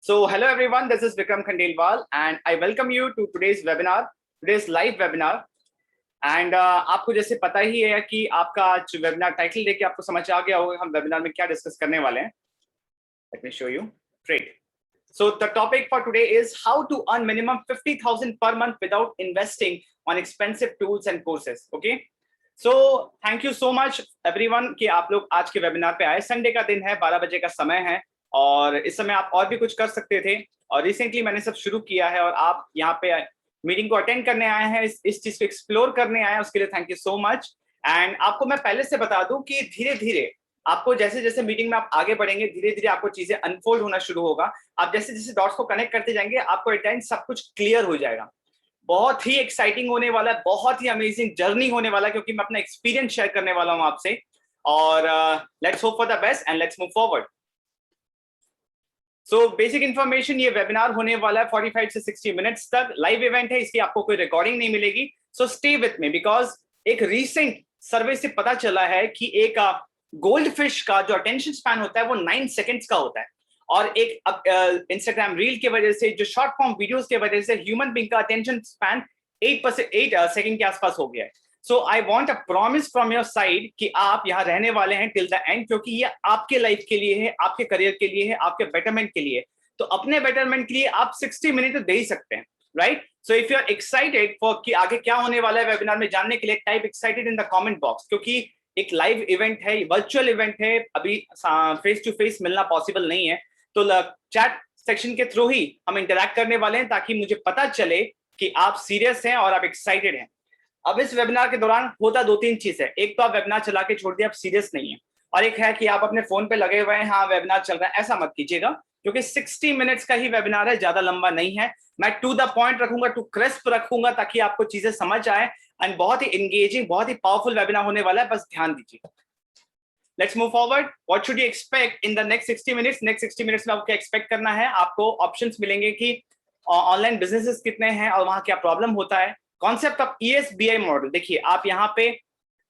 So, hello everyone, this is Vikram Khandelwal and I welcome you to today's webinar, today's live webinar. And आपको जैसे पता ही है कि आपका आज वेबिनार टाइटल देख के आपको समझ आ गया होगा हम वेबिनार में क्या डिस्कस करने वाले हैं. Let me show you. Great. So the topic for today is how to earn minimum 50,000 per month without investing on expensive tools and courses. Okay. So thank you so much everyone कि आप लोग आज के webinar पे आए. Sunday का दिन है, 12 बजे का समय है और इस समय आप और भी कुछ कर सकते थे और रिसेंटली मैंने सब शुरू किया है और आप यहाँ पे मीटिंग को अटेंड करने आए हैं, इस चीज को एक्सप्लोर करने आए हैं, उसके लिए thank you so much. And आपको मैं पहले से बता दूं कि धीरे धीरे आपको जैसे जैसे मीटिंग में आप आगे बढ़ेंगे धीरे धीरे आपको चीजें अनफोल्ड होना शुरू होगा. आप जैसे जैसे डॉट्स को कनेक्ट करते जाएंगे आपको एट टाइम सब कुछ क्लियर हो जाएगा. बहुत ही एक्साइटिंग होने वाला है, बहुत ही अमेजिंग जर्नी होने वाला है क्योंकि मैं अपना एक्सपीरियंस शेयर करने वाला हूं आपसे. और let's hope for the best and let's move forward. So basic information, ये वेबिनार होने वाला है 45 से 60 मिनट्स तक. लाइव इवेंट है, इसकी आपको कोई रिकॉर्डिंग नहीं मिलेगी. So stay with me because एक रीसेंट सर्वे से पता चला है कि एक गोल्ड फिश का जो अटेंशन स्पैन होता है वो 9 सेकंड्स का होता है और एक इंस्टाग्राम रील की वजह से, जो शॉर्ट फॉर्म वीडियोस की वजह से ह्यूमन बीइंग का अटेंशन स्पैन 8 सेकंड के आसपास हो गया है. So I want a promise from your side कि आप यहाँ रहने वाले हैं टिल द एंड, क्योंकि ये आपके लाइफ के लिए है, आपके करियर के लिए है, आपके बेटरमेंट के लिए. तो अपने बेटरमेंट के लिए आप 60 मिनट तो दे ही सकते हैं, right? So if you are excited for कि आगे क्या होने वाला है वेबिनार में जानने के लिए, type excited in the comment box, क्योंकि एक लाइव इवेंट है, वर्चुअल इवेंट है, अभी फेस टू फेस मिलना पॉसिबल नहीं है. तो चैट सेक्शन के थ्रू ही हम इंटरैक्ट करने वाले हैं ताकि मुझे पता चले कि आप सीरियस हैं और आप एक्साइटेड हैं. अब इस वेबिनार के दौरान होता 2-3 चीज है. एक तो आप वेबिनार चला के छोड़ दिया, आप सीरियस नहीं है, और एक है कि आप अपने फोन पे लगे हुए हैं, हाँ वेबिनार चल रहा है, ऐसा मत कीजिएगा क्योंकि 60 मिनट्स का ही वेबिनार है, ज्यादा लंबा नहीं है. मैं टू द पॉइंट रखूंगा, टू क्रिस्प रखूंगा ताकि आपको चीजें समझ आए. एंड बहुत ही एंगेजिंग, बहुत ही पावरफुल वेबिनार होने वाला है, बस ध्यान दीजिए. Let's move forward. What should you expect in the next 60 minutes? Next 60 minutes में आपको क्या एक्सपेक्ट करना है? आपको ऑप्शंस मिलेंगे कि ऑनलाइन बिजनेसेस कितने हैं और वहां क्या प्रॉब्लम होता है. Concept of ESBI model. देखिए, आप यहाँ पे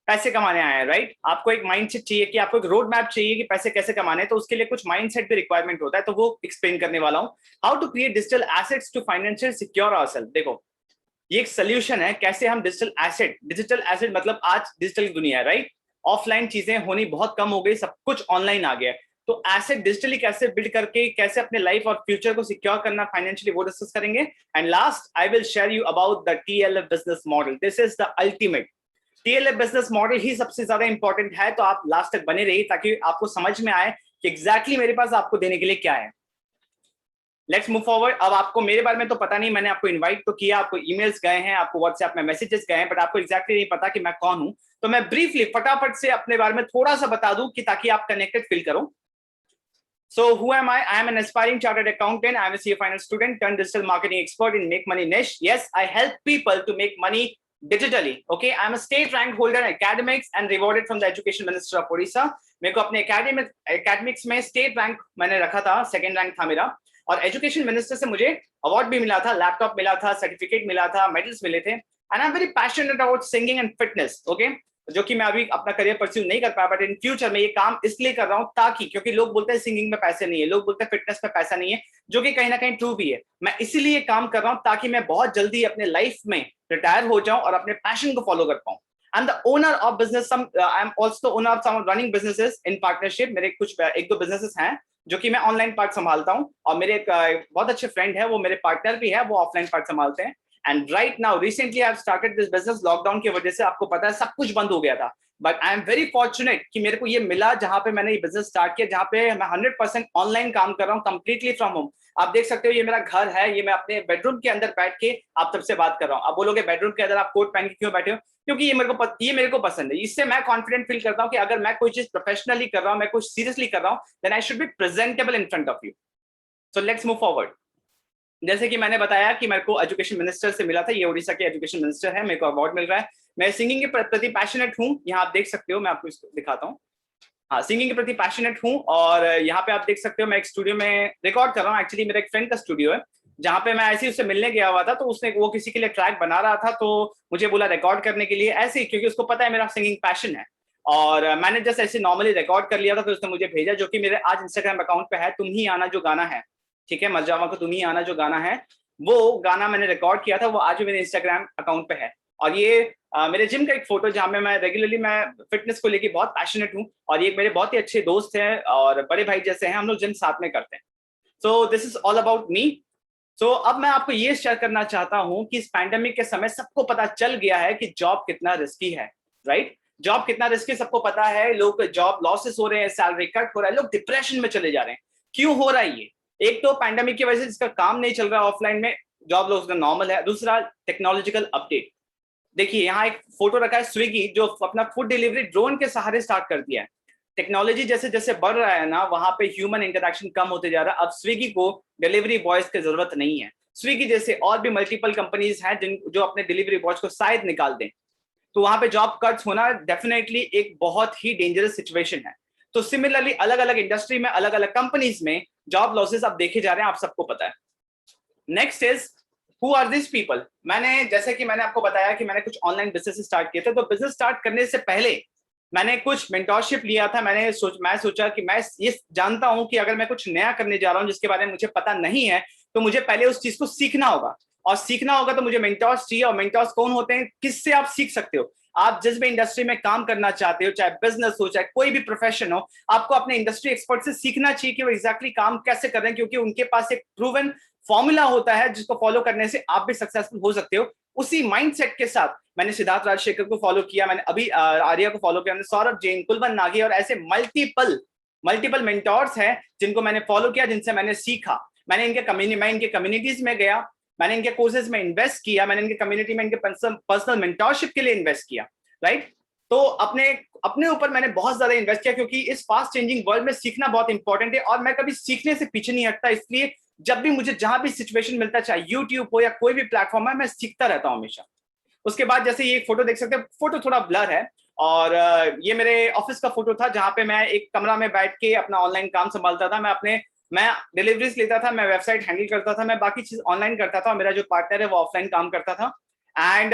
पैसे कमाने आए हैं, राइट? आपको एक माइंडसेट चाहिए कि आपको एक रोड मैप चाहिए कि पैसे कैसे कमाने, तो उसके लिए कुछ माइंडसेट भी रिक्वायरमेंट होता है, तो वो एक्सप्लेन करने वाला हूं. How to create digital assets to financial secure ourself. देखो, ये एक सोल्यूशन है कैसे हम डिजिटल एसेट मतलब आज डिजिटल दुनिया है, राइट? ऑफलाइन चीजें होनी बहुत कम हो गई, सब कुछ ऑनलाइन आ गया है. तो एसेट डिजिटली कैसे बिल्ड करके कैसे अपने लाइफ और फ्यूचर को सिक्योर करना फाइनेंशियली, वो डिस्कस करेंगे. And last I will share you about the TLF business model. This is the ultimate. TLF business model ही सबसे ज्यादा इंपॉर्टेंट है, तो आप लास्ट तक बने रहिए ताकि आपको समझ में आए कि एग्जैक्टली मेरे पास आपको देने के लिए क्या है. Let's move forward. अब आपको मेरे बारे में तो पता नहीं, मैंने आपको इनवाइट तो किया, आपको ईमेल्स गए हैं, आपको व्हाट्सएप में मैसेजेस गए हैं, बट आपको एग्जैक्टली नहीं पता कि मैं कौन हूं. तो मैं ब्रीफली फटाफट से अपने बारे में थोड़ा सा बता दूं कि ताकि आप कनेक्टेड फील करो. So who am I? I am an aspiring chartered accountant. I am a CA finance student turned digital marketing expert in make money niche. Yes, I help people to make money digitally. Okay, I am a state rank holder in academics and rewarded from the Education Minister of Odisha. मेरे को अपने academics में state rank मैंने रखा था, second rank था मेरा, और Education Minister से मुझे award भी मिला था, laptop मिला था, certificate मिला था, medals मिले थे. And I'm very passionate about singing and fitness. Okay, जो कि मैं अभी अपना करियर परस्यू नहीं कर पाया, बट इन फ्यूचर में ये काम इसलिए कर रहा हूं ताकि, क्योंकि लोग बोलते हैं सिंगिंग में पैसे नहीं है, लोग बोलते हैं फिटनेस में पैसा नहीं है, जो कि कहीं ना कहीं ट्रू भी है. मैं इसीलिए काम कर रहा हूं ताकि मैं बहुत जल्दी अपने लाइफ में रिटायर हो जाऊं और अपने पैशन को फॉलो कर पाऊं. I am the owner of business, I am also owner of some running businesses in partnership. मेरे कुछ 1-2 बिजनेसेस हैं जो कि मैं ऑनलाइन पार्ट संभालता हूँ, और मेरे एक बहुत अच्छे फ्रेंड है, वो मेरे पार्टनर भी है, वो ऑफलाइन पार्ट संभालते हैं. And right now recently I have started this business. Lockdown की वजह से आपको पता है सब कुछ बंद हो गया था, but I am very fortunate कि मेरे को ये मिला जहां पे मैंने ये बिजनेस स्टार्ट किया, जहां पे मैं 100% ऑनलाइन काम कर रहा हूँ, कंप्लीटली फ्रॉम होम. आप देख सकते हो ये मेरा घर है, ये मैं अपने बेडरूम के अंदर बैठ के आप सबसे बात कर रहा हूँ. आप बोलोगे बेडरूम के अंदर आप कोट पहन के क्यों बैठे हो? क्योंकि ये मेरे को पसंद है. इससे मैं कॉन्फिडेंट फील करता हूँ कि अगर मैं कोई चीज प्रोफेशनली कर रहा हूँ, मैं कुछ सीरियसली कर रहा हूँ, then I should be presentable in front of you. So let's move forward. जैसे कि मैंने बताया कि मेरे को एजुकेशन मिनिस्टर से मिला था, ये उड़ीसा के एजुकेशन मिनिस्टर है, मेरे को अवार्ड मिल रहा है. मैं सिंगिंग के प्रति पैशनेट हूँ, यहाँ आप देख सकते हो, मैं आपको इसको दिखाता हूँ. हाँ, सिंगिंग के प्रति पैशनेट हूँ, और यहाँ पे आप देख सकते हो मैं एक स्टूडियो में रिकॉर्ड कर रहा हूँ. एक्चुअली मेरा एक फ्रेंड का स्टूडियो है, जहाँ पे मैं ऐसे ही उससे मिलने गया हुआ था, तो उसने वो किसी के लिए ट्रैक बना रहा था, तो मुझे बोला रिकॉर्ड करने के लिए, ऐसे ही क्योंकि उसको पता है मेरा सिंगिंग पैशन है. और मैंने जस्ट ऐसे नॉर्मली रिकॉर्ड कर लिया था, फिर उसने मुझे भेजा, जो कि मेरे आज इंस्टाग्राम अकाउंट पे है, तुम ही आना जो गाना है. ठीक है, मर जावा को तुम ही आना जो गाना है, वो गाना मैंने रिकॉर्ड किया था, वो आज भी मेरे इंस्टाग्राम अकाउंट पे है। और ये मेरे जिम का एक फोटो जहाँ में मैं रेगुलरली मैं फिटनेस को लेके बहुत पैशनेट हूँ, और ये मेरे बहुत ही अच्छे दोस्त हैं और बड़े भाई जैसे हैं, हम लोग जिम साथ में करते हैं। So this is all about me. So अब मैं आपको ये शेयर करना चाहता हूं कि इस पैंडेमिक के समय सबको पता चल गया है कि जॉब कितना रिस्की है, राइट? जॉब कितना रिस्की सबको पता है, लोग जॉब लॉसेस हो रहे हैं, सैलरी कट हो रहा है, लोग डिप्रेशन में चले जा रहे हैं। क्यों हो रहा है ये? एक तो पैंडेमिक की वजह से जिसका काम नहीं चल रहा है ऑफलाइन में, जॉब लॉस का नॉर्मल है। दूसरा, टेक्नोलॉजिकल अपडेट। देखिए यहाँ एक फोटो रखा है, स्विगी जो अपना फूड डिलीवरी ड्रोन के सहारे स्टार्ट कर दिया है। टेक्नोलॉजी जैसे जैसे बढ़ रहा है ना, वहां पे ह्यूमन इंटरेक्शन कम होते जा रहा है। अब स्विगी को डिलीवरी बॉयज की जरूरत नहीं है। स्विगी जैसे और भी मल्टीपल कंपनीज हैं जिन जो अपने डिलीवरी बॉयज को शायद निकाल दें, तो वहां पे जॉब कट्स होना डेफिनेटली एक बहुत ही डेंजरस सिचुएशन है। तो सिमिलरली अलग अलग इंडस्ट्री में, अलग अलग कंपनीज में जॉब लॉसेस अब देखे जा रहे हैं, आप सबको पता है। Next is who are this people. मैंने जैसे कि मैंने आपको बताया कि मैंने कुछ ऑनलाइन बिजनेस स्टार्ट किए थे, तो बिजनेस स्टार्ट करने से पहले मैंने कुछ मेंटोरशिप लिया था। मैं सोचा कि मैं ये जानता हूं कि अगर मैं कुछ नया करने जा रहा हूं जिसके बारे में मुझे पता नहीं है, तो मुझे पहले उस चीज को सीखना होगा, और सीखना होगा तो मुझे मेंटोर्स चाहिए। और मेंटोर्स कौन होते हैं, किससे आप सीख सकते हो? आप जिस भी इंडस्ट्री में काम करना चाहते हो, चाहे बिजनेस हो चाहे कोई भी प्रोफेशन हो, आपको अपने इंडस्ट्री एक्सपर्ट से सीखना चाहिए कि वो एग्जैक्टली काम कैसे कर रहे हैं, क्योंकि उनके पास एक प्रूवन फॉर्मूला होता है जिसको फॉलो करने से आप भी सक्सेसफुल हो सकते हो। उसी माइंडसेट के साथ मैंने सिद्धार्थ राजशेखर को फॉलो किया, मैंने अभी आर्या को फॉलो किया, मैंने सौरभ जैन, कुलवन नागी और ऐसे मल्टीपल मल्टीपल मेंटोर्स हैं जिनको मैंने फॉलो किया, जिनसे मैंने सीखा। मैं इनके कम्युनिटीज में गया, मैंने इनके कोर्सेज में इन्वेस्ट किया, मैंने इनके कम्युनिटी में इनके पर्सनल मेंटोरशिप के लिए इन्वेस्ट किया, राइट? तो अपने अपने ऊपर मैंने बहुत ज्यादा इन्वेस्ट किया, क्योंकि इस फास्ट चेंजिंग वर्ल्ड में सीखना बहुत इंपॉर्टेंट है, और मैं कभी सीखने से पीछे नहीं हटता। इसलिए जब भी मुझे जहां भी सिचुएशन मिलता है, चाहे यूट्यूब हो या कोई भी प्लेटफॉर्म है, मैं सीखता रहता हूं हमेशा। उसके बाद जैसे ये फोटो देख सकते हैं, फोटो थोड़ा ब्लर है, और ये मेरे ऑफिस का फोटो था जहां पे मैं एक कमरा में बैठ के अपना ऑनलाइन काम संभालता था। मैं डिलीवरीज लेता था, मैं वेबसाइट हैंडल करता था, मैं बाकी चीज ऑनलाइन करता था, और मेरा जो पार्टनर है वो ऑफलाइन काम करता था। एंड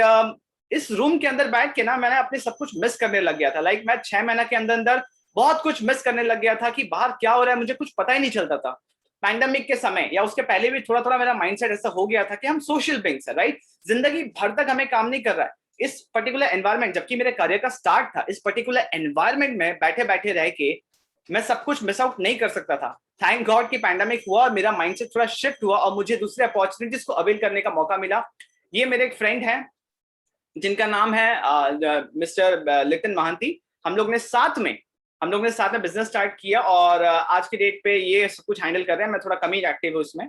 इस रूम के अंदर बैठ के ना मैंने अपने सब कुछ मिस करने लग गया था। लाइक मैं 6 महीने के अंदर अंदर बहुत कुछ मिस करने लग गया था कि बाहर क्या हो रहा है, मुझे कुछ पता ही नहीं चलता था। पैंडेमिक के समय या उसके पहले भी थोड़ा थोड़ा मेरा माइंडसेट ऐसा हो गया था कि हम सोशल बीइंग्स है, राइट? जिंदगी भर तक हमें काम नहीं कर रहा है। इस पर्टिकुलर एनवायरमेंट, जबकि मेरे करियर का स्टार्ट था, इस पर्टिकुलर एनवायरमेंट में बैठे बैठे रह के मैं सब कुछ मिस आउट नहीं कर सकता था। थैंक गॉड कि पैंडेमिक हुआ और मेरा माइंडसेट थोड़ा शिफ्ट हुआ और मुझे दूसरे अपॉर्चुनिटीज को अवेल करने का मौका मिला। ये मेरे एक फ्रेंड हैं जिनका नाम है मिस्टर लिटन महांती। हम लोग ने साथ में बिजनेस स्टार्ट किया, और आज की डेट पे ये सब कुछ हैंडल कर रहे हैं। मैं थोड़ा कम ही एक्टिव हूँ इसमें।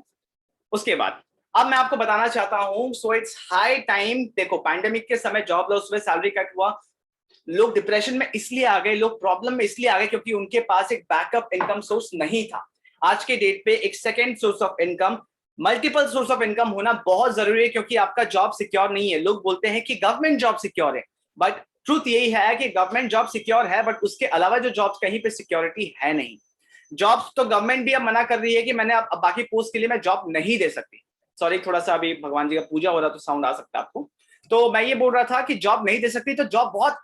उसके बाद अब मैं आपको बताना चाहता हूँ, सो इट्स हाई टाइम। देखो पैंडेमिक के समय जॉब लॉस हुए, सैलरी कट हुआ, लोग डिप्रेशन में इसलिए आ गए, लोग प्रॉब्लम में इसलिए आ गए क्योंकि उनके पास एक बैकअप इनकम सोर्स नहीं था। आज के डेट पे एक second source of income, multiple source of income होना बहुत जरूरी है, क्योंकि आपका जॉब सिक्योर नहीं है। लोग बोलते हैं कि गवर्नमेंट जॉब सिक्योर है, बट ट्रूथ यही है कि गवर्नमेंट जॉब सिक्योर है, बट उसके अलावा जो जॉब्स कहीं पे सिक्योरिटी है नहीं। जॉब्स तो गवर्नमेंट भी अब मना कर रही है कि मैंने अब बाकी पोस्ट के लिए मैं जॉब नहीं दे सकती। सॉरी, थोड़ा सा अभी भगवान जी का पूजा हो रहा तो साउंड आ सकता है आपको। तो मैं ये बोल रहा था कि जॉब नहीं दे सकती, तो जॉब बहुत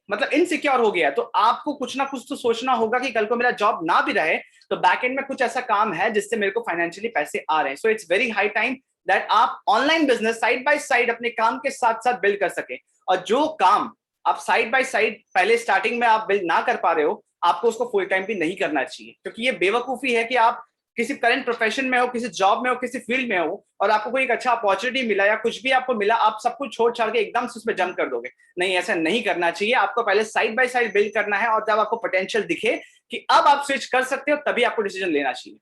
मतलब इनसिक्योर हो गया। तो आपको कुछ ना कुछ तो सोचना होगा कि कल को मेरा जॉब ना भी रहे तो बैकएंड में कुछ ऐसा काम है जिससे मेरे को फाइनेंशियली पैसे आ रहे हैं। So it's very high time that आप online business side by side अपने काम के साथ साथ बिल्ड कर सके। और जो काम आप साइड बाय साइड पहले स्टार्टिंग में आप बिल्ड ना कर पा रहे हो, आपको उसको फुल टाइम भी नहीं करना चाहिए, क्योंकि ये बेवकूफी है कि आप किसी करंट प्रोफेशन में हो, किसी जॉब में हो, किसी फील्ड में हो, और आपको कोई एक अच्छा अपॉर्चुनिटी मिला या कुछ भी आपको मिला, आप सब कुछ छोड़ छाड़ के एकदम से उसमें जंप कर दोगे। नहीं, ऐसा नहीं करना चाहिए। आपको पहले साइड बाय साइड बिल्ड करना है, और जब आपको पोटेंशियल दिखे कि अब आप स्विच कर सकते हो, तभी आपको डिसीजन लेना चाहिए।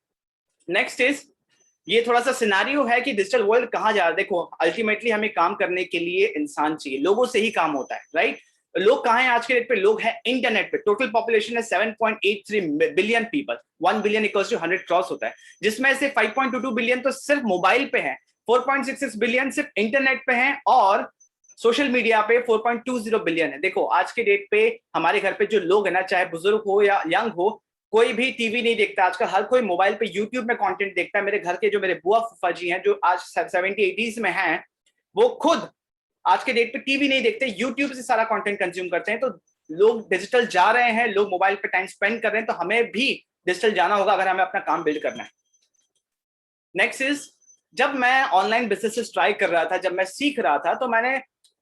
नेक्स्ट इज, ये थोड़ा सा सिनारियो है कि डिजिटल वर्ल्ड कहाँ जा रहा है। देखो अल्टीमेटली हमें काम करने के लिए इंसान चाहिए, लोगों से ही काम होता है, राइट? लोग कहाँ हैं आज के डेट पे? लोग हैं इंटरनेट पे। टोटल पॉपुलेशन है 7.83 billion people. 1 billion equals to 100 cross होता है, जिसमें से 5.22 बिलियन तो सिर्फ मोबाइल पे है, 4.66 बिलियन सिर्फ इंटरनेट पे है, और सोशल मीडिया पे 4.20 बिलियन है। देखो आज के डेट पे हमारे घर पे जो लोग है ना, चाहे बुजुर्ग हो या यंग हो, कोई भी टीवी नहीं देखता आजकल। हर कोई मोबाइल पे यूट्यूब में कंटेंट देखता है। मेरे घर के जो मेरे बुआ फूफा जी हैं जो आज 70-80s में हैं, वो खुद आज के डेट पे टीवी नहीं देखते, यूट्यूब से सारा कंटेंट कंज्यूम करते हैं। तो लोग डिजिटल जा रहे हैं, लोग मोबाइल पे टाइम स्पेंड कर रहे हैं, तो हमें भी डिजिटल जाना होगा अगर हमें अपना काम बिल्ड करना है। नेक्स्ट इज, जब मैं ऑनलाइन बिजनेसेस ट्राई कर रहा था, जब मैं सीख रहा था, तो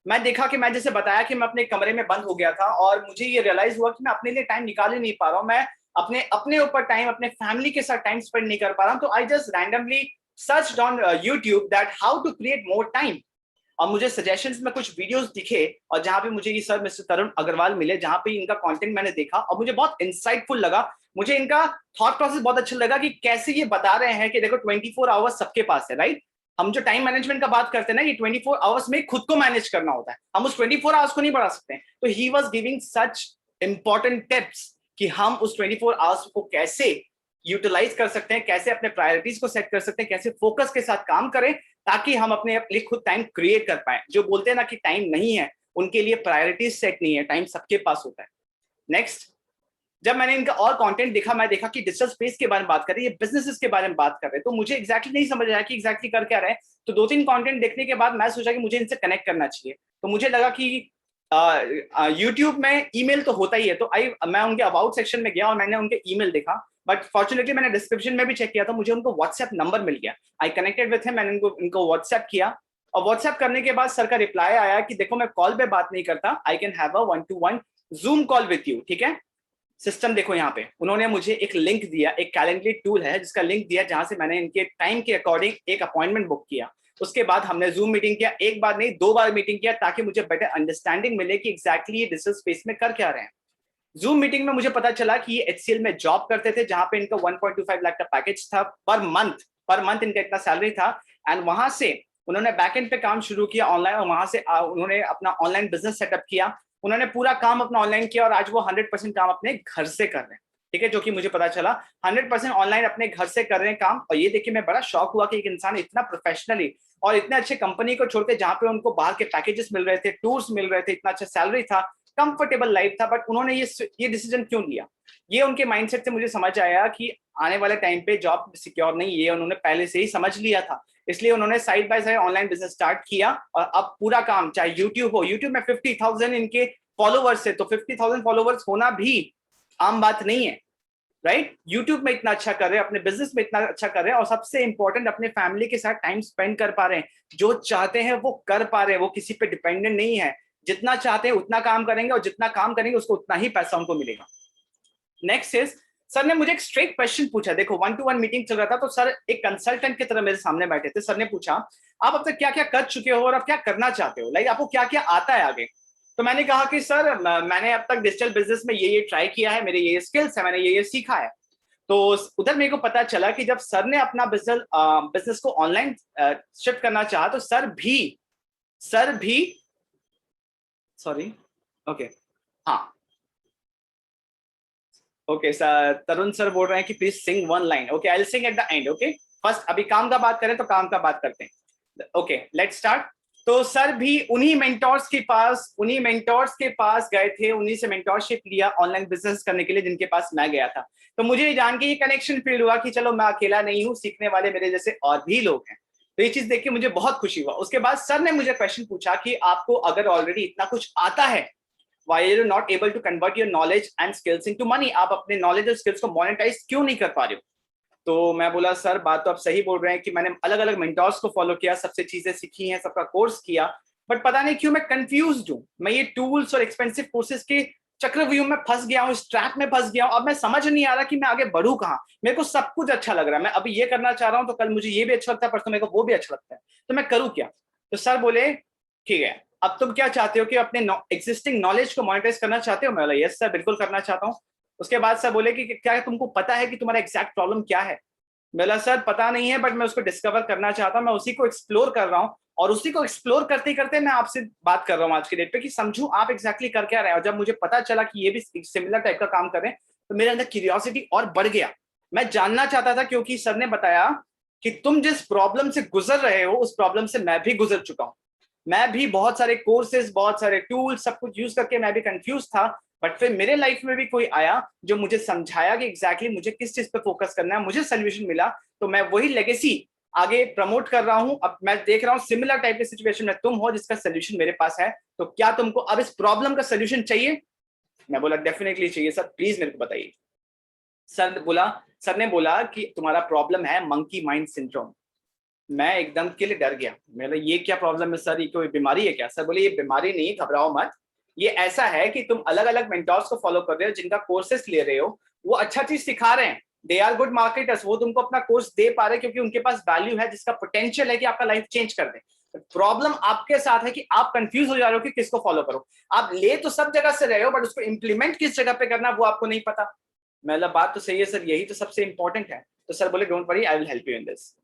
मैं देखा कि मैं जैसे बताया कि मैं अपने कमरे में बंद हो गया था और मुझे ये रियलाइज हुआ कि मैं अपने लिए टाइम निकाल ही नहीं पा रहा हूँ, मैं अपने अपने ऊपर टाइम, अपने फैमिली के साथ टाइम स्पेंड नहीं कर पा रहा हूँ। तो I just randomly search on YouTube that how to create more time, और मुझे सजेशंस में कुछ वीडियोस दिखे, और जहां पे मुझे ये सर मिस्टर तरुण अग्रवाल मिले, जहां पे इनका कंटेंट मैंने देखा और मुझे बहुत इंसाइटफुल लगा। मुझे इनका थॉट प्रोसेस बहुत अच्छा लगा कि कैसे ये बता रहे हैं कि देखो 24 आवर्स सबके पास है, राइट। हम जो टाइम मैनेजमेंट का बात करते हैं ना, ये 24 आवर्स में खुद को मैनेज करना होता है, हम उस 24 आवर्स को नहीं बढ़ा सकते। तो he was giving such important tips कि हम उस 24 आवर्स को कैसे यूटिलाइज कर सकते हैं, कैसे अपने प्रायोरिटीज को सेट कर सकते हैं, कैसे फोकस के साथ काम करें, ताकि हम अपने लिए खुद टाइम क्रिएट कर पाए। जो बोलते हैं ना कि टाइम नहीं है, उनके लिए प्रायोरिटीज सेट नहीं है, टाइम सबके पास होता है। नेक्स्ट, जब मैंने इनका और कंटेंट देखा, मैं देखा कि डिजिटल स्पेस के बारे में बात कर रहे हैं, ये बिजनेसेस के बारे में बात कर रहे हैं, तो मुझे एग्जैक्टली नहीं समझ आया कि एग्जैक्टली कर क्या रहे हैं। तो 2-3 कंटेंट देखने के बाद मैं सोचा कि मुझे इनसे कनेक्ट करना चाहिए। तो मुझे लगा कि यूट्यूब में ईमेल तो होता ही है, तो मैं उनके अबाउट सेक्शन में गया और मैंने उनके ईमेल देखा, बट फॉर्चुनेटली मैंने डिस्क्रिप्शन में भी चेक किया था, मुझे उनको व्हाट्सएप नंबर मिल गया। आई कनेक्टेड विथ हिम, मैंने इनको व्हाट्सएप किया, और व्हाट्सएप करने के बाद सर का रिप्लाई आया कि देखो मैं कॉल पे बात नहीं करता, I can have a 1-to-1 zoom call with you, ठीक है। सिस्टम देखो यहाँ पे, उन्होंने मुझे एक लिंक दिया, एक कैलेंडर टूल है जिसका लिंक दिया, जहां से मैंने इनके टाइम के अकॉर्डिंग एक अपॉइंटमेंट बुक किया। उसके बाद हमने जूम मीटिंग किया, एक बार नहीं 2 बार मीटिंग किया, ताकि मुझे बेटर अंडरस्टैंडिंग मिले कि एग्जैक्टली ये डिजिटल स्पेस में कर क्या रहे हैं। जूम मीटिंग में मुझे पता चला कि ये HCL में जॉब करते थे, जहां पे इनका 1.25 लाख का पैकेज था पर मंथ इनका इतना सैलरी था। एंड वहां से उन्होंने बैकएंड पे काम शुरू किया ऑनलाइन, और वहां से उन्होंने अपना ऑनलाइन बिजनेस सेटअप किया। उन्होंने पूरा काम अपना ऑनलाइन किया, और आज वो 100% काम अपने घर से कर रहे हैं, ठीक है, जो कि मुझे पता चला 100% ऑनलाइन अपने घर से कर रहे हैं काम। और ये देखिए मैं बड़ा शॉक हुआ कि एक इंसान इतना प्रोफेशनली और इतने अच्छे कंपनी को छोड़ के, जहां पे उनको बाहर के पैकेजेस मिल रहे थे, टूर्स मिल रहे थे, इतना अच्छा सैलरी था, कंफर्टेबल लाइफ था, बट उन्होंने ये डिसीजन क्यों लिया। ये उनके माइंडसेट से मुझे समझ आया कि आने वाले टाइम पे जॉब सिक्योर नहीं, ये उन्होंने पहले से ही समझ लिया था। इसलिए उन्होंने side by side online business start किया, और अब पूरा काम चाहे यूट्यूब हो, यूट्यूब में 50,000 इनके फॉलोवर्स है, तो 50,000 फॉलोवर्स होना भी आम बात नहीं है, राइट। यूट्यूब में इतना अच्छा कर रहे हैं, अपने बिजनेस में इतना अच्छा कर रहे हैं, और सबसे इंपॉर्टेंट अपने फैमिली के साथ टाइम स्पेंड कर पा रहे हैं। जो चाहते हैं वो कर पा रहे हैं, वो किसी पे डिपेंडेंट नहीं है। जितना चाहते हैं उतना काम करेंगे, और जितना काम करेंगे उसको उतना ही पैसा उनको मिलेगा। नेक्स्ट इज, सर ने मुझे एक स्ट्रेट क्वेश्चन पूछा। देखो 1-to-1 मीटिंग चल रहा था, तो सर एक कंसल्टेंट की तरह मेरे सामने बैठे थे। सर ने पूछा, आप अब तक क्या क्या कर चुके हो और आप क्या करना चाहते हो, लाइक आपको क्या क्या आता है आगे। तो मैंने कहा कि सर मैंने अब तक डिजिटल बिजनेस में ये ट्राई किया है, मेरे ये स्किल्स है, मैंने ये सीखा है। तो उधर मेरे को पता चला कि जब सर ने अपना बिजनेस को ऑनलाइन शिफ्ट करना चाहा, तो सर भी सॉरी, ओके, हाँ, ओके सर, तरुण सर बोल रहे हैं कि please sing 1 line. Okay, I will sing at the end. Okay, first अभी काम का बात करें तो काम का बात करते हैं। Okay, let's start. तो सर भी उन्हीं मेंटोर्स के पास गए थे, उन्हीं से मेंटोरशिप लिया ऑनलाइन बिजनेस करने के लिए, जिनके पास मैं गया था। तो मुझे ये जान के ये कनेक्शन फील हुआ कि चलो मैं अकेला नहीं हूँ, सीखने वाले मेरे जैसे और भी लोग हैं। तो ये चीज देख के मुझे बहुत खुशी हुआ। उसके बाद सर ने मुझे क्वेश्चन पूछा कि आपको अगर ऑलरेडी इतना कुछ आता है, why are you not able to convert your knowledge and skills into money? आप अपने नॉलेज और स्किल्स को मोनेटाइज क्यों नहीं कर पा रहे हो। तो मैं बोला, सर बात तो आप सही बोल रहे हैं कि मैंने अलग अलग मेंटोर्स को फॉलो किया, सबसे चीजें सीखी हैं, सबका कोर्स किया, बट पता नहीं क्यों मैं कंफ्यूज्ड हूँ। मैं ये टूल्स और एक्सपेंसिव कोर्सेज के चक्रव्यूह में फंस गया हूँ, इस ट्रैप में फंस गया हूँ। अब मैं समझ नहीं आ रहा कि मैं आगे बढ़ूं कहाँ। मेरे को सब कुछ अच्छा लग रहा है, मैं अभी ये करना चाह रहा हूँ, तो कल मुझे ये भी अच्छा लगता है, परसों मेरे को वो भी अच्छा लगता है, तो मैं करूँ क्या। तो सर बोले, ठीक है, अब तुम क्या चाहते हो कि अपने एग्जिस्टिंग नॉलेज को मोनेटाइज करना चाहते हो। मैं बोला, यस सर, बिल्कुल करना चाहता हूँ। उसके बाद सर बोले कि क्या तुमको पता है कि तुम्हारा एग्जैक्ट प्रॉब्लम क्या है। बोला, सर पता नहीं है, बट मैं उसको डिस्कवर करना चाहता हूँ, मैं उसी को एक्सप्लोर कर रहा हूँ, और उसी को एक्सप्लोर करते करते मैं आपसे बात कर रहा हूँ आज की डेट पे कि समझूं आप एग्जैक्टली कर क्या रहे हैं। और जब मुझे पता चला कि ये भी सिमिलर टाइप का काम कर रहे हैं, तो मेरे अंदर क्यूरियोसिटी और बढ़ गया। मैं जानना चाहता था, क्योंकि सर ने बताया कि तुम जिस प्रॉब्लम से गुजर रहे हो, उस प्रॉब्लम से मैं भी गुजर चुका हूँ। मैं भी बहुत सारे कोर्सेज, बहुत सारे टूल्स, सब कुछ यूज करके मैं भी कंफ्यूज था, बट फिर मेरे लाइफ में भी कोई आया जो मुझे समझाया कि एग्जैक्टली मुझे किस चीज पे फोकस करना है, मुझे सोल्यूशन मिला। तो मैं वही लेगेसी आगे प्रमोट कर रहा हूं। अब मैं देख रहा हूं सिमिलर टाइप की सिचुएशन में तुम हो, जिसका सोल्यूशन मेरे पास है। तो क्या तुमको अब इस प्रॉब्लम का सोल्यूशन चाहिए। मैं बोला, डेफिनेटली चाहिए सर, प्लीज मेरे को बताइए। सर ने बोला कि तुम्हारा प्रॉब्लम है मंकी माइंड सिंड्रोम। मैं एकदम के लिए डर गया। मैंने ये क्या प्रॉब्लम है सर, ये कोई बीमारी है क्या? सर बोले ये बीमारी नहीं, घबराओ मत। ये ऐसा है कि तुम अलग अलग मेंटोर्स को फॉलो कर रहे हो, जिनका कोर्सेस ले रहे हो, वो अच्छा चीज सिखा रहे हैं, दे आर गुड मार्केटर्स, वो तुमको अपना कोर्स दे पा रहे हैं क्योंकि उनके पास वैल्यू है जिसका पोटेंशियल है कि आपका लाइफ चेंज कर दे। प्रॉब्लम आपके साथ है कि आप कंफ्यूज हो जा रहे हो कि किसको फॉलो करो। आप ले तो सब जगह से रहे हो, बट उसको इंप्लीमेंट किस जगह पे करना वो आपको नहीं पता। मतलब बात तो सही है सर, यही तो सबसे इंपॉर्टेंट है। तो सर बोले don't worry, I will help you in this.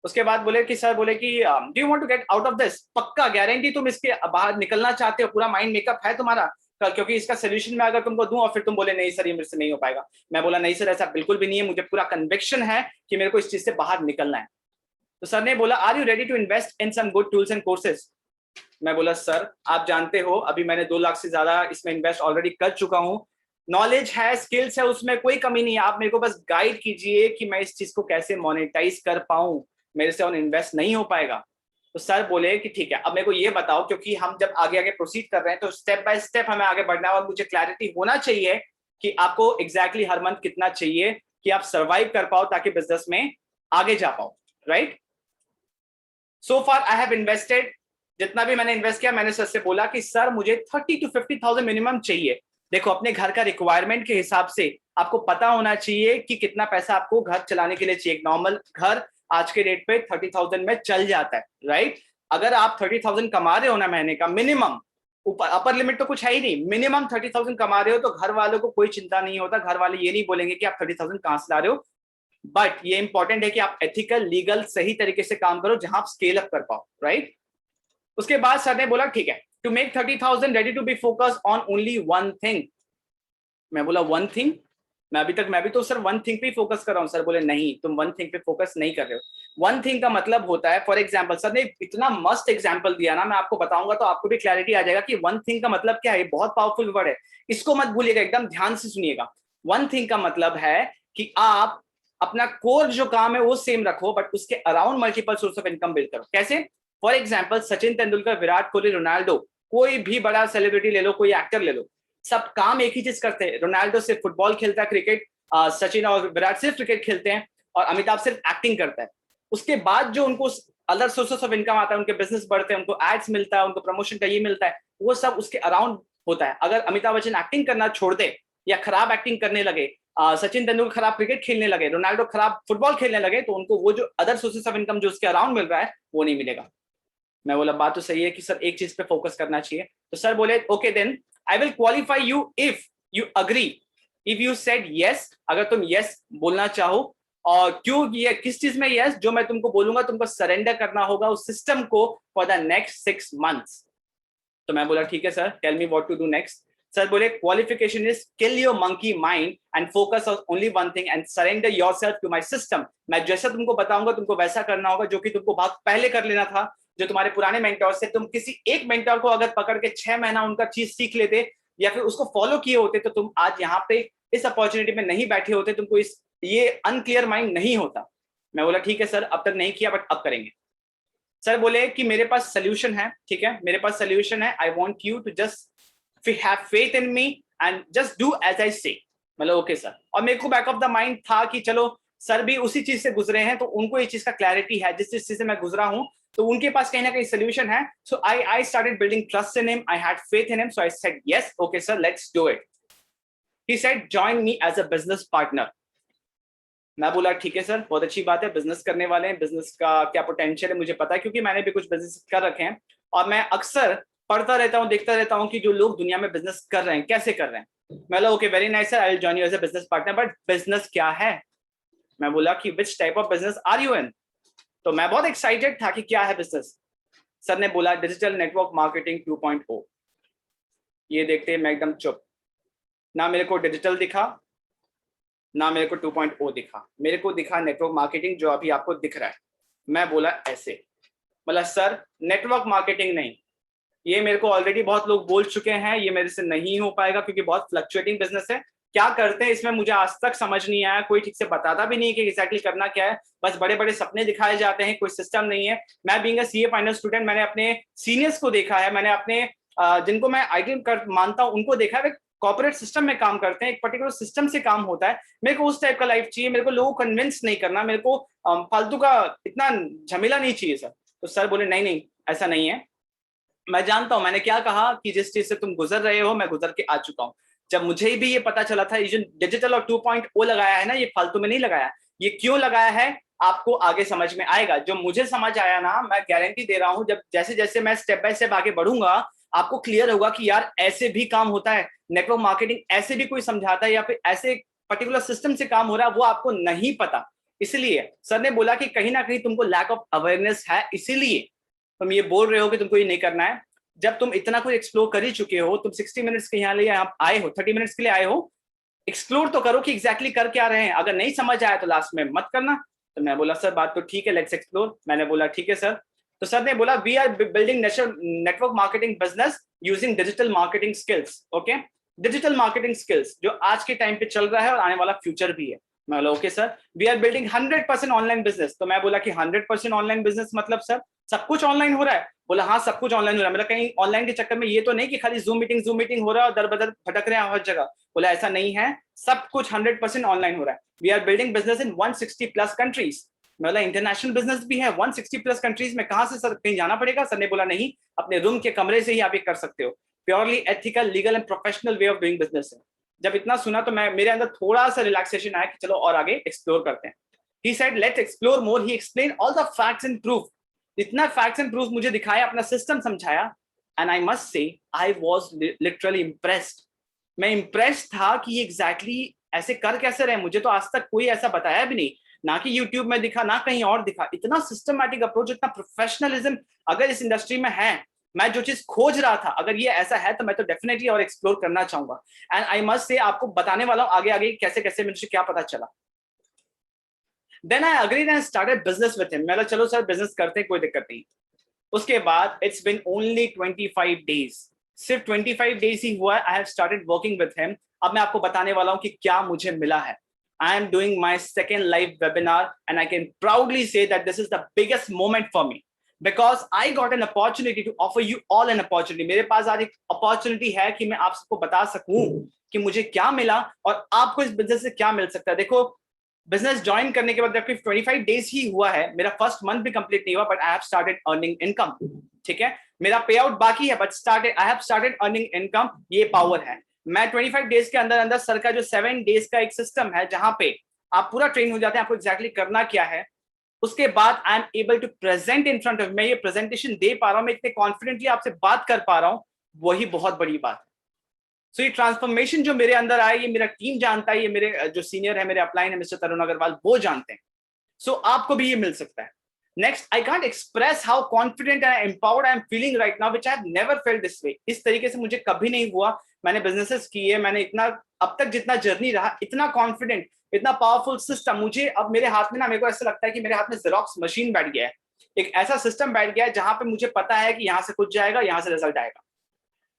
उसके बाद बोले कि सर बोले कि do you want to get out of this, पक्का गारंटी तुम इसके बाहर निकलना चाहते हो, पूरा माइंड मेकअप है तुम्हारा, क्योंकि इसका सोल्यूशन मैं अगर तुमको दूं और फिर तुम बोले नहीं सर ये मेरे से नहीं हो पाएगा। मैं बोला नहीं सर ऐसा बिल्कुल भी नहीं है, मुझे पूरा कन्विक्शन है कि मेरे को इस चीज से बाहर निकलना है। तो सर ने बोला are you ready to invest in some good tools and courses. मैं बोला सर आप जानते हो अभी मैंने 2 लाख से ज्यादा इसमें इन्वेस्ट ऑलरेडी कर चुका हूं, नॉलेज है, स्किल्स है, उसमें कोई कमी नहीं है, आप मेरे को बस गाइड कीजिए कि मैं इस चीज को कैसे मोनेटाइज कर पाऊं, मेरे से और इन्वेस्ट नहीं हो पाएगा। तो सर बोले कि ठीक है अब मेरे को ये बताओ, क्योंकि हम जब आगे आगे प्रोसीड कर रहे हैं तो स्टेप बाय स्टेप हमें आगे बढ़ना है और मुझे क्लैरिटी होना चाहिए कि आपको एग्जैक्टली हर मंथ कितना चाहिए कि आप सर्वाइव कर पाओ ताकि बिजनेस में आगे जा पाओ, right. So far I have invested, जितना भी मैंने इन्वेस्ट किया मैंने सर से बोला कि सर मुझे 30 to 50,000 मिनिमम चाहिए। देखो अपने घर का रिक्वायरमेंट के हिसाब से आपको पता होना चाहिए कि कितना पैसा आपको घर चलाने के लिए चाहिए। नॉर्मल घर आज के डेट पे 30,000 में चल जाता है, राइट। अगर आप 30,000 कमा रहे हो ना महीने का मिनिमम, ऊपर अपर लिमिट तो कुछ है ही नहीं, मिनिमम 30,000 कमा रहे हो तो घर वालों को कोई चिंता नहीं होता, घर वाले ये नहीं बोलेंगे कि आप 30,000 कहां से ला रहे हो। बट ये इंपॉर्टेंट है कि आप एथिकल लीगल सही तरीके से काम करो जहां आप स्केल अप कर पाओ, राइट। उसके बाद सर ने बोला ठीक है to make 30,000 ready to be focus on only one thing. मैं बोला वन थिंग, मैं भी तो सर वन थिंग पे फोकस कर रहा हूं। सर बोले नहीं तुम वन थिंग पे फोकस नहीं कर रहे हो। वन थिंग का मतलब होता है, फॉर एग्जांपल सर ने इतना मस्त एग्जांपल दिया ना, मैं आपको बताऊंगा तो आपको भी क्लैरिटी आ जाएगा कि वन थिंग का मतलब क्या है। बहुत पावरफुल वर्ड है, इसको मत भूलिएगा, एकदम ध्यान से सुनिएगा। वन थिंग का मतलब है कि आप अपना कोर जो काम है वो सेम रखो, बट उसके around multiple source of income build करो। कैसे? For example Sachin Tendulkar, Virat Kohli, Ronaldo, कोई भी बड़ा सेलिब्रिटी ले लो, कोई एक्टर ले लो, सब काम एक ही चीज करते हैं। रोनाल्डो सिर्फ फुटबॉल खेलता है, क्रिकेट, सचिन और विराट सिर्फ क्रिकेट खेलते हैं, और अमिताभ सिर्फ एक्टिंग करता है। उसके बाद जो उनको अदर सोर्सेस ऑफ इनकम आता है, उनके बिजनेस बढ़ते हैं, उनको एड्स मिलता है, उनको प्रमोशन का ये मिलता है, वो सब उसके अराउंड होता है। अगर अमिताभ बच्चन एक्टिंग करना छोड़ दे या खराब एक्टिंग करने लगे, सचिन तेंदुलकर खराब क्रिकेट खेलने लगे, रोनाल्डो खराब फुटबॉल खेलने लगे, तो उनको वो जो अदर सोर्सेस ऑफ इनकम जो उसके अराउंड मिल रहा है वो नहीं मिलेगा। मैं बोला बात तो सही है कि सर एक चीज पे फोकस करना चाहिए। तो सर बोले okay then I will qualify you if you agree, if you said yes, अगर तुम यस बोलना चाहो। और क्यों, ये किस चीज में यस? जो मैं तुमको बोलूंगा तुमको सरेंडर करना होगा उस सिस्टम को फॉर द नेक्स्ट 6 months। तो मैं बोला ठीक है sir, tell me what to do next. Sir बोले qualification is kill your monkey mind and focus on only one thing and surrender yourself to my system. मैं जैसा तुमको बताऊंगा तुमको वैसा करना होगा, जो कि तुमको बहुत पहले कर लेना था। जो तुम्हारे पुराने मेंटोर से, तुम किसी एक मेंटोर को अगर पकड़ के 6 महीना उनका चीज सीख लेते या फिर उसको फॉलो किए होते तो तुम आज यहाँ पे इस अपॉर्चुनिटी में नहीं बैठे होते, तुमको इस ये अनक्लियर माइंड नहीं होता। मैं बोला ठीक है सर, अब तक नहीं किया बट अब करेंगे। सर बोले कि मेरे पास सोल्यूशन है, ठीक है मेरे पास सोल्यूशन है, I want you to just have faith in me and just do as I say. मतलब ओके सर। और मेरे को बैक ऑफ द माइंड था कि चलो सर भी उसी चीज से गुजरे हैं तो उनको ये चीज का क्लैरिटी है जिस चीज से मैं गुजरा हूं, तो उनके पास कहीं ना कहीं सोल्यूशन है। So I started building trust in him, I had faith in him, so I said yes okay sir let's do it. He said join me as a business partner. मैं बोला ठीक है सर, बहुत अच्छी बात है, business करने वाले हैं, बिजनेस का क्या पोटेंशियल है मुझे पता है, क्योंकि मैंने भी कुछ बिजनेस कर रखे हैं और मैं अक्सर पढ़ता रहता हूँ, देखता रहता हूँ कि जो लोग दुनिया में बिजनेस कर रहे हैं कैसे कर रहे हैं। मैं बोला okay very nice sir, I will join you as a business partner, but business क्या है? मैं बोला कि which type of business are you in? तो मैं बहुत एक्साइटेड था कि क्या है बिजनेस। सर ने बोला डिजिटल नेटवर्क मार्केटिंग 2.0। ये देखते मैं एकदम चुप, ना मेरे को डिजिटल दिखा ना मेरे को 2.0 दिखा, मेरे को दिखा नेटवर्क मार्केटिंग जो अभी आपको दिख रहा है। मैं बोला ऐसे, मतलब सर नेटवर्क मार्केटिंग नहीं, ये मेरे को ऑलरेडी बहुत लोग बोल चुके हैं, ये मेरे से नहीं हो पाएगा क्योंकि बहुत फ्लक्चुएटिंग बिजनेस है। क्या करते हैं इसमें मुझे आज तक समझ नहीं आया, कोई ठीक से बताता भी नहीं कि एग्जैक्टली करना क्या है, बस बड़े बड़े सपने दिखाए जाते हैं, कोई सिस्टम नहीं है। मैं being a CA final student, मैंने अपने सीनियर्स को देखा है, मैंने अपने जिनको मैं आइडियल कर मानता हूं उनको देखा है, कॉर्पोरेट सिस्टम में काम करते हैं, एक पर्टिकुलर सिस्टम से काम होता है, मेरे को उस टाइप का लाइफ चाहिए, मेरे को लोगों को कन्विंस नहीं करना, मेरे को फालतू का इतना झमेला नहीं चाहिए सर। तो सर बोले नहीं नहीं ऐसा नहीं है, मैं जानता हूं मैंने क्या कहा कि जिस चीज से तुम गुजर रहे हो मैं गुजर के आ चुका हूं। जब मुझे भी ये पता चला था, ये जो डिजिटल और 2.0 लगाया है ना, ये फालतू में नहीं लगाया, ये क्यों लगाया है आपको आगे समझ में आएगा। जो मुझे समझ आया ना, मैं गारंटी दे रहा हूं, जब जैसे जैसे मैं स्टेप बाय स्टेप आगे बढ़ूंगा आपको क्लियर होगा कि यार ऐसे भी काम होता है, नेटवर्क मार्केटिंग ऐसे भी कोई समझाता है, या फिर ऐसे पर्टिकुलर सिस्टम से काम हो रहा है वो आपको नहीं पता। इसलिए सर ने बोला कि कहीं ना कहीं तुमको लैक ऑफ अवेयरनेस है, इसीलिए तुम ये बोल रहे हो कि तुमको ये नहीं करना है। जब तुम इतना कुछ एक्सप्लोर कर ही चुके हो, तुम 60 मिनट्स के यहाँ आए हो, 30 मिनट्स के लिए आए हो, एक्सप्लोर तो करो कि एग्जैक्टली कर क्या रहे हैं। अगर नहीं समझ आया तो लास्ट में मत करना। तो मैं बोला सर बात तो ठीक है, लेट्स एक्सप्लोर। मैंने बोला ठीक है सर। तो सर ने बोला we are building network marketing business using digital marketing skills. Okay, digital marketing skills जो आज के टाइम पे चल रहा है और आने वाला फ्यूचर भी है। मैं बोला okay sir. We are building 100% online business. तो मैं बोला कि 100% ऑनलाइन बिजनेस मतलब सर सब कुछ ऑनलाइन हो रहा है? बोला हाँ सब कुछ ऑनलाइन हो रहा है। मतलब कहीं ऑनलाइन के चक्कर में ये तो नहीं कि खाली जूम मीटिंग हो रहा है और दर बदर भटक रहे हैं हर जगह। बोला ऐसा नहीं है, सब कुछ 100% ऑनलाइन हो रहा है। We are building business in 160+ countries. मतलब इंटरनेशनल बिजनेस भी है 160+ कंट्रीज में। कहां से सर कहीं जाना पड़ेगा? सर ने बोला नहीं, अपने रूम के कमरे से ही आप ये कर सकते हो। Purely ethical, legal and professional way of doing business है। जब इतना सुना तो मैं मेरे अंदर थोड़ा सा रिलैक्सेशन आया कि चलो और आगे एक्सप्लोर करते हैं। He said let's explore more. He explained all the facts and proof. इतना facts and proof मुझे दिखाया, अपना सिस्टम समझाया, and I must say I was literally impressed. मैं impressed था कि ये exactly ऐसे कर कैसे रहे। मुझे तो आज तक कोई ऐसा बताया भी नहीं, ना कि YouTube में दिखा ना कहीं और दिखा। इतना सिस्टमैटिक अप्रोच, इतना प्रोफेशनलिज्म अगर इस इंडस्ट्री में है, मैं जो चीज खोज रहा था अगर ये ऐसा है तो मैं तो डेफिनेटली और एक्सप्लोर करना चाहूंगा। एंड आई मस्ट से आपको बताने वाला हूं आगे आगे कैसे कैसे मुझे क्या पता चला। Then I agreed and started business with him. मैं चलो सर बिजनेस करते हैं, कोई दिक्कत नहीं। उसके बाद it's been only 25 days, सिर्फ 25 days ही हुआ है। I have started working with him. अब मैं आपको बताने वाला हूं कि क्या मुझे मिला है। I am doing my second live webinar and I can proudly say that this is the biggest moment for me because I got an opportunity to offer you all an opportunity. मेरे पास आज एक opportunity है कि मैं आप सबको बता सकूं कि मुझे क्या मिला और आपको इस बिजनेस से क्या मिल सकता है। देखो बिजनेस ज्वाइन करने के बाद जबकि 25 डेज ही हुआ है, मेरा फर्स्ट मंथ भी कंप्लीट नहीं हुआ, but I have started earning income. ठीक है, मेरा पे आउट बाकी है but I have started earning income. ये पावर है। मैं 25 डेज के अंदर अंदर सर का जो 7 डेज का एक सिस्टम है जहां पे आप पूरा ट्रेन हो जाते हैं, आपको एग्जैक्टली करना क्या है। उसके बाद I am able to present in front of, मैं ये प्रेजेंटेशन दे पा रहा हूं, मैं इतने कॉन्फिडेंटली आपसे बात कर पा रहा हूं, वही बहुत बड़ी बात है। सो ये ट्रांसफॉर्मेशन जो मेरे अंदर आया, ये मेरा टीम जानता है, ये मेरे जो सीनियर है, मेरे अपलाइन है मिस्टर तरुण अग्रवाल, वो जानते हैं। सो आपको भी ये मिल सकता है। Next, I can't express how confident and empowered I am feeling right now, which I have never felt this way. इस तरीके से मुझे कभी नहीं हुआ। मैंने बिजनेसेस किए, मैंने इतना अब तक जितना जर्नी रहा, इतना कॉन्फिडेंट, इतना पावरफुल सिस्टम मुझे अब मेरे हाथ में ना, मेरे को ऐसा लगता है कि मेरे हाथ में जेरोक्स मशीन बैठ गया है। एक ऐसा सिस्टम बैठ गया है जहां पे मुझे पता है कि यहां से कुछ जाएगा, यहां से रिजल्ट आएगा।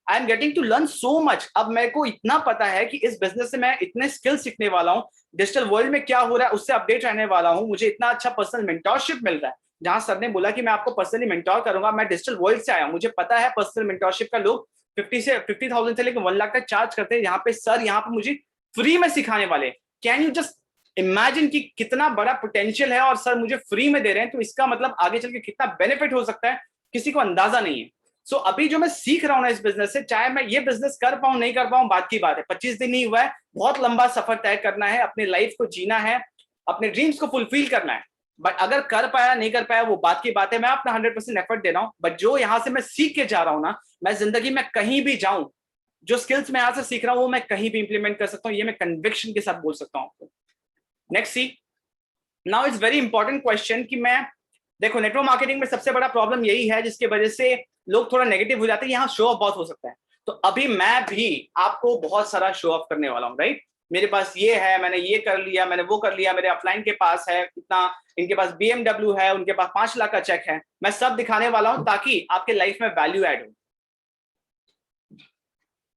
I am getting to learn so much. अब मेरे को इतना पता है कि इस बिजनेस से मैं इतने स्किल सीखने वाला हूँ, डिजिटल वर्ल्ड में क्या हो रहा है उससे अपडेट रहने वाला हूँ। मुझे इतना अच्छा पर्सनल मेंटोरशिप मिल रहा है, जहां सर ने बोला कि मैं आपको पर्सनली मेंटोर करूंगा। मैं डिजिटल वर्ल्ड से आया हूं, मुझे पता है पर्सनल मेंटोरशिप का लोग 50,000 से लेकर 1 लाख तक चार्ज करते हैं। यहाँ पे सर यहाँ पे मुझे फ्री में सिखाने वाले। कैन यू जस्ट इमेजिन कि कितना बड़ा पोटेंशियल है, और सर मुझे फ्री में दे रहे हैं, तो इसका मतलब आगे चल के कितना बेनिफिट हो सकता है किसी को अंदाजा नहीं है। सो अभी जो मैं सीख रहा हूं ना इस बिजनेस से, चाहे मैं ये बिजनेस कर पाऊं नहीं कर पाऊं बात की बात है, 25 दिन ही हुआ है, बहुत लंबा सफर तय करना है, अपने लाइफ को जीना है, अपने ड्रीम्स को फुलफिल करना है। बट अगर कर पाया नहीं कर पाया वो बात की बात है। मैं अपना 100% एफर्ट दे रहा हूं, बट जो यहां से मैं सीख के जा रहा हूं ना, मैं जिंदगी में कहीं भी जाऊं, जो स्किल्स मैं यहां से सीख रहा हूं वो मैं कहीं भी इंप्लीमेंट कर सकता हूं। ये मैं कन्विक्शन के साथ बोल सकता हूं आपको। Next see, now it's very important question कि मैं, देखो नेटवर्क मार्केटिंग में सबसे बड़ा प्रॉब्लम यही है जिसकी वजह से लोग थोड़ा नेगेटिव हो जाते हैं, यहाँ शो ऑफ बहुत हो सकता है। तो अभी मैं भी आपको बहुत सारा शो ऑफ करने वाला हूँ, राइट। मेरे पास ये है, मैंने ये कर लिया, मैंने वो कर लिया, मेरे अपलाइन के पास है इतना, इनके पास BMW है, उनके पास 5 लाख का चेक है, मैं सब दिखाने वाला हूं ताकि आपके लाइफ में वैल्यू ऐड हो।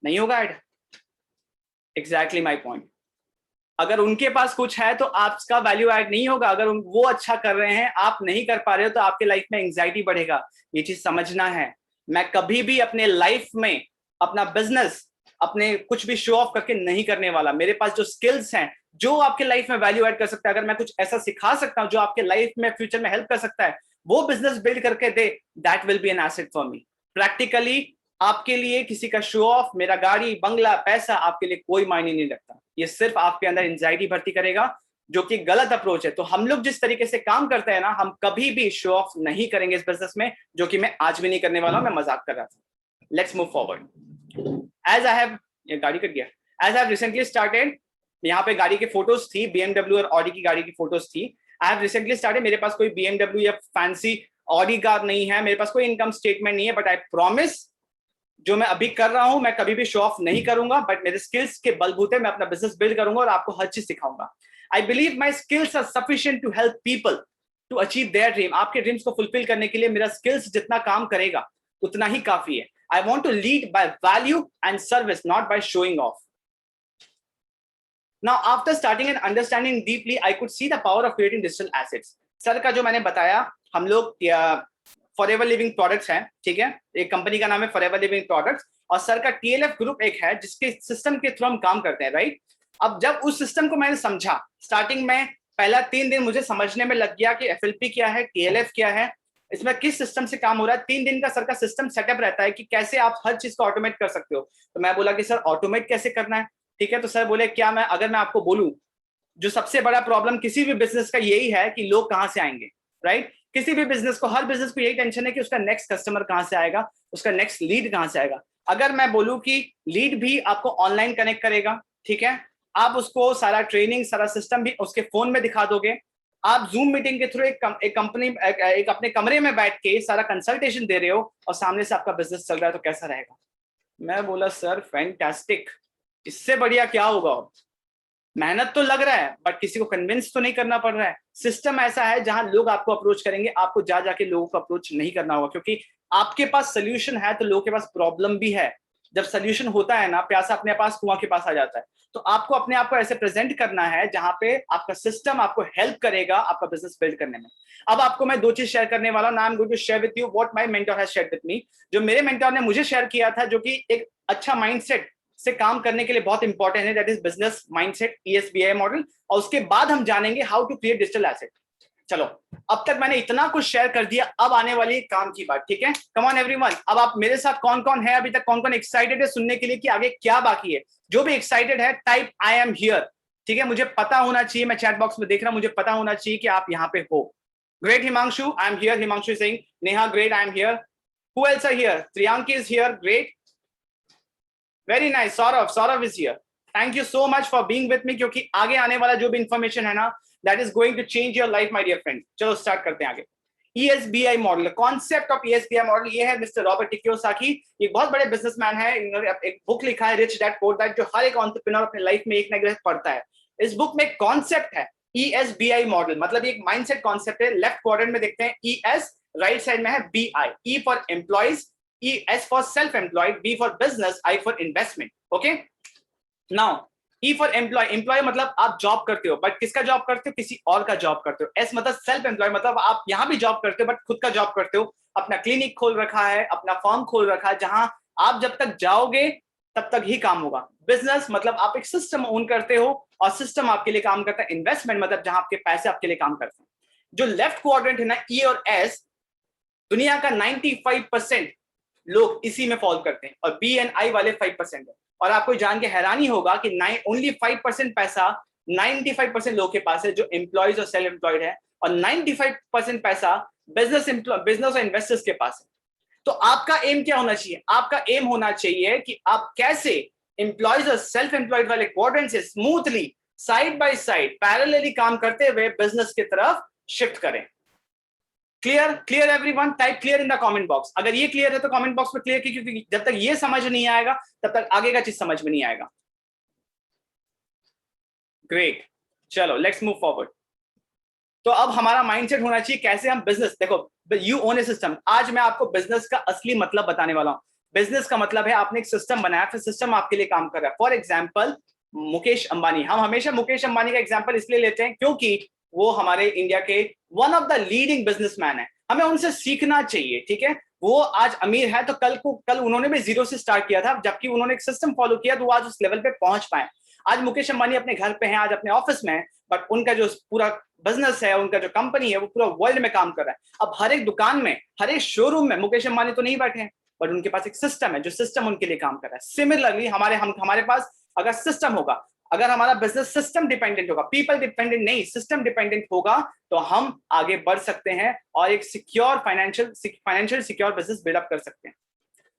नहीं होगा ऐड? Exactly my point. अगर उनके पास कुछ है तो आपका वैल्यू ऐड नहीं होगा। अगर वो अच्छा कर रहे हैं, आप नहीं कर पा रहे हो, तो आपके लाइफ में एंग्जाइटी बढ़ेगा। ये चीज समझना है। मैं कभी भी अपने लाइफ में अपना बिजनेस, अपने कुछ भी शो ऑफ करके नहीं करने वाला। मेरे पास जो स्किल्स हैं, जो आपके लाइफ में वैल्यू ऐड कर सकता है, अगर मैं कुछ ऐसा सिखा सकता हूं जो आपके लाइफ में फ्यूचर में हेल्प कर सकता है, वो बिजनेस बिल्ड करके दे, that will be an asset for me. Practically आपके लिए किसी का शो ऑफ, मेरा गाड़ी बंगला पैसा आपके लिए कोई मायने नहीं रखता। ये सिर्फ आपके अंदर एंजाइटी भर्ती करेगा, जो कि गलत अप्रोच है। तो हम लोग जिस तरीके से काम करते हैं ना, हम कभी भी शो ऑफ नहीं करेंगे इस बिजनेस में, जो कि मैं आज भी नहीं करने वाला हूं, मैं मजाक कर रहा था। Let's move forward. As I have, ये गाड़ी कट गया, as I have recently started, यहाँ पे गाड़ी की फोटोज थी, BMW और ऑडी की गाड़ी की फोटोज थी। आई हैव रिसेंटली स्टार्टेड, मेरे पास कोई BMW या फैंसी ऑडी कार नहीं है, मेरे पास कोई इनकम स्टेटमेंट नहीं है, बट आई प्रॉमिस जो मैं अभी कर रहा हूं मैं कभी भी शो ऑफ नहीं करूंगा, बट मेरे स्किल्स के बलबूते मैं अपना बिजनेस बिल्ड करूंगा और आपको हर चीज सिखाऊंगा। I believe my skills are sufficient to help people to achieve their dream. आपके ड्रीम्स को फुलफिल करने के लिए मेरा स्किल्स जितना काम करेगा उतना ही काफी है। I want to lead by value and service, not by showing off. Now, after starting and understanding deeply, I could see the power of creating digital assets. Sir का जो मैंने बताया, हम लोग फॉरएवर लिविंग प्रोडक्ट्स हैं, ठीक है, एक कंपनी का नाम है फॉरएवर लिविंग प्रोडक्ट्स, और सर का TLF ग्रुप एक है जिसके सिस्टम के थ्रू हम काम करते हैं, राइट। अब जब उस सिस्टम को मैंने समझा, स्टार्टिंग में पहला 3 दिन मुझे समझने में लग गया कि FLP क्या है, TLF क्या है, इसमें किस सिस्टम से काम हो रहा है। 3 दिन का सर का सिस्टम सेटअप रहता है कि कैसे आप हर चीज को ऑटोमेट कर सकते हो। तो मैं बोला कि सर ऑटोमेट कैसे करना है, ठीक है। तो सर बोले क्या मैं, अगर मैं आपको बोलूं, जो सबसे बड़ा प्रॉब्लम किसी भी बिजनेस का यही है कि लोग कहां से आएंगे, राइट। किसी भी बिजनेस को, हर बिजनेस को यही टेंशन है कि उसका नेक्स्ट कस्टमर कहां से आएगा, उसका नेक्स्ट लीड कहां से आएगा। अगर मैं बोलूं कि लीड भी आपको ऑनलाइन कनेक्ट करेगा, ठीक है, आप उसको सारा ट्रेनिंग सारा सिस्टम भी उसके फोन में दिखा दोगे, आप जूम मीटिंग के थ्रू एक अपने कमरे में बैठ के सारा कंसल्टेशन दे रहे हो और सामने से आपका बिजनेस चल रहा है, तो कैसा रहेगा। मैं बोला सर फैंटास्टिक, इससे बढ़िया क्या होगा। मेहनत तो लग रहा है बट किसी को कन्विंस तो नहीं करना पड़ रहा है। सिस्टम ऐसा है जहां लोग आपको अप्रोच करेंगे, आपको जा जाके लोगों को अप्रोच नहीं करना होगा, क्योंकि आपके पास सोल्यूशन है तो लोगों के पास प्रॉब्लम भी है। जब सोल्यूशन होता है ना, प्यासा अपने पास कुआं के पास आ जाता है। तो आपको अपने आप को ऐसे प्रेजेंट करना है जहां पे आपका सिस्टम आपको हेल्प करेगा आपका बिजनेस बिल्ड करने में। अब आपको मैं 2 चीज शेयर करने वाला हूं। I am going to share with you what my mentor has shared with me, जो मेरे मेंटर ने मुझे शेयर किया था, जो कि एक अच्छा माइंडसेट से काम करने के लिए बहुत इंपॉर्टेंट है, that is business mindset, ESBI model. और उसके बाद हम जानेंगे how to create digital asset. चलो, अब तक मैंने इतना कुछ शेयर कर दिया, अब आने वाली काम की बात, ठीक है। कम ऑन एवरीवन, अब आप मेरे साथ कौन कौन है अभी तक, कौन कौन एक्साइटेड है सुनने के लिए कि आगे क्या बाकी है। जो भी एक्साइटेड है टाइप आई एम हियर, ठीक है। मुझे पता होना चाहिए, मैं चैट बॉक्स में देख रहा हूं, मुझे पता होना चाहिए कि आप यहाँ पे हो। Great Himanshu, I am here. Himanshu Singh, Neha great, I am here. Who else are here? Triyank is here, great, very nice. Saurabh, Saurabh is here. Thank you so much for being with me, क्योंकि आगे आने वाला जो भी इंफॉर्मेशन है ना, that is going to change your life my dear friend. चलो start करते हैं आगे। ESBI model, concept of ESBI model, ये है मिस्टर रॉबर्ट कियोसाकी। ये बहुत बड़े बिजनेसमैन है, इन्होंने एक बुक लिखा है रिच डैड पुअर डैड, जो हर एक एंटरप्रेन्योर अपने लाइफ में एक ना एक पढ़ता है। इस बुक में कॉन्सेप्ट है ESBI मॉडल, मतलब एक माइंडसेट कॉन्सेप्ट है। लेफ्ट क्वाड्रेंट में देखते हैं ES, राइट साइड में है BI, E for employees, S for self-employed, B for business, I for investment. Okay? Now, E for employee. Employee मतलब आप जॉब करते हो, बट किसका जॉब करते हो? किसी और का जॉब करते हो। S मतलब सेल्फ एम्प्लॉय, मतलब आप यहाँ भी जॉब करते हो बट खुद का जॉब करते हो, अपना क्लिनिक खोल रखा है, अपना फर्म खोल रखा है, जहां आप जब तक जाओगे तब तक ही काम होगा। बिजनेस मतलब आप एक सिस्टम ओन करते हो और सिस्टम आपके लिए काम करता है। इन्वेस्टमेंट मतलब जहां आपके पैसे आपके लिए काम करते हैं। जो लेफ्ट क्वाड्रेंट है ना, E और S, दुनिया का 95% लोग इसी में फॉलो करते हैं, और B एंड I वाले 5% है। और आपको जान के हैरानी होगा कि ओनली 5% पैसा 95% लोगों के पास है, जो एम्प्लॉयज और सेल्फ एम्प्लॉयड है, और 95% पैसा बिजनेस और इन्वेस्टर्स के पास है। तो आपका एम क्या होना चाहिए? आपका एम होना चाहिए कि आप कैसे एम्प्लॉयज और सेल्फ एम्प्लॉयड वाले क्वाड्रेंट से smoothly side by side parallelly काम करते हुए बिजनेस की तरफ शिफ्ट करें। Clear? Clear everyone? Type clear in the comment box. अगर ये क्लियर है तो कमेंट बॉक्स में क्लियर, क्योंकि जब तक ये समझ नहीं आएगा तब तक आगे का चीज समझ में नहीं आएगा। ग्रेट, चलो लेट्स मूव फॉरवर्ड। तो अब हमारा माइंडसेट होना चाहिए कैसे हम बिजनेस, देखो यू ओन ए सिस्टम। आज मैं आपको बिजनेस का असली मतलब बताने वाला हूं। बिजनेस का मतलब है आपने एक सिस्टम बनाया, फिर सिस्टम आपके लिए काम कर रहा है। फॉर एग्जाम्पल मुकेश अंबानी, हम हमेशा मुकेश अंबानी का एग्जाम्पल इसलिए लेते हैं क्योंकि वो हमारे इंडिया के one of the leading businessman है। हमें उनसे सीखना चाहिए, ठीक है। वो आज अमीर है तो कल उन्होंने भी जीरो से स्टार्ट किया था, जबकि उन्होंने एक सिस्टम फॉलो किया तो वो आज उस लेवल पे पहुंच पाए। आज मुकेश अंबानी अपने घर पे हैं, आज अपने ऑफिस में है, बट उनका जो पूरा बिजनेस है, उनका जो कंपनी है, वो पूरा वर्ल्ड में काम कर रहा है। अब हर एक दुकान में, हर एक शोरूम में मुकेश अंबानी तो नहीं बैठे हैं, बट उनके पास एक सिस्टम है जो सिस्टम उनके लिए काम कर रहा है। सिमिलरली हमारे पास अगर सिस्टम होगा, अगर हमारा बिजनेस सिस्टम डिपेंडेंट होगा, पीपल डिपेंडेंट नहीं, सिस्टम डिपेंडेंट होगा, तो हम आगे बढ़ सकते हैं और एक secure financial secure business build up कर सकते हैं।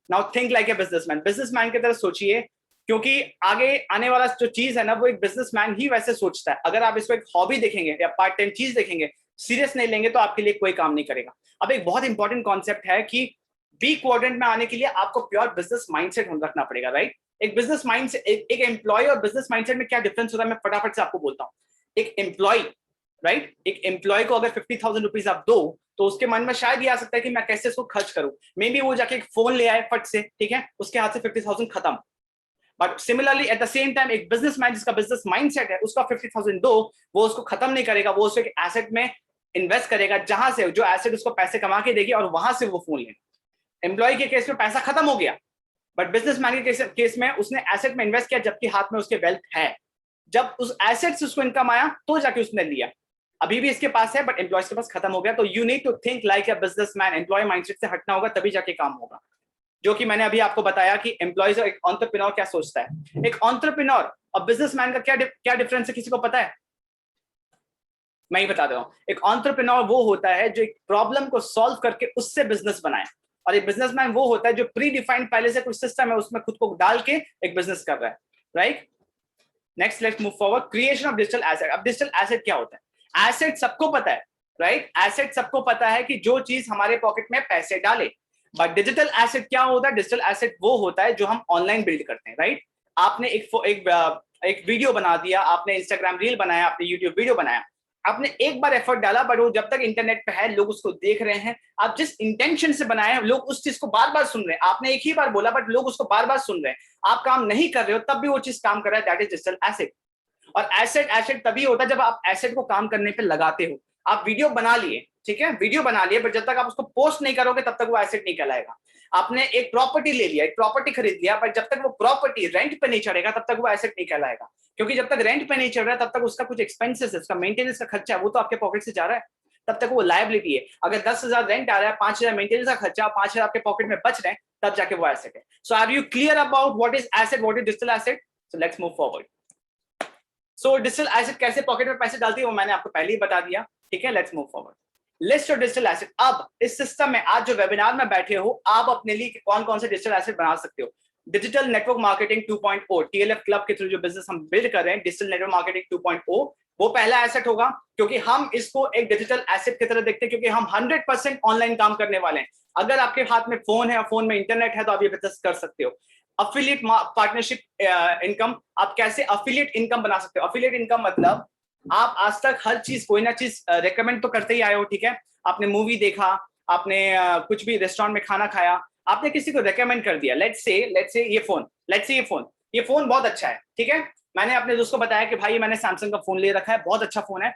Now think like a businessman की तरह सोचिए, क्योंकि आगे आने वाला जो चीज है ना, वो एक बिजनेसमैन ही वैसे सोचता है। अगर आप इसको एक हॉबी देखेंगे या पार्ट टाइम चीज देखेंगे, सीरियस नहीं लेंगे, तो आपके लिए कोई काम नहीं करेगा। अब एक बहुत इंपॉर्टेंट कॉन्सेप्ट है कि बी क्वाड्रेंट में आने के लिए आपको प्योर बिजनेस माइंडसेट रखना पड़ेगा, राइट। एक बिजनेस माइंड, एक एम्प्लॉय और बिजनेस माइंडसेट में क्या डिफरेंस होता है, मैं फटाफट से आपको बोलता हूँ। एक एम्प्लॉय, राइट, एक एम्प्लॉय को अगर 50,000 रुपीज आप दो, तो उसके मन में शायद ये आ सकता है कि मैं कैसे इसको खर्च करूं। मे बी वो जाके एक फोन ले आए फट से, ठीक है, उसके हाथ से 50,000 खत्म। But similarly at the same time एक बिजनेसमैन जिसका बिजनेस माइंडसेट है, उसका 50,000 दो, वो उसको खत्म नहीं करेगा, वो उसको एक एसेट में इन्वेस्ट करेगा, जहां से जो एसेट उसको पैसे कमा के देगी, और वहां से वो फोन लेगा। एम्प्लॉय के केस में पैसा खत्म हो गया, बट बिजनेसमैन के केस में उसने एसेट में इन्वेस्ट किया, जबकि हाथ में उसके वेल्थ है। जब उस एसेट से उसको इनकम आया तो जाके उसने लिया। अभी भी इसके पास है, बट एम्प्लॉयज के पास खत्म हो गया। तो you need to think like a businessman. Employ mindset से हटना होगा, तभी जाके काम होगा। जो कि मैंने अभी आपको बताया कि एम्प्लॉयज और एक एंटरप्रेन्योर क्या सोचता है। एक एंटरप्रेन्योर और बिजनेसमैन का क्या डिफरेंस है, किसी को पता है? मैं ही बता दे रहा हूं। एक एंटरप्रेन्योर वो होता है जो एक प्रॉब्लम को सॉल्व करके उससे बिजनेस बनाए, और एक बिजनेसमैन वो होता है जो प्री डिफाइंड पहले से कुछ सिस्टम है, उसमें खुद को डाल के एक बिजनेस कर रहा है, right. Next, let's move forward. Creation of digital asset. अब डिजिटल एसेट क्या होता है? एसेट सबको पता है, राइट। एसेट सबको पता है कि जो चीज हमारे पॉकेट में पैसे डाले। बट डिजिटल एसेट क्या होता है? डिजिटल एसेट वो होता है जो हम ऑनलाइन बिल्ड करते हैं, राइट। आपने एक वीडियो बना दिया, आपने इंस्टाग्राम रील बनाया, आपने यूट्यूब वीडियो बनाया, आपने एक बार एफर्ट डाला, बट वो जब तक इंटरनेट पे है, लोग उसको देख रहे हैं। आप जिस इंटेंशन से बनाए हैं, लोग उस चीज को बार बार सुन रहे हैं। आपने एक ही बार बोला, बट लोग उसको बार बार सुन रहे हैं। आप काम नहीं कर रहे हो, तब भी वो चीज काम कर रहा है, दैट इज डिजिटल एसेट। और एसेट तभी होता है जब आप एसेट को काम करने पे लगाते हो। आप वीडियो बना लिए, ठीक है, वीडियो बना लिए, बट जब तक आप उसको पोस्ट नहीं करोगे, तब तक वो एसेट नहीं कहलाएगा। आपने एक प्रॉपर्टी ले लिया, एक प्रॉपर्टी खरीद लिया, बट जब तक वो प्रॉपर्टी रेंट पे नहीं चढ़ेगा, तब तक वो एसेट नहीं कहलाएगा। क्योंकि जब तक रेंट पे नहीं चढ़ रहा है, तब तक उसका कुछ एक्सपेंसेस है, उसका मेंटेनेंस का खर्चा है, वो तो आपके पॉकेट से जा रहा है, तब तक वो लायबिलिटी है। अगर 10,000 रेंट आ रहा है, 5,000 मेंटेनेंस का खर्चा, 5,000 आपके पॉकेट में बच रहे हैं, तब जाके वो एसेट है। So are you clear about what is asset, what is digital asset? So let's move forward. So digital asset कैसे पॉकेट में पैसे डालती है, वो मैंने आपको पहले ही बता दिया, ठीक है। Let's move forward. List of digital asset. अब इस सिस्टम में आज जो वेबिनार में बैठे हो, आप अपने लिए कौन कौन से डिजिटल एसेट बना सकते हो। Digital network marketing 2.0, TLF club के थ्रू जो बिजनेस हम बिल्ड कर रहे हैं, डिजिटल नेटवर्क मार्केटिंग 2.0, वो पहला एसेट होगा, क्योंकि हम इसको एक डिजिटल एसेट की तरह देखते हैं, क्योंकि हम 100% ऑनलाइन काम करने वाले हैं। अगर आपके हाथ में फोन है और फोन में इंटरनेट है, तो आप ये बिजनेस कर सकते हो। अफिलिएट पार्टनरशिप इनकम, आप कैसे अफिलिएट इनकम बना सकते हो। अफिलिएट इनकम मतलब आप आज तक हर चीज कोई ना चीज रेकमेंड तो करते ही आए हो, ठीक है। आपने मूवी देखा, आपने कुछ भी रेस्टोरेंट में खाना खाया, आपने किसी को रेकमेंड कर दिया। लेट्स से ये फोन बहुत अच्छा है, ठीक है। मैंने अपने दोस्त को बताया कि भाई मैंने सैमसंग का फोन ले रखा है, बहुत अच्छा फोन है।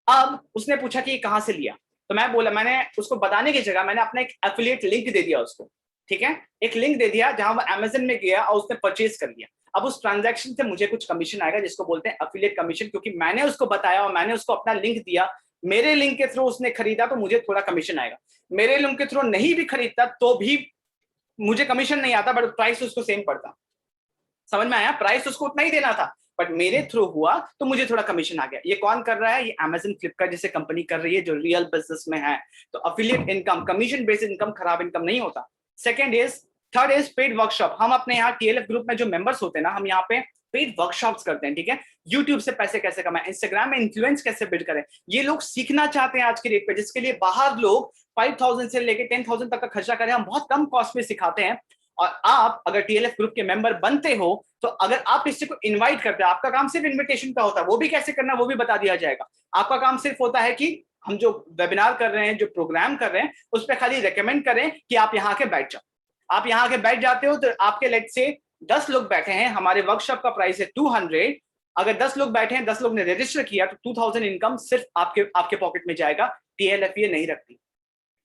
अब उसने पूछा कि ये कहाँ से लिया, तो मैंने उसको बताने की जगह मैंने अपना एक एफिलिएट लिंक दे दिया उसको, ठीक है। एक लिंक दे दिया जहां वो अमेज़न में गया और उसने परचेज कर लिया। अब उस ट्रांजैक्शन से मुझे कुछ कमीशन आएगा, जिसको बोलते हैं एफिलिएट कमीशन, क्योंकि मैंने उसको बताया और मैंने उसको अपना लिंक दिया। मेरे लिंक के थ्रू उसने खरीदा तो मुझे थोड़ा कमीशन आएगा। मेरे लिंक के थ्रू नहीं भी खरीदता तो भी मुझे कमीशन नहीं आता, बट प्राइस उसको सेम पड़ता। समझ में आया? प्राइस उसको उतना ही देना था, बट मेरे थ्रू हुआ तो मुझे थोड़ा कमीशन आ गया। ये कौन कर रहा है? ये अमेज़न, फ्लिपकार्ट जैसे कंपनी कर रही है, जो रियल बिजनेस में है। तो affiliate income, commission based income, खराब इनकम नहीं होता। Third is paid workshop. हम अपने यहाँ टीएलएफ ग्रुप में जो मेंबर्स होते हैं ना, हम यहाँ पे पेड वर्कशॉप्स करते हैं, ठीक है। यूट्यूब से पैसे कैसे कमाएं, इंस्टाग्राम में इन्फ्लुएंस कैसे बिल्ड करें, ये लोग सीखना चाहते हैं आज के डेट पे, जिसके लिए बाहर लोग 5,000 से लेके 10,000 तक का खर्चा करें, हम बहुत कम कॉस्ट में सिखाते हैं। और आप अगर टीएलएफ ग्रुप के मेंबर बनते हो, तो अगर आप किसी को इनवाइट करते हैं, आपका काम सिर्फ इनविटेशन का होता है, वो भी कैसे करना वो भी बता दिया जाएगा। आपका काम सिर्फ होता है कि हम जो वेबिनार कर रहे हैं, जो प्रोग्राम कर रहे हैं, उस पर खाली रेकमेंड करें कि आप यहाँ के बैठ जाओ। आप यहाँ के बैठ जाते हो, तो आपके लेट से 10 लोग बैठे हैं, हमारे वर्कशॉप का प्राइस है 200। अगर 10 लोग बैठे हैं, 10 लोग ने रजिस्टर किया, तो 2,000 इनकम सिर्फ आपके पॉकेट में जाएगा। टीएलएफ ये नहीं रखती।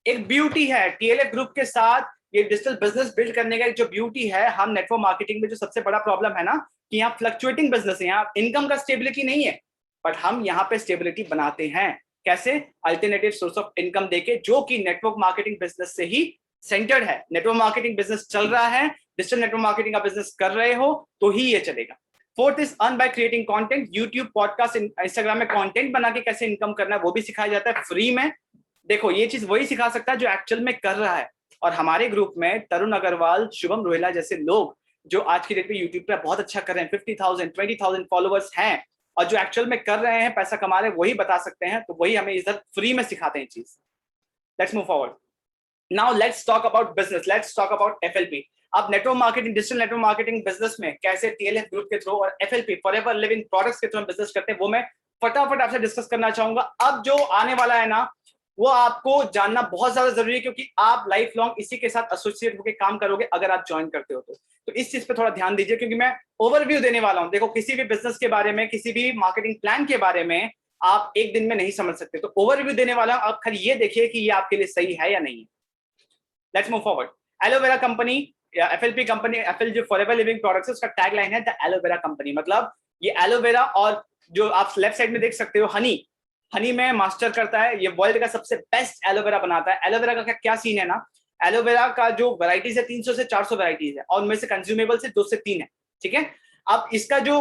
एक ब्यूटी है टीएलएफ ग्रुप के साथ ये डिजिटल बिजनेस बिल्ड करने का, एक जो ब्यूटी है, हम नेटवर्क मार्केटिंग में जो सबसे बड़ा प्रॉब्लम है ना कि यहाँ फ्लक्चुएटिंग बिजनेस है, यहाँ इनकम का स्टेबिलिटी नहीं है, बट हम यहाँ पे स्टेबिलिटी बनाते हैं कैसे, अल्टरनेटिव सोर्स ऑफ इनकम देके, जो कि नेटवर्क मार्केटिंग बिजनेस से ही सेंटर्ड है। नेटवर्क मार्केटिंग बिजनेस चल रहा है, डिजिटल नेटवर्क मार्केटिंग का बिजनेस कर रहे हो तो ही ये चलेगा। Fourth is earn by creating content, YouTube, podcast, Instagram में कंटेंट बना के कैसे इनकम करना है वो भी सिखाया जाता है फ्री में। देखो ये चीज वही सिखा सकता है जो एक्चुअल में कर रहा है, और हमारे ग्रुप में तरुण अग्रवाल, शुभम रोहिला जैसे लोग जो आज की डेट में यूट्यूब पे बहुत अच्छा कर रहे हैं, 50,000 20,000 फॉलोअर्स हैं, और जो एक्चुअल में कर रहे हैं, पैसा कमा रहे हैं, वही बता सकते हैं, तो वही हमें इधर फ्री में सिखाते हैं चीज। Let's move forward. Now let's talk about business, let's talk about FLP. अब network marketing, digital network marketing business में कैसे टीएलएफ ग्रुप के थ्रू और एफएलपी, फॉरएवर लिविंग प्रोडक्ट्स के थ्रू बिजनेस करते हैं, वो मैं फटाफट आपसे डिस्कस करना चाहूंगा। अब जो आने वाला है ना, वो आपको जानना बहुत ज्यादा जरूरी है, क्योंकि आप लाइफ लॉन्ग इसी के साथ एसोसिएट होकर काम करोगे अगर आप ज्वाइन करते हो तो इस चीज पे थोड़ा ध्यान दीजिए, क्योंकि मैं ओवरव्यू देने वाला हूं। देखो किसी भी बिजनेस के बारे में, किसी भी मार्केटिंग प्लान के बारे में आप एक दिन में नहीं समझ सकते, तो ओवरव्यू देने वाला हूं, आप खाली ये देखिए कि ये आपके लिए सही है या नहीं है। Let's move forward. Aloe vera company या एफएलपी कंपनी, एफएल जो फॉरएवर लिविंग प्रोडक्ट्स है, उसका टैगलाइन है द एलोवेरा कंपनी। मतलब ये एलोवेरा, और जो आप लेफ्ट साइड में देख सकते हो हनी, हनी में मास्टर करता है, ये वर्ल्ड का सबसे बेस्ट एलोवेरा बनाता है। एलोवेरा का क्या सीन है ना, एलोवेरा का जो वैरायटीज है 300 से 400 वैरायटीज है, और उनमें से कंज्यूमेबल से 2 से 3 है, ठीक है। अब इसका जो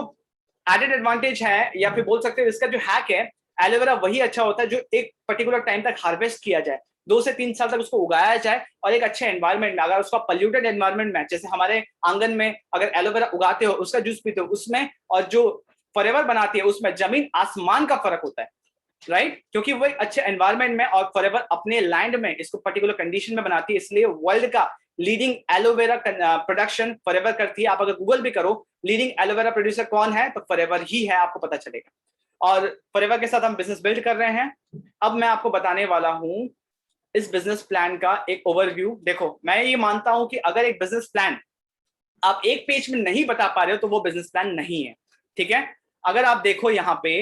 एडेड एडवांटेज है, या फिर बोल सकते हो इसका जो हैक है, एलोवेरा वही अच्छा होता है जो एक पर्टिकुलर टाइम तक हार्वेस्ट किया जाए, 2 से 3 साल तक उसको उगाया जाए, और एक अच्छे एनवायरमेंट में, अगर उसका पॉल्यूटेड एनवायरमेंट में, जैसे हमारे आंगन में अगर एलोवेरा उगाते हो, उसका जूस पीते हो उसमें, और जो फॉरएवर बनाती है उसमें जमीन आसमान का फर्क होता है, राइट। क्योंकि वो एक अच्छे एनवायरमेंट में और फॉरएवर अपने लैंड में इसको पर्टिकुलर कंडीशन में बनाती है, इसलिए वर्ल्ड का लीडिंग एलोवेरा प्रोडक्शन फॉरएवर करती है। आप अगर गूगल भी करो लीडिंग एलोवेरा प्रोड्यूसर कौन है, तो फॉरएवर ही है, आपको पता चलेगा। और फॉरएवर के साथ हम बिजनेस बिल्ड कर रहे हैं। अब मैं आपको बताने वाला हूं इस बिजनेस प्लान का एक ओवरव्यू। देखो मैं ये मानता हूं कि अगर एक बिजनेस प्लान आप एक पेज में नहीं बता पा रहे हो तो वो बिजनेस प्लान नहीं है, ठीक है। अगर आप देखो यहाँ पे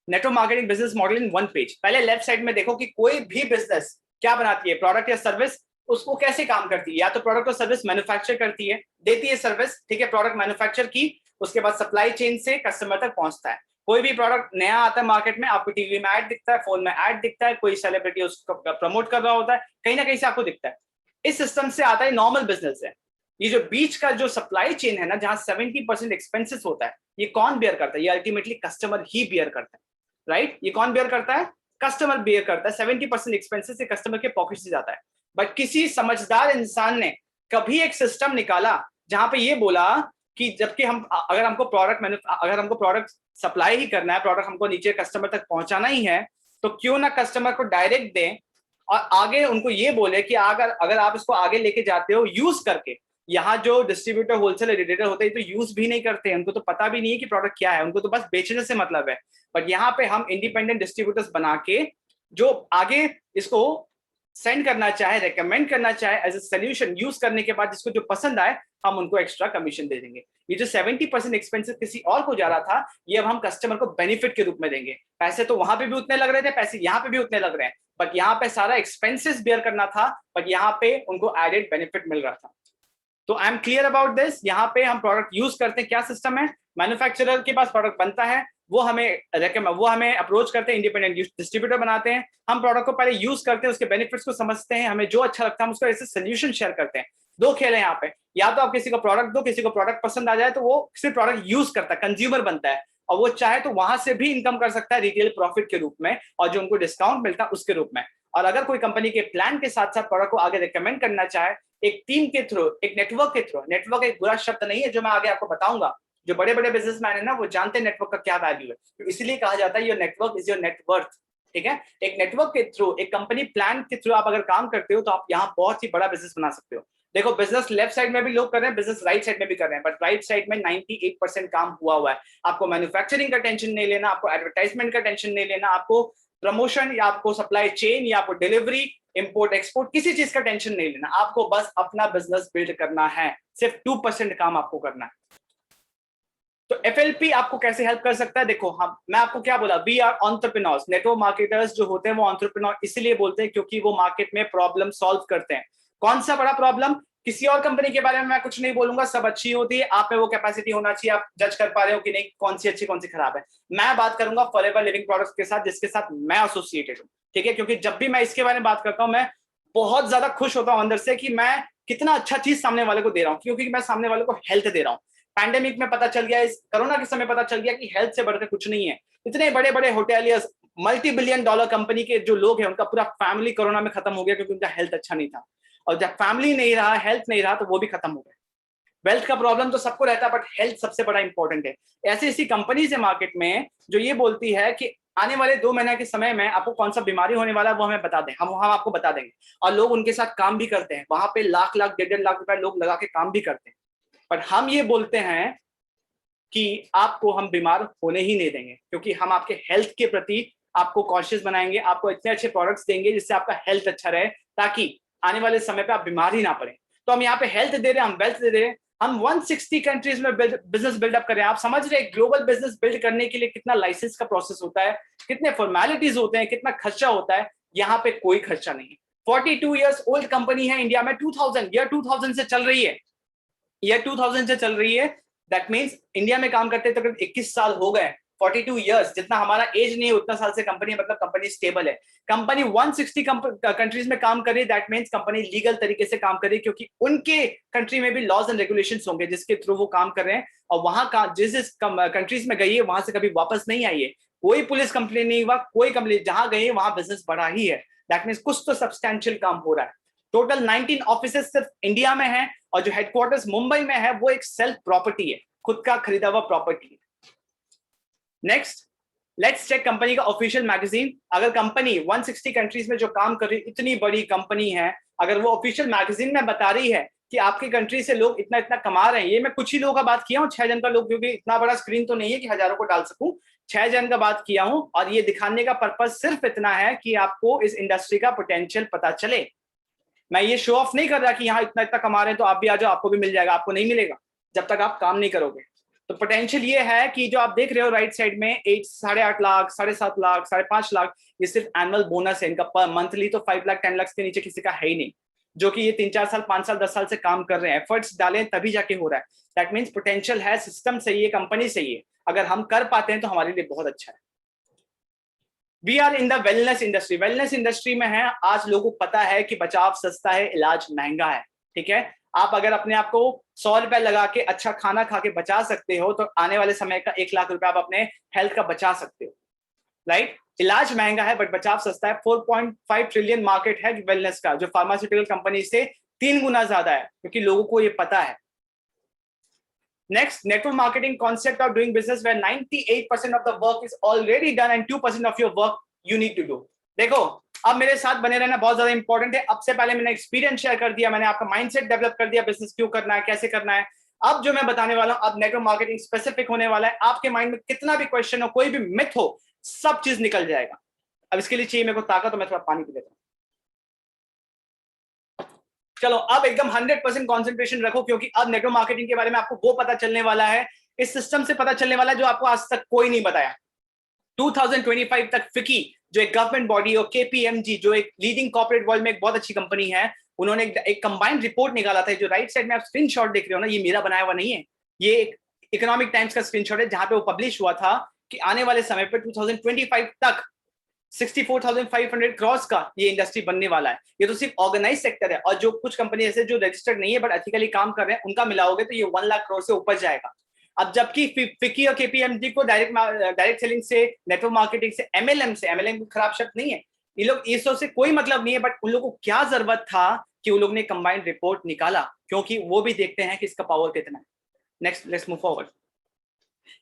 नेटवर्क मार्केटिंग बिजनेस मॉडल इन 1 पेज, पहले लेफ्ट साइड में देखो कि कोई भी बिजनेस क्या बनाती है, प्रोडक्ट या सर्विस, उसको कैसे काम करती है। या तो प्रोडक्ट और सर्विस मैन्युफैक्चर करती है, देती है सर्विस, ठीक है, प्रोडक्ट मैन्युफैक्चर की, उसके बाद सप्लाई चेन से कस्टमर तक पहुंचता है। कोई भी प्रोडक्ट नया आता है मार्केट में, आपको टीवी में ऐड दिखता है, फोन में ऐड दिखता है, कोई सेलिब्रिटी उसको प्रमोट कर रहा होता है, कहीं ना कहीं से आपको दिखता है। इस सिस्टम से आता है नॉर्मल बिजनेस है। ये जो बीच का जो सप्लाई चेन है ना, जहां 70% एक्सपेंसेस होता है, ये कौन बेयर करता है, ये अल्टीमेटली कस्टमर ही बेयर करता है, राइट। ये कौन बेयर करता है, कस्टमर बेयर करता है। 70% एक्सपेंसेस से कस्टमर के पॉकेट से जाता है। बट किसी समझदार इंसान ने कभी एक सिस्टम निकाला जहां पे ये बोला कि जबकि हम अगर हमको प्रोडक्ट सप्लाई ही करना है, प्रोडक्ट हमको नीचे कस्टमर तक पहुंचाना ही है, तो क्यों ना कस्टमर को डायरेक्ट दें और आगे उनको ये बोले कि अगर आप इसको आगे लेके जाते हो यूज करके। यहाँ जो डिस्ट्रीब्यूटर, होलसेल, रिटेलर होते हैं तो यूज भी नहीं करते हैं, उनको तो पता भी नहीं है कि प्रोडक्ट क्या है, उनको तो बस बेचने से मतलब है। बट यहाँ पे हम इंडिपेंडेंट डिस्ट्रीब्यूटर्स बना के जो आगे इसको सेंड करना चाहे, रेकमेंड करना चाहे एज ए सोल्यूशन, यूज करने के बाद जिसको जो पसंद आए हम उनको एक्स्ट्रा कमीशन दे देंगे। ये जो 70% एक्सपेंसेस किसी और को जा रहा था, ये अब हम कस्टमर को बेनिफिट के रूप में देंगे। पैसे तो वहां पे भी उतने लग रहे थे, पैसे यहाँ पे भी उतने लग रहे हैं, बट यहाँ पे सारा एक्सपेंसेस बेयर करना था, बट यहाँ पे उनको एडेड बेनिफिट मिल रहा था। तो I am clear about this. यहाँ पे हम प्रोडक्ट यूज करते हैं, क्या सिस्टम है, मैन्युफैक्चरर के पास प्रोडक्ट बनता है, वो हमें अप्रोच करते हैं, इंडिपेंडेंट डिस्ट्रीब्यूटर बनाते हैं, हम प्रोडक्ट को पहले यूज करते हैं, उसके बेनिफिट्स को समझते हैं, हमें जो अच्छा लगता है हम उसको ऐसे सोल्यूशन शेयर करते हैं। 2 खेल है यहाँ पे, या तो आप किसी को प्रोडक्ट दो, किसी को प्रोडक्ट पसंद आ जाए तो वो सिर्फ प्रोडक्ट यूज करता है, कंज्यूमर बनता है, और वो चाहे तो वहां से भी इनकम कर सकता है रिटेल प्रॉफिट के रूप में, और जो उनको डिस्काउंट मिलता है उसके रूप में। और अगर कोई कंपनी के प्लान के साथ साथ प्रोडक्ट को आगे रिकमेंड करना चाहे, एक टीम के थ्रू, एक नेटवर्क के थ्रू, नेटवर्क एक बुरा शब्द नहीं है जो मैं आगे आपको बताऊंगा, जो बड़े बड़े बिजनेसमैन है ना वो जानते हैं नेटवर्क का क्या वैल्यू है, तो इसलिए कहा जाता है your network is your net worth, ठीक है। एक नेटवर्क के थ्रू, एक कंपनी प्लान के थ्रू आप अगर काम करते हो तो आप यहाँ बहुत ही बड़ा बिजनेस बना सकते हो। देखो बिजनेस लेफ्ट साइड में भी लोग कर रहे हैं, बिजनेस राइट साइड में भी कर रहे हैं, बट राइट साइड में 98% काम हुआ है। आपको मैन्युफैक्चरिंग का टेंशन नहीं लेना, आपको एडवर्टाइजमेंट का टेंशन नहीं लेना, आपको प्रमोशन या आपको सप्लाई चेन या आपको डिलीवरी, इंपोर्ट एक्सपोर्ट, किसी चीज का टेंशन नहीं लेना। आपको बस अपना बिजनेस बिल्ड करना है, सिर्फ 2% काम आपको करना है। तो FLP आपको कैसे हेल्प कर सकता है? देखो, हम मैं आपको क्या बोला, we are entrepreneurs. Network marketers जो होते हैं वो एंटरप्रेन्योर इसलिए बोलते हैं क्योंकि वो मार्केट में प्रॉब्लम सॉल्व करते हैं। कौन सा बड़ा प्रॉब्लम? किसी और कंपनी के बारे में मैं कुछ नहीं बोलूंगा, सब अच्छी होती है, आप में वो कैपेसिटी होना चाहिए, आप जज कर पा रहे हो कि नहीं कौन सी अच्छी कौन सी खराब है। मैं बात करूंगा फॉरएवर लिविंग प्रोडक्ट्स के साथ, जिसके साथ मैं एसोसिएटेड हूं, ठीक है? क्योंकि जब भी मैं इसके बारे में बात करता हूं, मैं बहुत ज्यादा खुश होता हूं अंदर से कि मैं कितना अच्छा चीज सामने वाले को दे रहा हूं, क्योंकि मैं सामने वाले को हेल्थ दे रहा हूं। पैंडेमिक में पता चल गया, इस कोरोना के समय पता चल गया कि हेल्थ से बढ़कर कुछ नहीं है। इतने बड़े बड़े hoteliers, multi billion dollar company के जो लोग हैं, उनका पूरा फैमिली कोरोना में खत्म हो गया क्योंकि उनका हेल्थ अच्छा नहीं था। और जब फैमिली नहीं रहा, हेल्थ नहीं रहा, तो वो भी खत्म हो गए। वेल्थ का प्रॉब्लम तो सबको रहता है, बट हेल्थ सबसे बड़ा इंपॉर्टेंट है। ऐसी ऐसी कंपनीज है मार्केट में जो ये बोलती है कि आने वाले 2 महीने के समय में आपको कौन सा बीमारी होने वाला है वो हमें बता दें, हम आपको बता देंगे। और लोग उनके साथ काम भी करते हैं, वहां पे लाख लाख 1.5 लाख रुपए लोग लगा के काम भी करते हैं। पर हम ये बोलते हैं कि आपको हम बीमार होने ही नहीं देंगे, क्योंकि हम आपके हेल्थ के प्रति आपको कॉन्शियस बनाएंगे, आपको इतने अच्छे प्रोडक्ट्स देंगे जिससे आपका हेल्थ अच्छा रहे, ताकि आने वाले समय पे आप बीमार ही ना पड़े। तो हम यहाँ पे हेल्थ दे रहे हैं, हम वेल्थ दे रहे हैं, हम 160 कंट्रीज में बिजनेस बिल्डअप कर रहे हैं। आप समझ रहे हैं ग्लोबल बिजनेस बिल्ड करने के लिए कितना लाइसेंस का प्रोसेस होता है, कितने फॉर्मेलिटीज होते हैं, कितना खर्चा होता है? यहाँ पे कोई खर्चा नहीं है। 42 ईयर्स ओल्ड कंपनी है इंडिया में, 2000 से चल रही है, ईयर 2000 से चल रही है। दैट मीन्स इंडिया में काम करते तकरीबन 21 साल हो गए। 42 ईयर्स, जितना हमारा एज नहीं है उतना साल से कंपनी, मतलब कंपनी स्टेबल है। कंपनी 160 कंट्रीज में काम कर रही है, दैट मीन्स कंपनी लीगल तरीके से काम कर रही है, क्योंकि उनके कंट्री में भी लॉज एंड रेगुलेशंस होंगे जिसके थ्रू वो काम कर रहे हैं। और वहां का जिस कंट्रीज में गई है वहां से कभी वापस नहीं आई है, कोई पुलिस कंप्लेन नहीं हुआ, कोई कंप्लेन, जहां गई है वहां बिजनेस बढ़ा ही है। दैट मीन्स कुछ तो सब्सटैंशियल काम हो रहा है। टोटल 19 ऑफिसेज सिर्फ इंडिया में है, और जो हेडक्वार्टर्स मुंबई में है वो एक सेल्फ प्रॉपर्टी है, खुद का खरीदा हुआ प्रॉपर्टी है। नेक्स्ट, लेट्स चेक कंपनी का ऑफिशियल मैगजीन। अगर कंपनी 160 कंट्रीज में जो काम कर रही, इतनी बड़ी कंपनी है, अगर वो ऑफिशियल मैगजीन में बता रही है कि आपकी कंट्री से लोग इतना इतना कमा रहे हैं, ये मैं कुछ ही लोगों का बात किया हूँ, 6 जन का लोग, क्योंकि इतना बड़ा स्क्रीन तो नहीं है कि हजारों को डाल सकूं, 6 जन का बात किया हूं। और ये दिखाने का पर्पज सिर्फ इतना है कि आपको इस इंडस्ट्री का पोटेंशियल पता चले। मैं ये शो ऑफ नहीं कर रहा कि यहाँ इतना इतना कमा रहे हैं तो आप भी आ जाओ, आपको भी मिल जाएगा। आपको नहीं मिलेगा जब तक आप काम नहीं करोगे। तो पोटेंशियल ये है कि जो आप देख रहे हो राइट साइड में, 8.5 लाख, 7.5 लाख, 5.5 लाख, ये सिर्फ एनुअल बोनस है इनका पर मंथली। तो 5 लाख 10 लाख के नीचे किसी का है ही नहीं, जो कि ये 3-4 साल 5 साल 10 साल से काम कर रहे हैं, एफर्ट्स डालें तभी जाके हो रहा है। दैट मीन्स पोटेंशियल है, सिस्टम सही है, कंपनी सही है। अगर हम कर पाते हैं तो हमारे लिए बहुत अच्छा है। We are in the wellness industry. Wellness industry में है, आज लोगों को पता है कि बचाव सस्ता है, इलाज महंगा है, ठीक है? आप अगर अपने आप को 100 रुपए लगा के अच्छा खाना खा के बचा सकते हो, तो आने वाले समय का 1 लाख रुपए आप अपने हेल्थ का बचा सकते हो, राइट? इलाज महंगा है बट बचाव सस्ता है। 4.5 ट्रिलियन मार्केट है वेलनेस का, जो फार्मास्यूटिकल कंपनी से 3 गुना ज्यादा है, क्योंकि लोगों को ये पता है। Next, network marketing concept of doing business where 98% of the work is already done and 2% of your work you need to do. देखो, अब मेरे साथ बने रहना बहुत ज्यादा इंपॉर्टेंट है। अब से पहले मैंने एक्सपीरियंस शेयर कर दिया, मैंने आपका माइंडसेट डेवलप कर दिया, बिजनेस क्यों करना है, कैसे करना है। अब जो मैं बताने वाला हूं, अब नेटवर्क मार्केटिंग स्पेसिफिक होने वाला है। आपके माइंड में कितना भी क्वेश्चन हो, कोई भी मिथ हो, सब चीज निकल जाएगा। अब इसके लिए चाहिए मेरे को ताकत, तो मैं थोड़ा पानी पी लेता हूं। चलो, अब एकदम 100% कॉन्सेंट्रेशन रखो, क्योंकि अब नेटवर्क मार्केटिंग के बारे में आपको वो पता चलने वाला है, इस सिस्टम से पता चलने वाला है जो आपको आज तक कोई नहीं बताया। 2025 तक फिकी, जो एक गवर्नमेंट बॉडी, और KPMG जो एक लीडिंग कॉर्पोरेट वर्ल्ड में एक बहुत अच्छी कंपनी है, उन्होंने एक कंबाइंड रिपोर्ट निकाला था। जो राइट साइड में आप स्क्रीनशॉट देख रहे हो ना, ये मेरा बनाया हुआ नहीं है, ये एक इकोनॉमिक टाइम्स का स्क्रीनशॉट है, जहां पे वो पब्लिश हुआ था कि आने वाले समय पर 2025 तक 64,500 क्रॉस का ये इंडस्ट्री बनने वाला है। ये तो सिर्फ ऑर्गेनाइज सेक्टर है, और जो कुछ कंपनी ऐसे जो रजिस्टर्ड नहीं है बट एथिकली काम कर रहे हैं, उनका मिलाओगे तो ये 1 लाख करोड़ से ऊपर जाएगा। अब जबकि फिकी और KPMG को डायरेक्ट सेलिंग से, नेटवर्क मार्केटिंग से, MLM खराब शब्द नहीं है, ये लोग ISO से कोई मतलब नहीं है, बट उन लोगों को क्या जरूरत था कि उन लोगों ने कंबाइंड रिपोर्ट निकाला, क्योंकि वो भी देखते हैं कि इसका पावर कितना है। Next, let's move forward.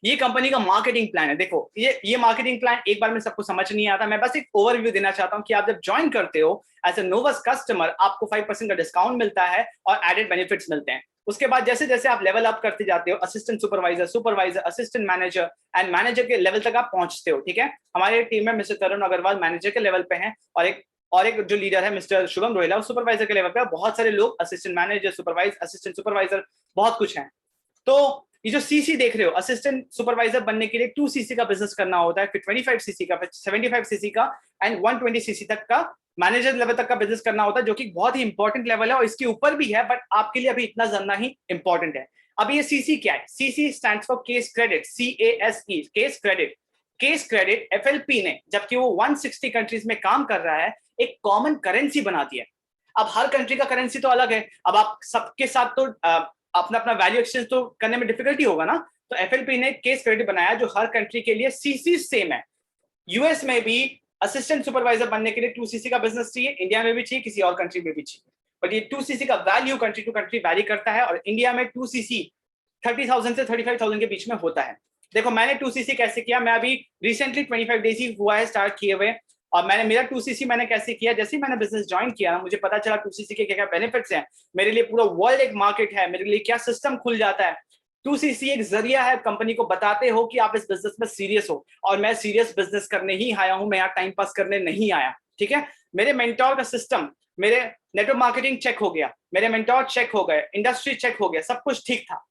ये कंपनी का मार्केटिंग प्लान है। देखो, ये मार्केटिंग प्लान एक बार में सबको समझ नहीं आता। मैं बस एक ओवरव्यू देना चाहता हूं कि आप जब ज्वाइन करते हो एज ए नोवस कस्टमर, आपको 5% का डिस्काउंट मिलता है और एडेड बेनिफिट्स मिलते हैं। उसके बाद जैसे जैसे आप लेवल अप करते जाते हो, assistant supervisor, assistant manager and manager के लेवल तक आप पहुंचते हो, ठीक है? हमारे टीम में मिस्टर तरुण अग्रवाल मैनेजर के लेवल पे हैं, और एक जो लीडर है मिस्टर शुभम रोहिला, सुपरवाइजर के लेवल पे। बहुत सारे लोग असिस्टेंट मैनेजर, असिस्टेंट सुपरवाइजर, बहुत कुछ है। तो ये जो सीसी देख रहे हो, असिस्टेंट सुपरवाइजर बनने के लिए 2 सीसी का बिजनेस करना होता है, फिर 25 सीसी का, फिर 75 सीसी का एंड 120 सीसी तक का मैनेजर लेवल तक का बिजनेस करना होता है, जो कि बहुत ही इंपॉर्टेंट लेवल है और इसके ऊपर भी है, बट आपके लिए अभी इतना जानना ही इंपॉर्टेंट है। अब ये सीसी क्या है? CC stands for case credit, CASE, case credit. Case credit FLP ने, जबकि वो 160 कंट्रीज में काम कर रहा है, एक कॉमन करेंसी बना दिया है। अब हर कंट्री का करेंसी तो अलग है, अब आप सबके साथ तो अपना अपना वैल्यू एक्सचेंज तो करने में डिफिकल्टी होगा ना, तो एफएलपी ने केस क्रेडिट बनाया जो हर कंट्री के लिए सीसी सेम है। यूएस में भी असिस्टेंट सुपरवाइजर बनने के लिए 2 सीसी का बिजनेस चाहिए, इंडिया में भी चाहिए, किसी और कंट्री में भी चाहिए, बट ये 2 सीसी का value country to country vary करता है, और इंडिया में 2 सीसी 30,000 से 35,000 के बीच में होता है। देखो मैंने 2 सीसी कैसे किया, मैं अभी रिसेंटली 25 डेज ही हुआ है स्टार्ट किए हुए, और मैंने मेरा 2 सीसी मैंने कैसे किया, जैसे ही मैंने बिजनेस ज्वाइन किया ना, मुझे पता चला 2 सीसी के क्या क्या बेनिफिट्स हैं, मेरे लिए पूरा वर्ल्ड एक मार्केट है, मेरे लिए क्या सिस्टम खुल जाता है। 2 सीसी एक जरिया है, कंपनी को बताते हो कि आप इस बिजनेस में सीरियस हो, और मैं सीरियस बिजनेस करने ही आया हूं, मैं यहाँ टाइम पास करने नहीं आया, ठीक है। मेरे मेंटोर का सिस्टम, मेरे नेटवर्क मार्केटिंग चेक हो गया, मेरे मेंटोर चेक हो गए, इंडस्ट्री चेक हो गया, सब कुछ ठीक था।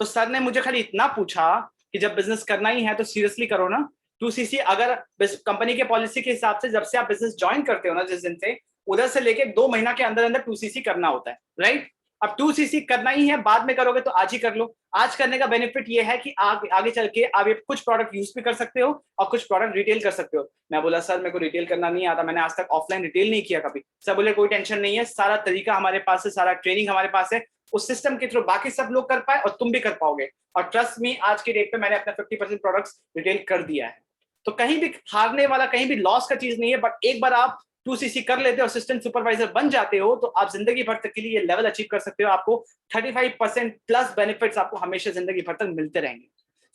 तो सर ने मुझे खाली इतना पूछा कि जब बिजनेस करना ही है तो सीरियसली करो ना। 2 सीसी अगर कंपनी के पॉलिसी के हिसाब से जब से आप बिजनेस ज्वाइन करते हो ना, जिस दिन से, उधर से लेके 2 महीना के अंदर अंदर 2 सीसी करना होता है, राइट। अब 2 सीसी करना ही है, बाद में करोगे तो आज ही कर लो। आज करने का बेनिफिट ये है कि आगे चल के आप ये कुछ प्रोडक्ट यूज भी कर सकते हो और कुछ प्रोडक्ट रिटेल कर सकते हो। मैं बोला सर मेरे को रिटेल करना नहीं आता, मैंने आज तक ऑफलाइन रिटेल नहीं किया कभी। सर बोले कोई टेंशन नहीं है, सारा तरीका हमारे पास है, सारा ट्रेनिंग हमारे पास है, उस सिस्टम के थ्रू बाकी सब लोग कर पाए और तुम भी कर पाओगे। और ट्रस्ट मी, आज के डेट पे मैंने अपना 50% प्रोडक्ट्स रिटेल कर दिया है। तो कहीं भी हारने वाला, कहीं भी लॉस का चीज नहीं है, बट एक बार आप 2 सीसी कर लेते हो, असिस्टेंट सुपरवाइजर बन जाते हो, तो आप जिंदगी भर तक के लिए ये लेवल अचीव कर सकते हो। आपको 35% प्लस बेनिफिट्स आपको हमेशा जिंदगी भर तक मिलते रहेंगे।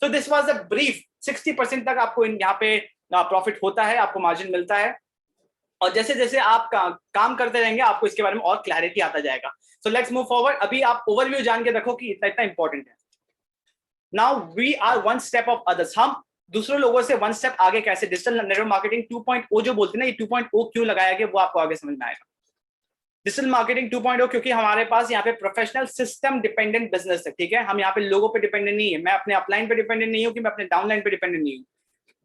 तो दिस वाज अ ब्रीफ। 60% तक आपको यहाँ पे प्रॉफिट होता है, आपको मार्जिन मिलता है, और जैसे जैसे आप काम करते रहेंगे आपको इसके बारे में और क्लैरिटी आता जाएगा। सो लेट्स मूव फॉरवर्ड। अभी आप ओवरव्यू जान के रखो कि इतना इतना इंपॉर्टेंट है। Now we are one step of others. हम दूसरे लोगों से वन स्टेप आगे कैसे, डिजिटल नेटवर्क मार्केटिंग 2.0 जो बोलते हैं ना, ये 2.0 क्यों लगाया गया वो आपको आगे समझ में आएगा। डिजिटल मार्केटिंग 2.0 क्योंकि हमारे पास यहाँ पे प्रोफेशनल सिस्टम डिपेंडेंट बिजनेस है, ठीक है। हम यहाँ पे लोगों पे डिपेंडेंट नहीं है, मैं अपने अपलाइन पे डिपेंडेंट नहीं हूँ कि मैं अपने डाउनलाइन पे डिपेंडेंट नहीं हूँ,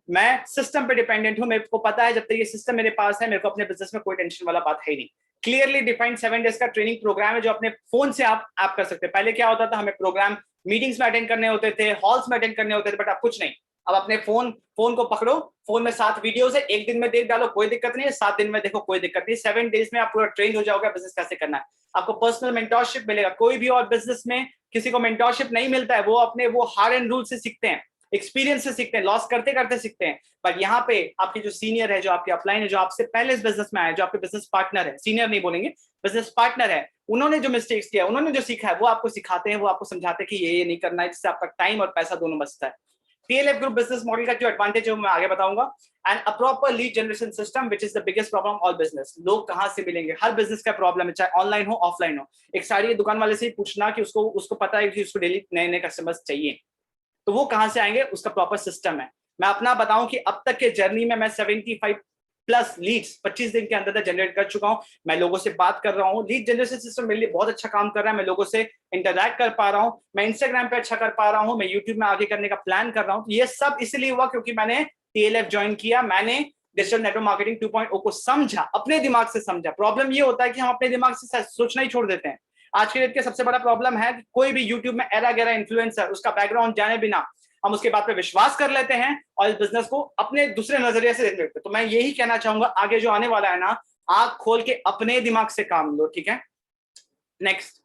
मैं सिस्टम पे डिपेंडेंट हूं। मेरे को पता है जब तक ये सिस्टम मेरे पास है, मेरे को अपने बिजनेस में कोई टेंशन वाला बात है ही नहीं। क्लियरली डिफाइंड 7 डेज का ट्रेनिंग प्रोग्राम है जो अपने फोन से आप कर सकते हैं। पहले क्या होता था, हमें प्रोग्राम मीटिंग्स में अटेंड करने होते थे, हॉल्स में अटेंड करने होते थे, बट अब कुछ नहीं। अब अपने फोन को पकड़ो, फोन में 7 वीडियोस है, एक दिन में देख डालो कोई दिक्कत नहीं है, 7 दिन में देखो कोई दिक्कत नहीं, 7 डेज में आप पूरा ट्रेन हो जाओगे बिजनेस कैसे करना है। आपको पर्सनल मेंटोरशिप मिलेगा। कोई भी और बिजनेस में किसी को मेंटोरशिप नहीं मिलता है, वो अपने वो हार्ड एंड रूल से सीखते हैं, एक्सपीरियंस से सीखते हैं, लॉस करते करते सीखते हैं। पर यहाँ पे आपके जो सीनियर है, जो आपके अपलाइन है, जो आपसे पहले इस बिजनेस में आए, जो आपके बिजनेस पार्टनर है, सीनियर नहीं बोलेंगे, बिजनेस पार्टनर है, उन्होंने जो मिस्टेक्स किया, उन्होंने जो सीखा है, वो आपको सिखाते हैं, वो आपको समझाते हैं कि ये नहीं करना है, जिससे आपका टाइम और पैसा दोनों बचता है। TLF ग्रुप बिजनेस मॉडल का जो एडवांटेज है मैं आगे बताऊंगा। And a proper lead generation system which is the biggest problem all business. लोग कहां से मिलेंगे, हर बिजनेस का प्रॉब्लम है, चाहे ऑनलाइन हो ऑफलाइन हो। एक साड़ी दुकान वाले से ही पूछना कि उसको पता है कि उसको डेली नए नए कस्टमर्स चाहिए, तो वो कहां से आएंगे, उसका प्रॉपर सिस्टम है। मैं अपना बताऊं कि अब तक के जर्नी में मैं 75 प्लस लीड्स 25 दिन के अंदर जनरेट कर चुका हूं। मैं लोगों से बात कर रहा हूं, लीड जनरेशन सिस्टम मेरे लिए बहुत अच्छा काम कर रहा है, मैं लोगों से इंटरैक्ट कर पा रहा हूं, मैं इंस्टाग्राम पे अच्छा कर पा रहा हूं, मैं यूट्यूब में आगे करने का प्लान कर रहा हूं। ये सब इसलिए हुआ क्योंकि मैंने TLF ज्वाइन किया, मैंने डिजिटल नेटवर्क मार्केटिंग 2.0 को समझा, अपने दिमाग से समझा। प्रॉब्लम ये होता है कि हम अपने दिमाग से सोचना ही छोड़ देते हैं। आज के डेट के सबसे बड़ा प्रॉब्लम है कि कोई भी यूट्यूब में एरा गैरा इन्फ्लुएंसर, उसका बैकग्राउंड जाने बिना हम उसके बात पे विश्वास कर लेते हैं और इस बिजनेस को अपने दूसरे नजरिए से देख लेते हैं। तो मैं यही कहना चाहूंगा, आगे जो आने वाला है ना, आंख खोल के अपने दिमाग से काम लो, ठीक है। नेक्स्ट,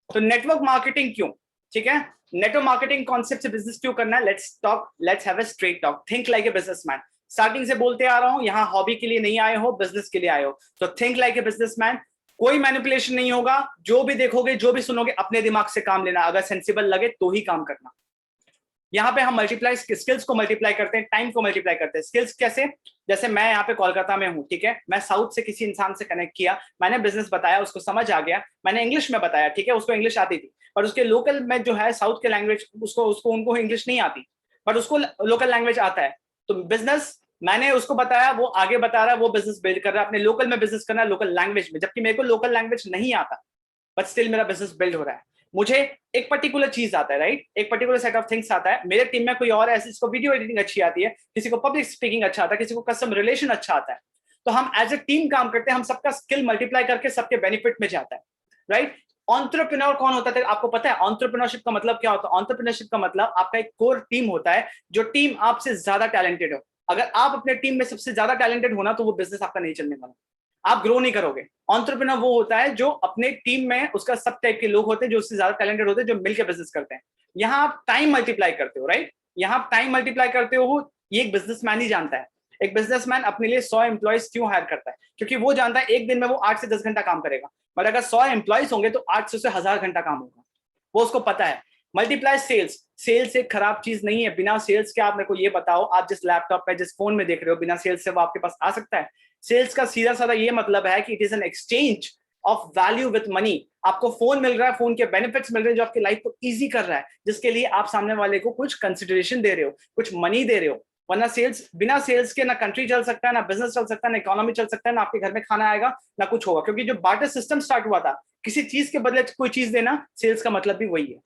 तो नेटवर्क मार्केटिंग क्यों, ठीक है, नेटवर्क मार्केटिंग कॉन्सेप्ट से बिजनेस क्यों करना है। Let's have a straight talk, think like a businessman. Starting से बोलते आ रहा हूं, यहाँ हॉबी के लिए नहीं आए हो, बिजनेस के लिए आए हो, तो थिंक लाइक ए बिजनेसमैन। कोई मैनिपुलेशन नहीं होगा, जो भी देखोगे, जो भी सुनोगे, अपने दिमाग से काम लेना, अगर सेंसिबल लगे तो ही काम करना। यहाँ पे हम मल्टीप्लाई स्किल्स को मल्टीप्लाई करते हैं, टाइम को मल्टीप्लाई करते हैं। स्किल्स कैसे, जैसे मैं यहाँ पे कोलकाता में हूँ, ठीक है, मैं साउथ से किसी इंसान से कनेक्ट किया, मैंने बिजनेस बताया, उसको समझ आ गया, मैंने इंग्लिश में बताया, ठीक है, उसको इंग्लिश आती थी, पर उसके लोकल में जो है साउथ के लैंग्वेज, उनको इंग्लिश नहीं आती, बट उसको लोकल लैंग्वेज आता है। तो बिजनेस मैंने उसको बताया, वो आगे बता रहा है, वो बिजनेस बिल्ड कर रहा है, अपने लोकल में बिजनेस करना है, लोकल लैंग्वेज में, जबकि मेरे को लोकल लैंग्वेज नहीं आता, बट स्टिल मेरा बिजनेस बिल्ड हो रहा है। मुझे एक पर्टिकुलर चीज आता है, राइट, एक पर्टिकुलर सेट ऑफ थिंग्स आता है, मेरे टीम में कोई और है जिसको वीडियो एडिटिंग अच्छी आती है, किसी को पब्लिक स्पीकिंग अच्छा आता है, किसी को कस्टमर रिलेशन अच्छा आता है, तो हम एज ए टीम काम करते हैं, हम सबका स्किल मल्टीप्लाई करके सबके बेनिफिट में जाता है, राइट। एंटरप्रेन्योर कौन होता है आपको पता है? एंटरप्रेन्योरशिप का मतलब क्या होता है? एंटरप्रेन्योरशिप का मतलब आपका एक कोर टीम होता है, जो टीम आपसे ज्यादा टैलेंटेड हो। अगर आप अपने टीम में सबसे ज्यादा टैलेंटेड होना, तो वो बिजनेस आपका नहीं चलने वाला, आप ग्रो नहीं करोगे। एंटरप्रेन्योर वो होता है जो अपने टीम में उसका सब टाइप के लोग होते हैं, जो उससे ज्यादा टैलेंटेड होते हैं, जो मिलकर बिजनेस करते हैं। यहाँ आप टाइम मल्टीप्लाई करते हो, राइट, यहाँ आप टाइम मल्टीप्लाई करते हो, ये एक बिजनेसमैन ही जानता है। एक बिजनेसमैन अपने लिए 100 एम्प्लॉइज क्यों हायर करता है? क्योंकि वो जानता है एक दिन में वो 8 से 10 घंटा काम करेगा, बट अगर 100 एम्प्लॉइज होंगे तो 800 से 1000 घंटा काम होगा, वो उसको पता है। मल्टीप्लाई सेल्स, सेल्स एक खराब चीज नहीं है। बिना सेल्स के आप मेरे को ये बताओ, आप जिस लैपटॉप पे जिस फोन में देख रहे हो, बिना सेल्स से वो आपके पास आ सकता है? सेल्स का सीधा साधा ये मतलब है कि it is an exchange of value with money. आपको फोन मिल रहा है, फोन के बेनिफिट्स मिल रहे हैं जो आपकी लाइफ को इजी कर रहा है, जिसके लिए आप सामने वाले को कुछ कंसिडरेशन दे रहे हो, कुछ मनी दे रहे हो। वरना सेल्स, बिना सेल्स के ना कंट्री चल सकता है, ना बिजनेस चल सकता है, ना इकोनॉमी चल सकता है, ना आपके घर में खाना आएगा, ना कुछ होगा। क्योंकि जो बार्टर सिस्टम स्टार्ट हुआ था, किसी चीज के बदले कोई चीज देना, सेल्स का मतलब भी वही है,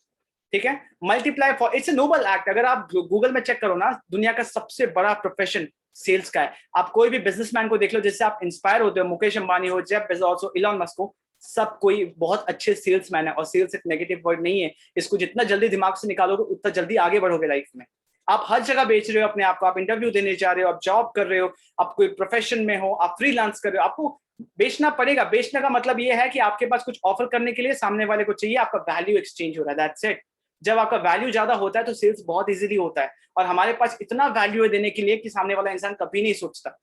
ठीक है। Multiply for, it's a noble act. अगर आप गूगल में चेक करो ना, दुनिया का सबसे बड़ा प्रोफेशन सेल्स का है। आप कोई भी बिजनेसमैन को देख लो जिससे आप इंस्पायर होते हो, मुकेश अंबानी हो, जेफ बेजोस हो, इलॉन मस्क हो, सब कोई बहुत अच्छे सेल्समैन है। और सेल्स एक नेगेटिव वर्ड नहीं है, इसको जितना जल्दी दिमाग से निकालोगे उतना जल्दी आगे बढ़ोगे लाइफ में। आप हर जगह बेच रहे हो अपने आप को, आप इंटरव्यू देने जा रहे हो, आप जॉब कर रहे हो, आप कोई प्रोफेशन में हो, आप फ्रीलांस कर रहे हो, आपको बेचना पड़ेगा। बेचने का मतलब ये है कि आपके पास कुछ ऑफर करने के लिए सामने वाले को चाहिए, आपका वैल्यू एक्सचेंज हो रहा है, दैट्स इट। जब आपका वैल्यू ज्यादा होता है तो सेल्स बहुत इजीली होता है। और हमारे पास इतना वैल्यू है देने के लिए कि सामने वाला इंसान कभी नहीं सोचता।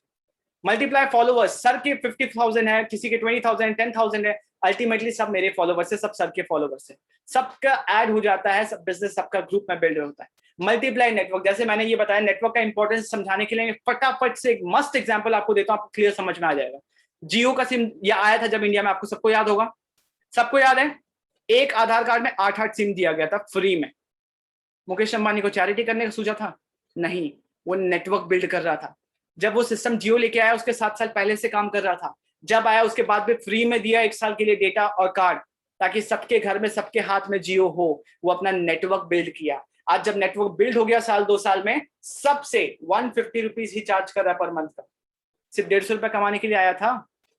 मल्टीप्लाई फॉलोवर्स, सर के 50,000 है, किसी के 20,000 10,000 है, अल्टीमेटली सब मेरे फॉलोवर्स है, सब सर के फॉलोवर्स है, सबका ऐड हो जाता है, सब बिजनेस सबका ग्रुप में बिल्ड होता है। मल्टीप्लाई नेटवर्क, जैसे मैंने ये बताया, नेटवर्क का इंपॉर्टेंस समझाने के लिए फटाफट से एक मस्त एग्जांपल आपको देता हूं, आपको क्लियर समझ में आ जाएगा। जियो का सिम ये आया था जब इंडिया में, आपको सबको याद होगा, सबको याद है, एक आधार कार्ड में 8 सिम दिया गया था फ्री में। मुकेश अंबानी को चैरिटी करने का सूझा था? नहीं, वो नेटवर्क बिल्ड कर रहा था। जब वो सिस्टम जियो लेके आया, उसके 7 साल पहले से काम कर रहा था। जब आया उसके बाद भी फ्री में दिया 1 साल के लिए डेटा और कार्ड, ताकि सबके घर में, सबके हाथ में जियो हो। वो अपना नेटवर्क बिल्ड किया। आज जब नेटवर्क बिल्ड हो गया, साल 2 साल में सबसे 150 रुपीज ही चार्ज कर रहा है पर मंथ का। सिर्फ 150 रुपए कमाने के लिए आया था?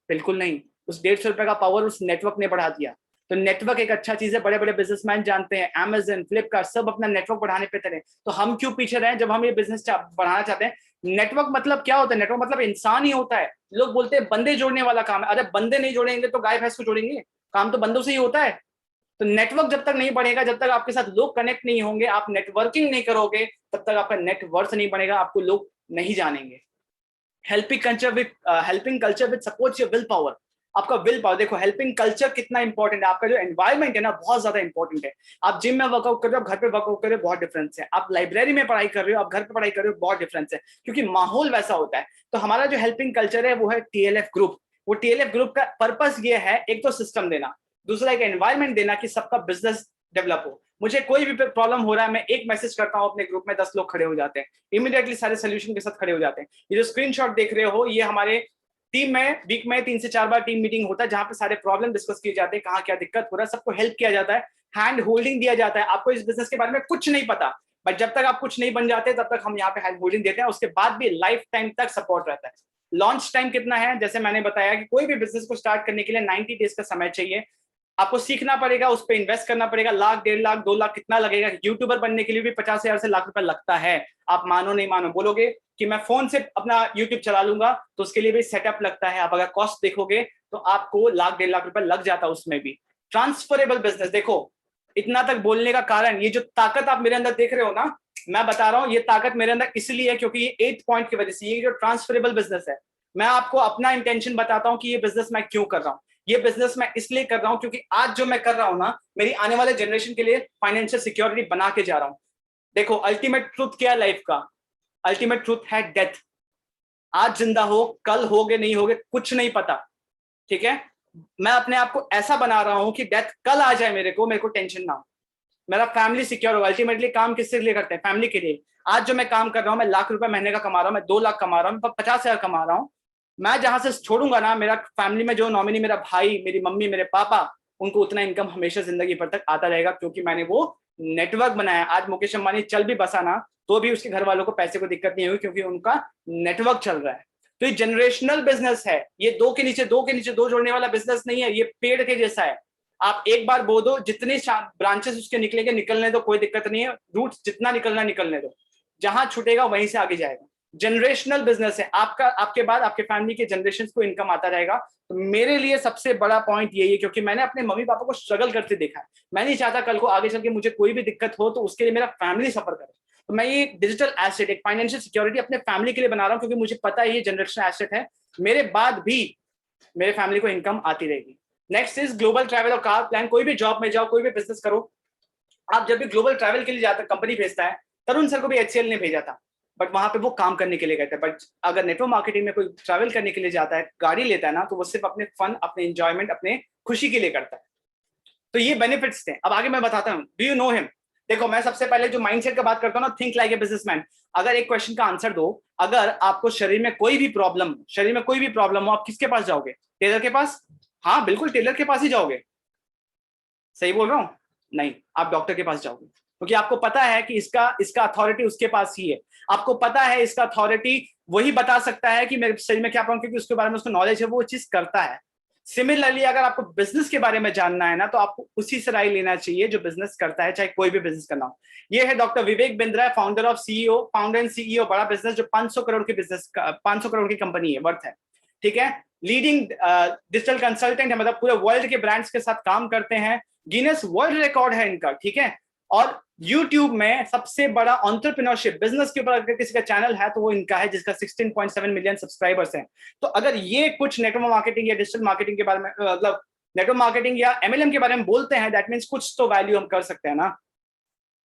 बिल्कुल नहीं। उस 150 रुपए का पावर उस नेटवर्क ने बढ़ा दिया। तो नेटवर्क एक अच्छा चीज है, बड़े बड़े बिजनेसमैन जानते हैं, अमेजन, फ्लिपकार्ट, सब अपना नेटवर्क बढ़ाने पे चले। तो हम क्यों पीछे रहे जब हम ये बिजनेस बढ़ाना चाहते हैं? नेटवर्क मतलब क्या होता है? नेटवर्क मतलब इंसान ही होता है। लोग बोलते हैं बंदे जोड़ने वाला काम है, अरे बंदे नहीं जोड़ेंगे तो गाय भैंस को जोड़ेंगे? काम तो बंदों से ही होता है। तो नेटवर्क जब तक नहीं बढ़ेगा, जब तक आपके साथ लोग कनेक्ट नहीं होंगे, आप नेटवर्किंग नहीं करोगे, तब तक आपका नेटवर्थ नहीं बनेगा, आपको लोग नहीं जानेंगे। Helping culture with supports your will power. आपका विल पावर देखो, हेल्पिंग कल्चर कितना इंपॉर्टेंट है। आपका जो एनवायरमेंट है ना, बहुत ज्यादा इंपॉर्टेंट है। आप जिम में वर्कआउट कर रहे हो, घर पे वर्कआउट कर रहे हो, बहुत डिफरेंस है। आप लाइब्रेरी में पढ़ाई कर रहे हो, आप घर पे पढ़ाई कर रहे हो, बहुत डिफरेंस है, क्योंकि माहौल वैसा होता है। तो हमारा जो हेल्पिंग कल्चर है वो है टीएलएफ ग्रुप। वो टीएलएफ ग्रुप का पर्पस ये है, एक तो सिस्टम देना, दूसरा एक एनवायरमेंट देना कि सबका बिजनेस डेवलप हो। मुझे कोई भी प्रॉब्लम हो रहा है, मैं एक मैसेज करता हूं अपने ग्रुप में, 10 लोग खड़े हो जाते हैं, इमीडिएटली सारे सोल्यूशन के साथ खड़े हो जाते हैं। ये जो स्क्रीनशॉट देख रहे हो, ये हमारे टीम में वीक में 3 से 4 बार टीम मीटिंग होता है, जहां पे सारे प्रॉब्लम डिस्कस किए जाते हैं, कहाँ क्या दिक्कत हो रहा है, सबको हेल्प किया जाता है, हैंड होल्डिंग दिया जाता है। आपको इस बिजनेस के बारे में कुछ नहीं पता, बट जब तक आप कुछ नहीं बन जाते तब तक हम यहाँ पे हैंड होल्डिंग देते हैं। उसके बाद भी लाइफ टाइम तक सपोर्ट रहता है। लॉन्च टाइम कितना है? जैसे मैंने बताया कि कोई भी बिजनेस को स्टार्ट करने के लिए 90 डेज का समय चाहिए। आपको सीखना पड़ेगा, उस पर इन्वेस्ट करना पड़ेगा। 1,00,000, 1.5 लाख, 2 लाख कितना लगेगा? यूट्यूबर बनने के लिए भी 50,000 से लाख रुपए लगता है। आप मानो नहीं मानो, बोलोगे कि मैं फोन से अपना यूट्यूब चला लूंगा, तो उसके लिए भी सेटअप लगता है। आप अगर कॉस्ट देखोगे तो आपको 1,00,000, 1.5 लाख रुपए लग जाता है उसमें भी। ट्रांसफरेबल बिजनेस, देखो इतना तक बोलने का कारण, ये जो ताकत आप मेरे अंदर देख रहे हो ना, मैं बता रहा हूं ये ताकत मेरे अंदर इसलिए है क्योंकि ये 8 पॉइंट की वजह से। ये जो ट्रांसफरेबल बिजनेस है, मैं आपको अपना इंटेंशन बताता हूं कि ये बिजनेस मैं क्यों कर रहा हूं। ये बिजनेस मैं इसलिए कर रहा हूं क्योंकि आज जो मैं कर रहा हूं ना, मेरी आने वाले जनरेशन के लिए फाइनेंशियल सिक्योरिटी बना के जा रहा हूं। देखो अल्टीमेट ट्रूथ क्या है लाइफ का? अल्टीमेट ट्रूथ है डेथ। आज जिंदा हो, कल होगे नहीं होगे कुछ नहीं पता, ठीक है। मैं अपने आप को ऐसा बना रहा हूं कि डेथ कल आ जाए, मेरे को टेंशन ना हो, मेरा फैमिली सिक्योर हो। अल्टीमेटली काम किसके लिए करते हैं? फैमिली के लिए। आज जो मैं काम कर रहा हूं, मैं 1,00,000 रुपए महीने का कमा रहा हूं, मैं 2 लाख कमा रहा हूं, 50,000 कमा रहा हूं। मैं जहां से छोड़ूंगा ना, मेरा फैमिली में जो नॉमिनी, मेरा भाई, मेरी मम्मी, मेरे पापा, उनको उतना इनकम हमेशा जिंदगी भर तक आता रहेगा, क्योंकि मैंने वो नेटवर्क बनाया। आज मुकेश अंबानी चल भी बसा ना तो भी उसके घर वालों को पैसे को दिक्कत नहीं हुई, क्योंकि उनका नेटवर्क चल रहा है। तो ये जनरेशनल बिजनेस है, ये दो के नीचे दो के नीचे दो जोड़ने वाला बिजनेस नहीं है, ये पेड़ के जैसा है। आप एक बार बो दो, जितने ब्रांचेस उसके निकलेंगे निकलने दो, कोई दिक्कत नहीं है, रूट जितना निकलना निकलने दो, जहां छूटेगा वहीं से आगे जाएगा। जनरेशनल बिजनेस है आपका, आपके बाद आपके फैमिली के जनरेशन को इनकम आता रहेगा। तो मेरे लिए सबसे बड़ा पॉइंट यही है, क्योंकि मैंने अपने मम्मी पापा को स्ट्रगल करते देखा है। मैं नहीं चाहता कल को आगे चल के मुझे कोई भी दिक्कत हो तो उसके लिए मेरा फैमिली सफर करे। तो मैं ये डिजिटल एसेट, एक फाइनेंशियल सिक्योरिटी अपने फैमिली के लिए बना रहा हूँ, क्योंकि मुझे पता है ये जनरेशनल एसेट है, मेरे बाद भी मेरे फैमिली को इनकम आती रहेगी। नेक्स्ट इज ग्लोबल ट्रैवल और कार प्लान। कोई भी जॉब में जाओ, कोई भी बिजनेस करो, आप जब भी ग्लोबल ट्रैवल के लिए जाते, कंपनी भेजता है, तरुण सर को भी HCL ने भेजा था, बट वहां पे वो काम करने के लिए गए थे। बट अगर नेटवर्क मार्केटिंग में कोई ट्रैवल करने के लिए जाता है, गाड़ी लेता है ना, तो वो सिर्फ अपने फन, अपने एंजॉयमेंट, अपने खुशी के लिए करता है। तो ये बेनिफिट्स थे। अब आगे मैं बताता हूँ। Do you know him? देखो, मैं सबसे पहले जो माइंडसेट का बात करता हूँ ना, थिंक लाइक ए बिजनेसमैन। अगर एक क्वेश्चन का आंसर दो, अगर आपको शरीर में कोई भी प्रॉब्लम हो, आप किसके पास जाओगे? टेलर के पास? हाँ बिल्कुल, टेलर के पास ही जाओगे। सही बोल रहा हूँ? नहीं, आप डॉक्टर के पास जाओगे, क्योंकि आपको पता है कि इसका अथॉरिटी उसके पास ही है। आपको पता है इसका अथॉरिटी वही बता सकता है कि मेरे शरीर में क्या प्रॉब्लम, क्योंकि उसके बारे में उसको नॉलेज है, वो चीज करता है। सिमिलरली अगर आपको बिजनेस के बारे में जानना है ना, तो आपको उसी से राय लेना चाहिए जो बिजनेस करता है, चाहे कोई भी बिजनेस करना हो। ये है doctor Vivek Bindra, founder and CEO, बड़ा बिजनेस, जो 500 करोड़ की बिजनेस, 500 करोड़ की कंपनी है, वर्थ है। ठीक है, लीडिंग डिजिटल कंसल्टेंट है, मतलब पूरे वर्ल्ड के ब्रांड्स के साथ काम करते हैं। गिनेस वर्ल्ड रिकॉर्ड है इनका, ठीक है। और YouTube में सबसे बड़ा एंटरप्रेन्योरशिप बिजनेस के ऊपर अगर किसी का चैनल है तो वो इनका है, जिसका 16.7 मिलियन सब्सक्राइबर्स हैं। तो अगर ये कुछ नेटवर्क मार्केटिंग या डिजिटल मार्केटिंग के बारे में, मतलब नेटवर्क मार्केटिंग या MLM के बारे में बोलते हैं, दैट मींस कुछ तो वैल्यू हम कर सकते हैं ना,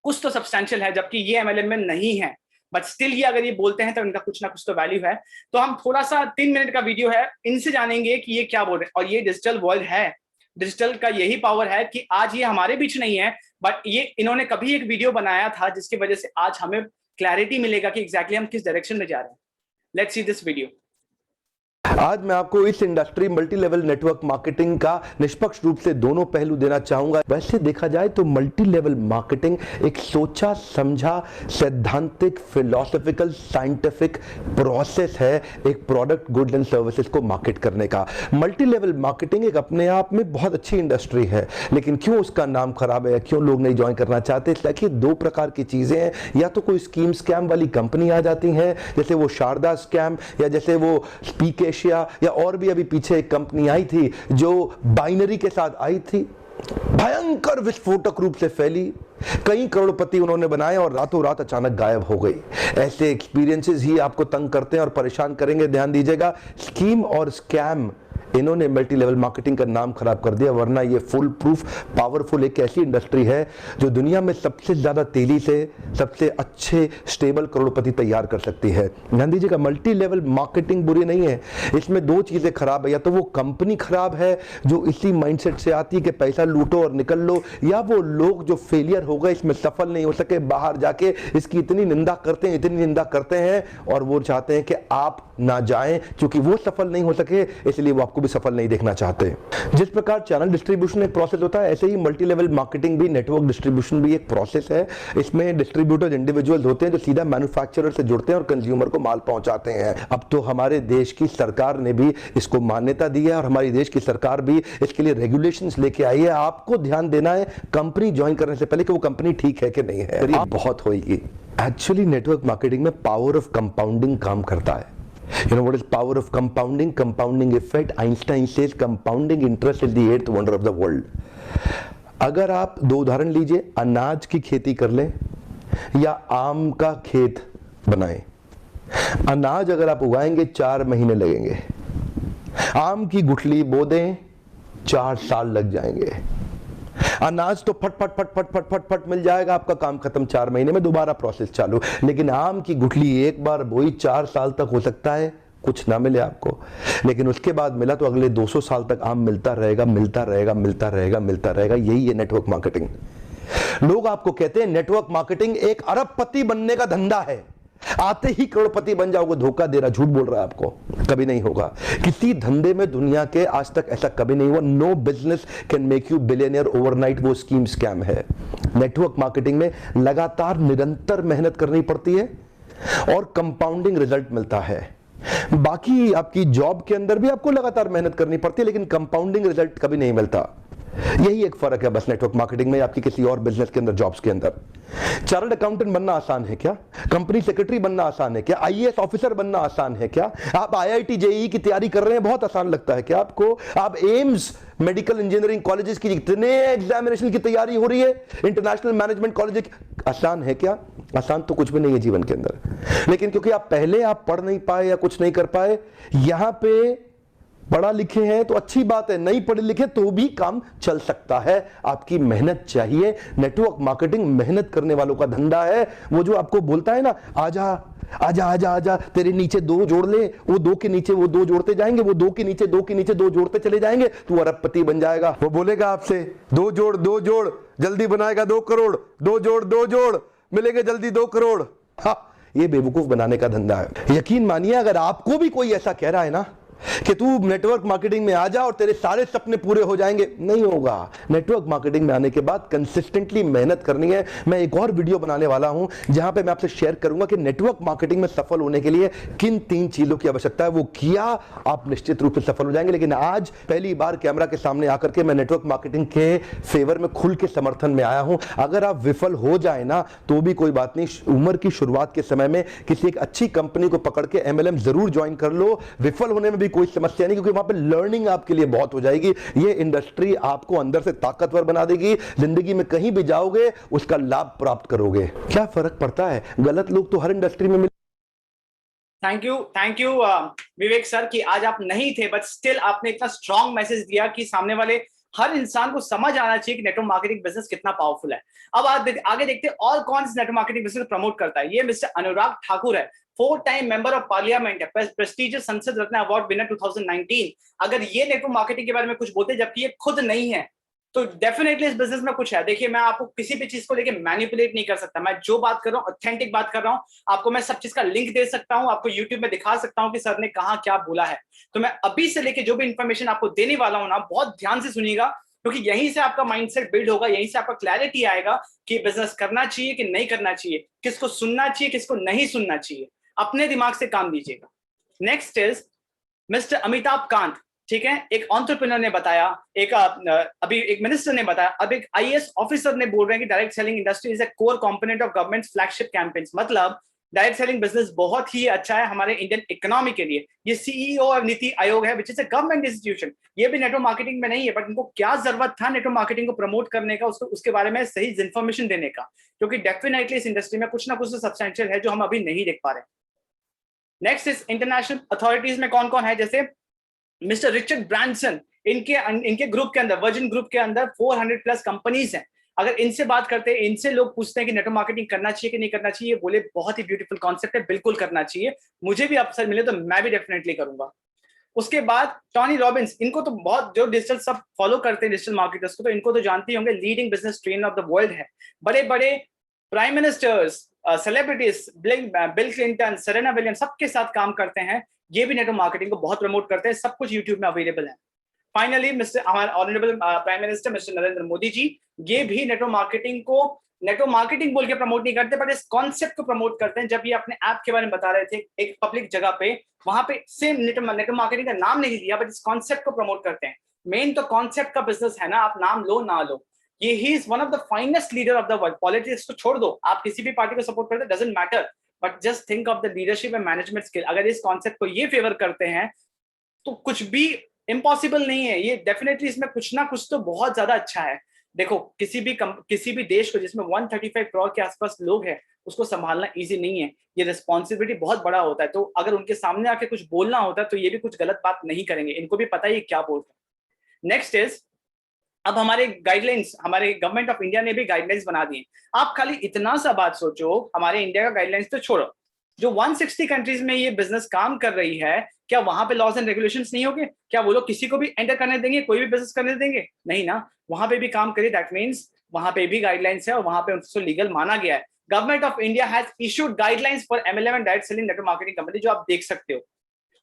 कुछ तो सब्सटैंशियल है, जबकि ये MLM में नहीं है। बट स्टिल ये अगर ये बोलते हैं तो इनका कुछ ना कुछ तो वैल्यू है। तो हम थोड़ा सा 3 मिनट का वीडियो है, इनसे जानेंगे कि ये क्या बोल रहे हैं। और ये डिजिटल वर्ल्ड है, डिजिटल का यही पावर है कि आज ये हमारे बीच नहीं है, बट ये इन्होंने कभी एक वीडियो बनाया था, जिसकी वजह से आज हमें क्लैरिटी मिलेगा कि एग्जैक्टली हम किस डायरेक्शन में जा रहे हैं। Let's see this video. आज मैं आपको इस industry multi level network marketing का निष्पक्ष रूप से दोनों पहलू देना चाहूंगा। वैसे देखा जाए तो मल्टी लेवल मार्केटिंग एक सोचा समझा, सैद्धांतिक, फिलोसॉफिकल, साइंटिफिक प्रोसेस है एक प्रोडक्ट, गुड्स एंड सर्विसेज को मार्केट करने का। मल्टी लेवल मार्केटिंग एक अपने आप में बहुत अच्छी इंडस्ट्री है, लेकिन क्यों उसका नाम खराब है, क्यों लोग नहीं ज्वाइन करना चाहते? देखिए, दो प्रकार की चीजें हैं, या तो कोई स्कीम स्कैम वाली कंपनी आ जाती है, जैसे वो शारदा स्कैम, या जैसे वो स्पीक एशिया, या और भी अभी पीछे एक कंपनी आई थी जो बाइनरी के साथ आई थी, भयंकर विस्फोटक रूप से फैली, कई करोड़पति उन्होंने बनाए और रातों रात अचानक गायब हो गई। ऐसे एक्सपीरियंसेस ही आपको तंग करते हैं और परेशान करेंगे। ध्यान दीजिएगा, स्कीम और स्कैम, इन्होंने मल्टी लेवल मार्केटिंग का नाम खराब कर दिया, वरना ये फुल प्रूफ पावरफुल एक ऐसी इंडस्ट्री है जो दुनिया में सबसे ज्यादा तेजी से सबसे अच्छे स्टेबल करोड़पति तैयार कर सकती है। ध्यान दीजिएगा, मल्टी लेवल मार्केटिंग बुरी नहीं है, इसमें दो चीजें खराब है, या तो वो कंपनी खराब है जो इसी माइंडसेट से आती है कि पैसा लूटो और निकल लो, या वो लोग जो फेलियर हो गए, इसमें सफल नहीं हो सके, बाहर जाके इसकी इतनी निंदा करते हैं, इतनी निंदा करते हैं, और वो चाहते हैं कि आप ना जाएं, क्योंकि वो सफल नहीं हो सके इसलिए वो आपको भी सफल नहीं देखना चाहते। जिस प्रकार चैनल डिस्ट्रीब्यूशन एक प्रोसेस होता है, ऐसे ही मल्टी लेवल मार्केटिंग भी, नेटवर्क डिस्ट्रीब्यूशन भी एक प्रोसेस है। इसमें डिस्ट्रीब्यूटर्स इंडिविजुअल्स होते हैं जो सीधा मैन्युफैक्चरर से जुड़ते हैं और कंज्यूमर को माल पहुंचाते हैं। अब तो हमारे देश की सरकार ने भी इसको मान्यता दी है और हमारी देश की सरकार भी इसके लिए रेगुलेशंस लेके आई है। आपको ध्यान देना है कंपनी ज्वाइन करने से पहले कि वो कंपनी ठीक है कि नहीं है, बहुत होगी। एक्चुअली नेटवर्क मार्केटिंग में पावर ऑफ कंपाउंडिंग काम करता है। You know what is power of compounding? Compounding effect. Einstein says compounding interest is the eighth wonder of the world. अगर आप दो उदाहरण लीजिए, अनाज की खेती कर लें या आम का खेत बनाएं। अनाज अगर आप उगाएंगे 4 महीने लगेंगे, आम की गुठली बो दें 4 साल लग जाएंगे। अनाज तो फट फट फट फट फट फट फट मिल जाएगा, आपका काम खत्म, 4 महीने में दोबारा प्रोसेस चालू। लेकिन आम की गुठली एक बार बोई 4 साल तक हो सकता है कुछ ना मिले आपको, लेकिन उसके बाद मिला तो अगले 200 साल तक आम मिलता रहेगा, मिलता रहेगा, मिलता रहेगा, मिलता रहेगा। यही है नेटवर्क मार्केटिंग। लोग आपको कहते हैं नेटवर्क मार्केटिंग एक अरबपति बनने का धंधा है। आते ही करोड़पति बन जाओगे, धोखा दे रहा, झूठ बोल रहा है आपको, कभी नहीं होगा। किसी धंधे में दुनिया के आज तक ऐसा कभी नहीं हुआ। No business can make you billionaire overnight, वो स्कीम स्कैम है। नेटवर्क मार्केटिंग में लगातार निरंतर मेहनत करनी पड़ती है और कंपाउंडिंग रिजल्ट मिलता है। बाकी आपकी जॉब के अंदर भी आपको लगातार मेहनत करनी पड़ती है, लेकिन कंपाउंडिंग रिजल्ट कभी नहीं मिलता। यही एक फर्क है बस नेटवर्क मार्केटिंग में आपकी किसी और बिजनेस के अंदर, जॉब्स के अंदर। चार्टर्ड अकाउंटेंट बनना आसान है क्या? कंपनी सेक्रेटरी बनना आसान है क्या? आईएएस ऑफिसर बनना आसान है क्या? आप आईआईटी जेईई की तैयारी कर रहे हैं, बहुत आसान लगता है क्या आपको? आप एम्स मेडिकल इंजीनियरिंग कॉलेजेस की जितने एग्जामिनेशन की तैयारी हो रही है, इंटरनेशनल मैनेजमेंट कॉलेज, आसान है क्या? आसान तो कुछ भी नहीं है जीवन के अंदर। लेकिन क्योंकि आप पहले पढ़ नहीं पाए या कुछ नहीं कर पाए, यहां पे पढ़ा लिखे हैं तो अच्छी बात है, नहीं पढ़े लिखे तो भी काम चल सकता है। आपकी मेहनत चाहिए। नेटवर्क मार्केटिंग मेहनत करने वालों का धंधा है। वो जो आपको बोलता है ना, आजा आजा आजा आजा, तेरे नीचे दो जोड़ ले, वो दो के नीचे वो दो जोड़ते जाएंगे, वो दो के नीचे दो के नीचे दो जोड़ते चले जाएंगे, तू अरबपति बन जाएगा। वो बोलेगा आपसे दो जोड़ जल्दी बनाएगा 2 करोड़, दो जोड़ मिलेंगे जल्दी 2 करोड़। हाँ, ये बेवकूफ बनाने का धंधा है। यकीन मानिए, अगर आपको भी कोई ऐसा कह रहा है ना कि तू नेटवर्क मार्केटिंग में आ जा और तेरे सारे सपने पूरे हो जाएंगे, नहीं होगा। नेटवर्क मार्केटिंग में आने के बाद कंसिस्टेंटली मेहनत करनी है। मैं एक और वीडियो बनाने वाला हूं जहां पे मैं आपसे शेयर करूंगा कि नेटवर्क मार्केटिंग में सफल होने के लिए किन 3 चीजों की आवश्यकता है। वो किया, आप निश्चित रूप से सफल हो जाएंगे। लेकिन आज पहली बार कैमरा के सामने आकर के मैं नेटवर्क मार्केटिंग के फेवर में खुल के समर्थन में आया हूं। अगर आप विफल हो जाए ना तो भी कोई बात नहीं, उम्र की शुरुआत के समय में किसी एक अच्छी कंपनी को पकड़ के एमएलएम जरूर ज्वाइन कर लो। विफल होने में भी कोई समस्या नहीं, क्योंकि वहां पे लर्निंग आपके लिए बहुत हो जाएगी। ये इंडस्ट्री आपको अंदर से ताकतवर बना देगी। जिंदगी में कहीं भी जाओगे उसका लाभ प्राप्त करोगे। क्या फर्क पड़ता है, गलत लोग तो हर इंडस्ट्री में थैंक यू विवेक सर कि आज आप नहीं थे, बट स्टिल आपने इतना स्ट्रॉन्ग मैसेज दिया कि सामने वाले हर इंसान को समझ आना चाहिए कि नेटवर्क मार्केटिंग बिजनेस कितना पावरफुल है। अब आगे देखते हैं और कौन इस नेटवर्क मार्केटिंग बिजनेस को प्रमोट करता है। ये मिस्टर अनुराग ठाकुर है, 4 टाइम मेंबर ऑफ पार्लियामेंट है, प्रेस्टिजियस संसद रत्न अवार्ड विनर 2019। अगर ये नेटवर्क मार्केटिंग के बारे में कुछ बोलते जबकि ये खुद नहीं है, तो डेफिनेटली इस बिजनेस में कुछ है। देखिए, मैं आपको किसी भी चीज को लेके मैनिपुलेट नहीं कर सकता। मैं जो बात कर रहा हूँ ऑथेंटिक बात कर रहा हूँ। आपको मैं सब चीज का लिंक दे सकता हूँ, आपको यूट्यूब में दिखा सकता हूँ कि सर ने कहा क्या बोला है। तो मैं अभी से लेके जो भी इंफॉर्मेशन आपको देने वाला हूँ ना, बहुत ध्यान से सुनिएगा, क्योंकि यहीं से आपका माइंडसेट बिल्ड होगा, यहीं से आपका क्लैरिटी आएगा कि बिजनेस करना चाहिए कि नहीं करना चाहिए, किसको सुनना चाहिए, किसको नहीं सुनना चाहिए। अपने दिमाग से काम लीजिएगा। Next is mister Amitabh Kant. ठीक है, एक एंटरप्रेन्योर ने बताया, अभी एक मिनिस्टर ने बताया, अब एक आईएएस ऑफिसर ने बोल रहे हैं कि direct selling industry is a core component of government flagship campaigns. मतलब डायरेक्ट सेलिंग बिजनेस बहुत ही अच्छा है हमारे इंडियन इकोनॉमी के लिए। ये सीईओ और नीति आयोग है, which is a government institution. ये भी नेटवर्क मार्केटिंग में नहीं है, बट इनको क्या जरूरत था नेटवर्क मार्केटिंग को प्रमोट करने का, उसके बारे में सही इन्फॉर्मेशन देने का, क्योंकि डेफिनेटली इस इंडस्ट्री में कुछ ना कुछ तो सब्सटेंशियल है जो हम अभी नहीं देख पा रहे। नेक्स्ट इज इंटरनेशनल अथॉरिटीज में कौन कौन है, जैसे मिस्टर रिचर्ड ब्रांसन। इनके ग्रुप के अंदर, वर्जिन ग्रुप के अंदर 400+ कंपनीज हैं। अगर इनसे बात करते हैं, इनसे लोग पूछते हैं कि नेटवर्क मार्केटिंग करना चाहिए कि नहीं करना चाहिए, बोले बहुत ही ब्यूटीफुल कॉन्सेप्ट है, बिल्कुल करना चाहिए। मुझे भी अवसर मिले तो मैं भी डेफिनेटली करूंगा। उसके बाद टॉनी रॉबिन्स, इनको तो बहुत जो डिजिटल सब फॉलो करते हैं डिजिटल मार्केटर्स को, तो इनको तो जानते ही होंगे, leading business trainer of the world है। बड़े बड़े prime ministers, celebrities, bill Clinton, Serena Williams, सबके साथ काम करते हैं। ये भी नेटवर्क मार्केटिंग को बहुत प्रमोट करते हैं। सब कुछ यूट्यूब में अवेलेबल है। फाइनली मिस्टर हमारे honourable prime minister mister Narendra Modi ji, ये भी नेटवर्क मार्केटिंग को नेटवर्क मार्केटिंग बोल के प्रमोट नहीं करते, बट इस कॉन्सेप्ट को प्रमोट करते हैं। जब ये अपने ऐप के बारे में बता रहे थे एक पब्लिक जगह पे, वहां पे सेम नेटवर्क मार्केटिंग का नाम नहीं लिया, बट इस कॉन्सेप्ट को प्रमोट करते हैं। मेन तो कॉन्सेप्ट का बिजनेस है ना, आप नाम लो ना लो। ये he is one of the finest leader of the world. Politics को छोड़ दो, आप किसी भी पार्टी को सपोर्ट करते, doesn't matter, but just think of the leadership and management skill. अगर इस कॉन्सेप्ट को ये फेवर करते हैं तो कुछ भी इम्पॉसिबल नहीं है। ये डेफिनेटली इसमें कुछ ना कुछ तो बहुत ज्यादा अच्छा है। देखो, किसी भी देश को जिसमें 135 करोड़ के आसपास लोग हैं, उसको संभालना इजी नहीं है। ये रिस्पॉन्सिबिलिटी बहुत बड़ा होता है। तो अगर उनके सामने आके कुछ बोलना होता है तो ये भी कुछ गलत बात नहीं करेंगे। इनको भी पता है क्या बोलते हैं। नेक्स्ट इज, अब हमारे गाइडलाइंस, हमारे गवर्नमेंट ऑफ इंडिया ने भी गाइडलाइंस बना दिए। आप खाली इतना सा बात सोचो, हमारे इंडिया का गाइडलाइंस तो छोड़ो, जो 160 कंट्रीज में ये बिजनेस काम कर रही है, क्या वहां पे लॉज एंड रेगुलेशंस नहीं होंगे? क्या वो लोग किसी को भी एंटर करने देंगे, कोई भी बिजनेस करने देंगे? नहीं ना, वहां पे भी काम करिए। दैट मीन्स वहां पे भी गाइडलाइंस है और वहां पे उसको लीगल माना गया है। Government of India has issued guidelines for MLM and direct selling network marketing company, जो आप देख सकते हो।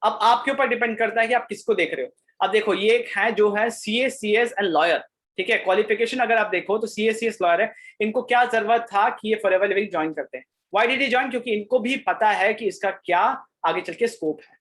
अब आपके ऊपर डिपेंड करता है कि आप किसको देख रहे हो। अब देखो ये एक है जो है CA CS एंड लॉयर, ठीक है। क्वालिफिकेशन अगर आप देखो तो CA CS लॉयर है। इनको क्या जरूरत था कि ये फॉरएवर लिविंग ज्वाइन करते हैं? Why did he join? क्योंकि इनको भी पता है कि इसका क्या आगे चल के स्कोप है।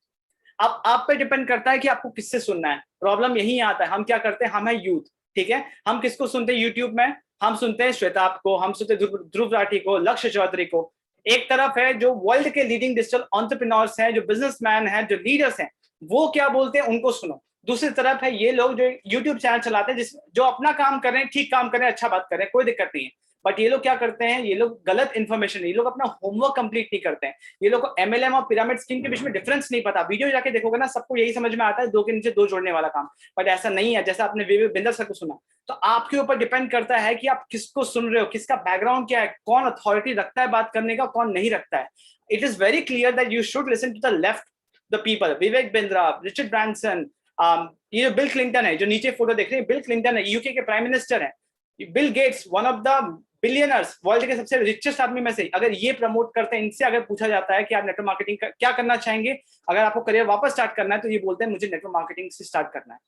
अब आप पे डिपेंड करता है कि आपको किससे सुनना है। प्रॉब्लम यही आता है, हम क्या करते हैं, हम है यूथ, ठीक है। हम किसको सुनते हैं यूट्यूब में? हम सुनते हैं श्वेताब को, हम सुनते हैं ध्रुव राठी को, लक्ष्य चौधरी को। एक तरफ है जो वर्ल्ड के लीडिंग डिजिटल एंटरप्रेन्योर्स हैं, जो बिजनेसमैन हैं, जो लीडर्स हैं, वो क्या बोलते हैं उनको सुनो। दूसरी तरफ है ये लोग जो यूट्यूब चैनल चलाते हैं, जो अपना काम कर रहे हैं, ठीक काम कर रहे हैं, अच्छा बात कर रहे हैं, कोई दिक्कत नहीं है। बट ये लोग क्या करते हैं, ये लोग गलत इन्फॉर्मेशन, ये लोग अपना होमवर्क कंप्लीट नहीं करते हैं। ये लोग को MLM और पिरामिड स्कीम के बीच में डिफरेंस नहीं पता। वीडियो जाके देखोगे ना, सबको यही समझ में आता है, दो के नीचे दो जोड़ने वाला काम। बट ऐसा नहीं है, जैसा आपने विवेक बिंदर सर को सुना। तो आपके ऊपर डिपेंड करता है कि आप किसको सुन रहे हो, किसका बैकग्राउंड क्या है, कौन अथॉरिटी रखता है बात करने का, कौन नहीं रखता है। It is very clear that you should listen to the left the people. Vivek Bindra, Richard Branson, ये जो बिल क्लिंटन है, जो नीचे फोटो देख रहे हैं, बिल क्लिंटन है, यूके के प्राइम मिनिस्टर है। Bill Gates, one of the billionaires, world के सबसे रिचेस्ट आदमी में से, अगर ये प्रमोट करते हैं, इनसे अगर पूछा जाता है कि आप नेटवर्क मार्केटिंग क्या करना चाहेंगे, अगर आपको करियर वापस स्टार्ट करना है, तो ये बोलते हैं मुझे नेटवर्क मार्केटिंग से स्टार्ट करना है।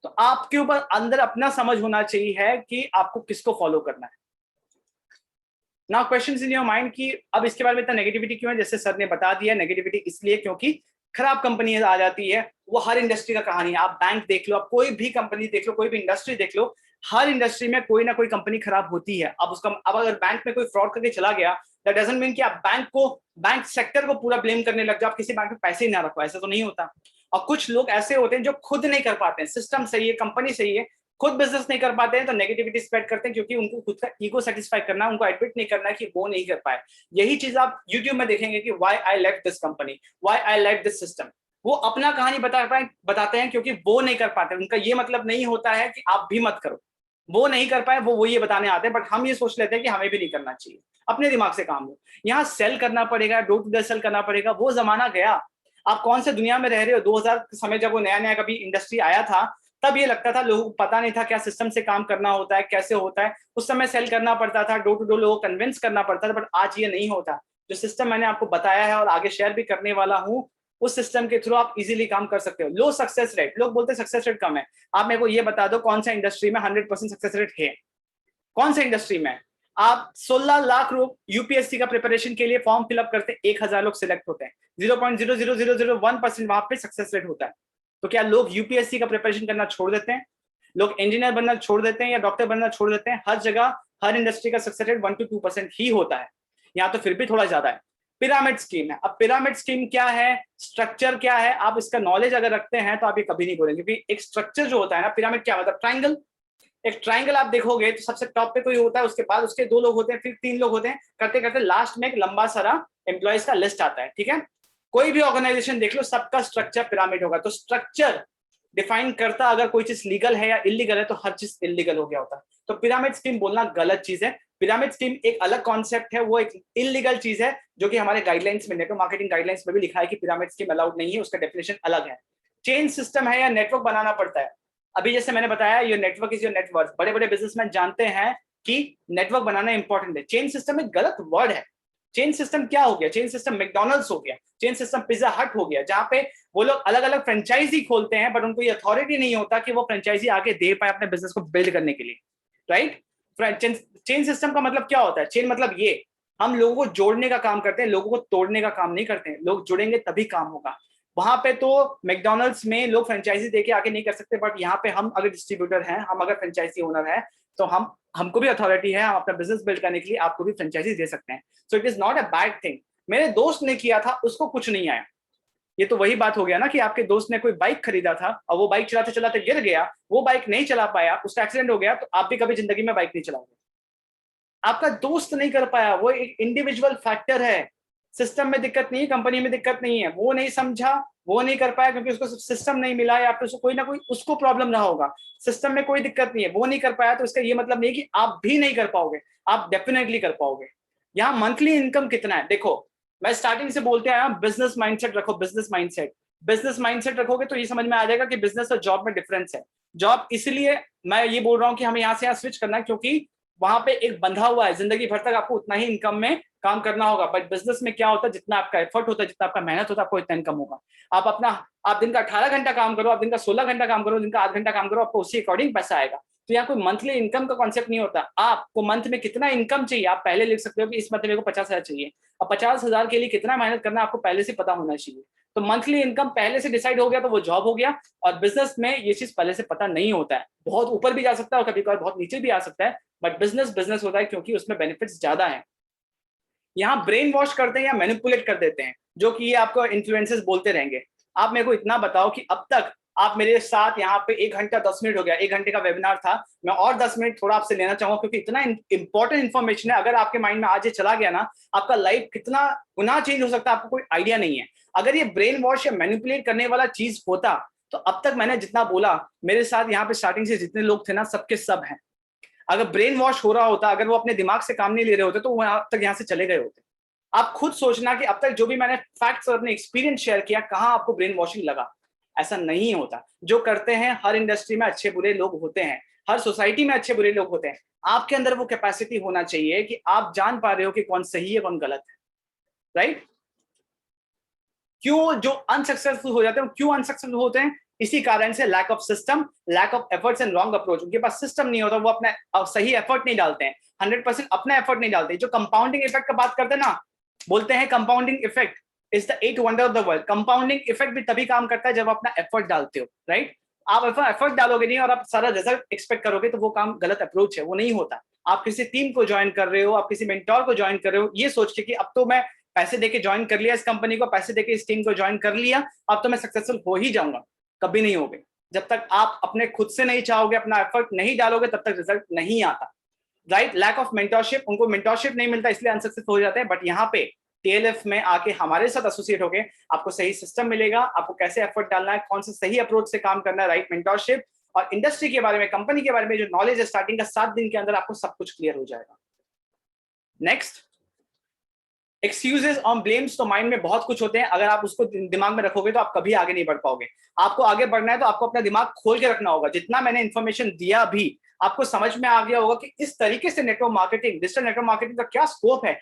तो आपके ऊपर अंदर अपना समझ होना चाहिए है कि आपको किसको फॉलो करना है। Now questions in your mind कि अब इसके बारे में इतना नेगेटिविटी क्यों है? जैसे सर ने बता दिया, नेगेटिविटी इसलिए क्योंकि खराब कंपनी आ जाती है। वो हर इंडस्ट्री का कहानी है। आप बैंक देख लो, आप कोई भी कंपनी देख लो, कोई भी इंडस्ट्री देख लो, हर इंडस्ट्री में कोई ना कोई कंपनी खराब होती है। अब अगर बैंक में कोई फ्रॉड करके चला गया, दैट डजंट मीन कि आप बैंक सेक्टर को पूरा ब्लेम करने लग जाओ, आप किसी बैंक में पैसे ही ना रखो, ऐसा तो नहीं होता। और कुछ लोग ऐसे होते हैं जो खुद नहीं कर पाते हैं, सिस्टम सही है, कंपनी सही है, खुद बिजनेस नहीं कर पाते हैं, तो नेगेटिविटी स्प्रेड करते हैं, क्योंकि उनको खुद का ईगो सेटिस्फाई करना, उनको एडमिट नहीं करना है कि वो नहीं कर पाए। यही चीज आप यूट्यूब में देखेंगे कि why I left this company, why I left this system. वो अपना कहानी बताते हैं क्योंकि वो नहीं कर पाते। उनका ये मतलब नहीं होता है कि आप भी मत करो, वो नहीं कर पाए, वो ये बताने आते हैं। बट हम ये सोच लेते हैं कि हमें भी नहीं करना चाहिए। अपने दिमाग से काम लो। यहाँ सेल करना पड़ेगा, डोर टू डोर सेल करना पड़ेगा, वो जमाना गया। आप कौन से दुनिया में रह रहे हो? 2000 समय जब वो नया नया कभी इंडस्ट्री आया था, तब ये लगता था, लोगों को पता नहीं था क्या सिस्टम से काम करना होता है, कैसे होता है। उस समय सेल करना पड़ता था, डोर टू डोर लोगों को कन्विंस करना पड़ता था। बट आज ये नहीं होता। जो सिस्टम मैंने आपको बताया है और आगे शेयर भी करने वाला हूं, उस सिस्टम के थ्रू आप इजीली काम कर सकते हो। लो सक्सेस रेट, लोग बोलते हैं सक्सेस रेट कम है। आप मेरे को ये बता दो, कौन सा इंडस्ट्री में 100% सक्सेस रेट है? कौन सा इंडस्ट्री में? आप 16 लाख यूपीएससी का प्रिपरेशन के लिए फॉर्म फिलअप करते हैं, 1000 लोग सिलेक्ट होते हैं, 0.00001% वहां पे सक्सेस रेट होता है। तो क्या लोग यूपीएससी का प्रिपरेशन करना छोड़ देते हैं? लोग इंजीनियर बनना छोड़ देते हैं या डॉक्टर बनना छोड़ देते हैं? हर जगह, हर इंडस्ट्री का सक्सेस रेट 1 to 2% ही होता है। यहाँ तो फिर भी थोड़ा ज्यादा है। पिरामिड स्कीम है। अब पिरामिड स्कीम क्या है, स्ट्रक्चर क्या है, आप इसका नॉलेज अगर रखते हैं तो आप ये कभी नहीं बोलेंगे। क्योंकि एक स्ट्रक्चर जो होता है ना, पिरामिड क्या मतलब, ट्राइंगल। एक ट्राइंगल आप देखोगे तो सबसे टॉप पे कोई होता है, उसके बाद उसके 2 लोग होते हैं, फिर 3 लोग होते हैं, करते करते लास्ट में एक लंबा सारा एम्प्लॉयज का लिस्ट आता है, ठीक है। कोई भी ऑर्गेनाइजेशन देख लो, सबका स्ट्रक्चर पिरामिड होगा। तो स्ट्रक्चर डिफाइन करता, अगर कोई चीज लीगल है या इलीगल है, तो हर चीज इलीगल हो गया होता है। तो पिरामिड स्कीम बोलना गलत चीज है। पिरामिड स्कीम एक अलग कॉन्सेप्ट है, वो एक इलीगल चीज है, जो कि हमारे गाइडलाइंस में, नेटवर्क मार्केटिंग गाइडलाइंस में भी लिखा है कि पिरामिड स्कीम अलाउड नहीं है, उसका डेफिनेशन अलग है। चेन सिस्टम है या नेटवर्क बनाना पड़ता है। अभी जैसे मैंने बताया, your network is your network. बड़े बड़े बिजनेसमैन जानते हैं कि नेटवर्क बनाना इंपॉर्टेंट है। चेन सिस्टम एक गलत वर्ड है। चेन सिस्टम क्या हो गया? चेन सिस्टम मैकडॉनल्ड्स हो गया, चेन सिस्टम पिज्जा हट हो गया, जहां पे वो लोग अलग अलग फ्रेंचाइजी खोलते हैं, बट उनको ये अथॉरिटी नहीं होता कि वो फ्रेंचाइजी आगे दे पाए अपने बिजनेस को बिल्ड करने के लिए, राइट। चेन सिस्टम का मतलब क्या होता है? चेन मतलब ये, हम लोगों को जोड़ने का काम करते हैं, लोगों को तोड़ने का काम नहीं करते हैं। लोग जुड़ेंगे तभी काम होगा। वहां पे तो मैकडॉनल्ड्स में लोग फ्रेंचाइजी देके आगे नहीं कर सकते, बट यहाँ पे हम अगर डिस्ट्रीब्यूटर हैं, हम अगर फ्रेंचाइजी ओनर है, तो हमको भी अथॉरिटी है, हम अपना बिजनेस बिल्ड करने के लिए आपको भी फ्रेंचाइजी दे सकते हैं। So it is not a bad thing. मेरे दोस्त ने किया था, उसको कुछ नहीं आया। ये तो वही बात हो गया ना कि आपके दोस्त ने कोई बाइक खरीदा था और वो बाइक चलाते चलाते गिर गया, वो बाइक नहीं चला पाया, उसका एक्सीडेंट हो गया, तो आप भी कभी जिंदगी में बाइक नहीं चलाओगे। आपका दोस्त नहीं कर पाया, वो एक इंडिविजुअल फैक्टर है। सिस्टम में दिक्कत नहीं है, कंपनी में दिक्कत नहीं है, वो नहीं समझा, वो नहीं कर पाया क्योंकि उसको सिस्टम नहीं मिला, या फिर उसको कोई ना कोई उसको प्रॉब्लम रहा होगा। सिस्टम में कोई दिक्कत नहीं है, वो नहीं कर पाया, तो इसका ये मतलब नहीं कि आप भी नहीं कर पाओगे, आप डेफिनेटली कर पाओगे। यहाँ मंथली इनकम कितना है? देखो, मैं स्टार्टिंग से बोलते आया, बिजनेस माइंडसेट रखो, बिजनेस माइंडसेट। बिजनेस माइंडसेट रखोगे तो ये समझ में आ जाएगा कि बिजनेस और जॉब में डिफरेंस है। जॉब इसलिए मैं ये बोल रहा हूँ कि हमें यहाँ से यहाँ स्विच करना है, क्योंकि वहां पे एक बंधा हुआ है, जिंदगी भर तक आपको उतना ही इनकम में काम करना होगा। बट बिजनेस में क्या होता है, जितना आपका एफर्ट होता है, जितना आपका मेहनत होता है, आपको इतना इनकम होगा। आप दिन का 18 घंटा काम करो, आप दिन का 16 घंटा काम करो, दिन का 8 घंटा काम करो, आपको उसी अकॉर्डिंग पैसा आएगा। तो यहाँ कोई मंथली इनकम का कॉन्सेप्ट नहीं होता। आपको मंथ में कितना इनकम चाहिए, आप पहले लिख सकते हो कि इस मंथ मेरे को 50,000 चाहिए। अब 50,000 के लिए कितना मेहनत करना आपको पहले से पता होना चाहिए। तो मंथली इनकम पहले से डिसाइड हो गया तो वो जॉब हो गया। और बिजनेस में ये चीज पहले से पता नहीं होता है, बहुत ऊपर भी जा सकता है और कभी कभार बहुत नीचे भी आ सकता है। बट बिजनेस बिजनेस होता है क्योंकि उसमें बेनिफिट्स ज्यादा है। यहाँ ब्रेन वॉश करते हैं या मैनिपुलेट कर देते हैं, जो कि ये आपको इन्फ्लुएंसर्स बोलते रहेंगे। आप मेरे को इतना बताओ कि अब तक आप मेरे साथ यहाँ पे 1 घंटा 10 मिनट हो गया, 1 घंटे का वेबिनार था, मैं और 10 मिनट थोड़ा आपसे लेना चाहूंगा, क्योंकि इतना इंपॉर्टेंट इन्फॉर्मेशन है। अगर आपके माइंड में आज ये चला गया ना, आपका लाइफ कितना गुना चेंज हो सकता है, आपको कोई आइडिया नहीं है। अगर ये ब्रेन वॉश या मैनिपुलेट करने वाला चीज होता तो अब तक मैंने जितना बोला, मेरे साथ यहाँ पे स्टार्टिंग से जितने लोग थे ना, सबके सब हैं। अगर ब्रेन वॉश हो रहा होता, अगर वो अपने दिमाग से काम नहीं ले रहे होते, तो वो अब तक यहाँ से चले गए होते। आप खुद सोचना कि अब तक जो भी मैंने फैक्ट्स और अपने एक्सपीरियंस शेयर किया, कहां आपको ब्रेन वॉशिंग लगा। ऐसा नहीं होता। जो करते हैं, हर इंडस्ट्री में अच्छे बुरे लोग होते हैं, हर सोसाइटी में अच्छे बुरे लोग होते हैं। आपके अंदर वो कैपेसिटी होना चाहिए कि आप जान पा रहे हो कि कौन सही है कौन गलत है। राइट? क्यों जो अनसक्सेसफुल हो जाते हैं, क्यों अनसक्सेसफुल होते हैं? इसी कारण से lack of system, lack of efforts and wrong approach. उनके पास सिस्टम नहीं होता, वो अपना सही एफर्ट नहीं डालते हैं, 100% अपना एफर्ट नहीं डालते। जो कंपाउंडिंग इफेक्ट का बात करते हैं ना, बोलते हैं compounding effect is the 8 wonder of the world. Compounding effect भी तभी काम करता है जब अपना एफर्ट डालते हो। राइट? आप एफर्ट डालोगे नहीं और आप सारा रिजल्ट एक्सपेक्ट करोगे, तो वो काम गलत अप्रोच है, वो नहीं होता। आप किसी टीम को ज्वाइन कर रहे हो, आप किसी मेंटोर को ज्वाइन कर रहे हो, ये सोच के कि अब तो मैं पैसे देके ज्वाइन कर लिया इस कंपनी को, पैसे देके इस टीम को ज्वाइन कर लिया, अब तो मैं सक्सेसफुल हो ही जाऊंगा। कभी नहीं होगे। जब तक आप अपने खुद से नहीं चाहोगे, अपना एफर्ट नहीं डालोगे, तब तक रिजल्ट नहीं आता। राइट? लैक ऑफ मेंटरशिप, उनको मेंटरशिप नहीं मिलता इसलिए अनसक्सेसफुल हो जाते हैं। बट यहाँ पे टीएलएफ में आके हमारे साथ एसोसिएट होके आपको सही सिस्टम मिलेगा, आपको कैसे एफर्ट डालना है, कौन से सही अप्रोच से काम करना है, राइट मेंटरशिप, और इंडस्ट्री के बारे में, कंपनी के बारे में जो नॉलेज है, स्टार्टिंग का 7 दिन के अंदर आपको सब कुछ क्लियर हो जाएगा। नेक्स्ट, एक्सक्यूजेस और ब्लेम्स तो माइंड में बहुत कुछ होते हैं। अगर आप उसको दिमाग में रखोगे तो आप कभी आगे नहीं बढ़ पाओगे। आपको आगे बढ़ना है तो आपको अपना दिमाग खोल के रखना होगा। जितना मैंने इंफॉर्मेशन दिया भी, आपको समझ में आ गया होगा कि इस तरीके से network marketing, digital network marketing का क्या स्कोप है,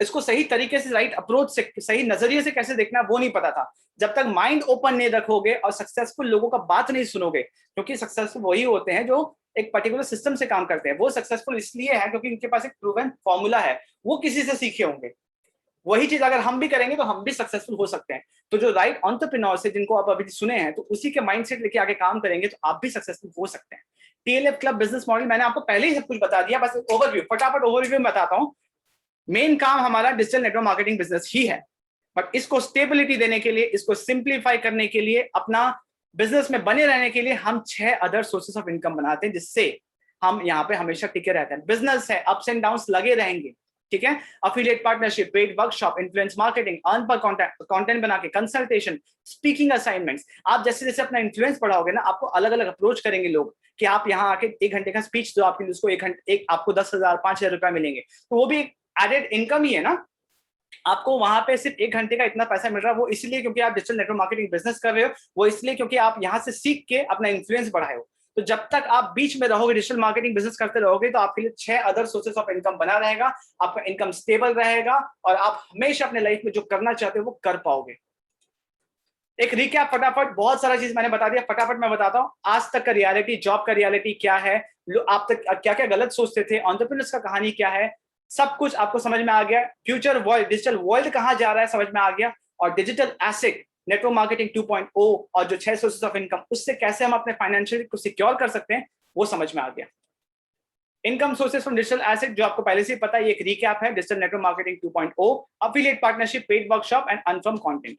इसको सही तरीके से, राइट अप्रोच से, सही नजरिए से कैसे देखना है, वो नहीं पता था। जब तक माइंड ओपन नहीं रखोगे और सक्सेसफुल लोगों का बात नहीं सुनोगे, क्योंकि सक्सेसफुल वही होते हैं जो एक पर्टिकुलर सिस्टम से काम करते हैं। वो सक्सेसफुल इसलिए है क्योंकि उनके पास एक प्रूवन फॉर्मूला है, वो किसी से सीखे होंगे। वही चीज अगर हम भी करेंगे तो हम भी सक्सेसफुल हो सकते हैं। तो जो राइट एंटरप्रेन्योर्स है, जिनको आप अभी सुने हैं, तो उसी के माइंडसेट लेके आगे काम करेंगे तो आप भी सक्सेसफुल हो सकते हैं। टीएलएफ क्लब बिजनेस मॉडल मैंने आपको पहले ही सब कुछ बता दिया, बस ओवरव्यू, फटाफट ओवरव्यू में बताता हूं। मेन काम हमारा डिजिटल नेटवर्क मार्केटिंग बिजनेस ही है, बट इसको स्टेबिलिटी देने के लिए, इसको सिंप्लीफाई करने के लिए, अपना बिजनेस में बने रहने के लिए हम 6 अदर सोर्सेस ऑफ इनकम बनाते हैं, जिससे हम यहाँ पे हमेशा टिके रहते हैं। बिजनेस है, अप्स एंड डाउन्स लगे रहेंगे, ठीक है। Affiliate partnership, paid workshop, influence marketing, earn पर कंटेंट बना के, कंसल्टेशन, स्पीकिंग असाइनमेंट्स। आप जैसे जैसे अपना इन्फ्लुएंस बढ़ाओगे ना, आपको अलग अलग अप्रोच करेंगे लोग कि आप यहाँ आके 1 घंटे का स्पीच दो, आपके उसको 1 घंटे, आपको 10,000 5,000 रुपया मिलेंगे, तो वो भी एडेड इनकम ही है ना। आपको वहां पे सिर्फ 1 घंटे का इतना पैसा मिल रहा है, वो इसलिए क्योंकि आप डिजिटल नेटवर्क मार्केटिंग बिजनेस कर रहे हो, वो इसलिए क्योंकि आप यहाँ से सीख के अपना इन्फ्लुएंस बढ़ाए हो। तो जब तक आप बीच में रहोगे, डिजिटल मार्केटिंग बिजनेस करते रहोगे, तो आपके लिए 6 अदर सोर्सेस ऑफ इनकम बना रहेगा, आपका इनकम स्टेबल रहेगा और आप हमेशा अपने लाइफ में जो करना चाहते हो वो कर पाओगे। एक रिकैप फटाफट, बहुत सारा चीज मैंने बता दिया, फटाफट मैं बताता हूँ। आज तक का रियलिटी, जॉब का रियलिटी क्या है, आप तक क्या क्या गलत सोचते थे, एंटरप्रेन्योर्स का कहानी क्या है, सब कुछ आपको समझ में आ गया। फ्यूचर वर्ल्ड, डिजिटल वर्ल्ड कहां जा रहा है समझ में आ गया। और डिजिटल एसेट, नेटवर्क मार्केटिंग 2.0 और जो 6 सोर्सेस ऑफ इनकम, उससे कैसे हम अपने फाइनेंशियल को सिक्योर कर सकते हैं, वो समझ में आ गया। Income sources from digital asset, जो आपको पहले से ही पता है, ये एक रिकैप है। Digital network marketing 2.0, affiliate partnership, paid workshop and अनफ्रॉम कंटेंट।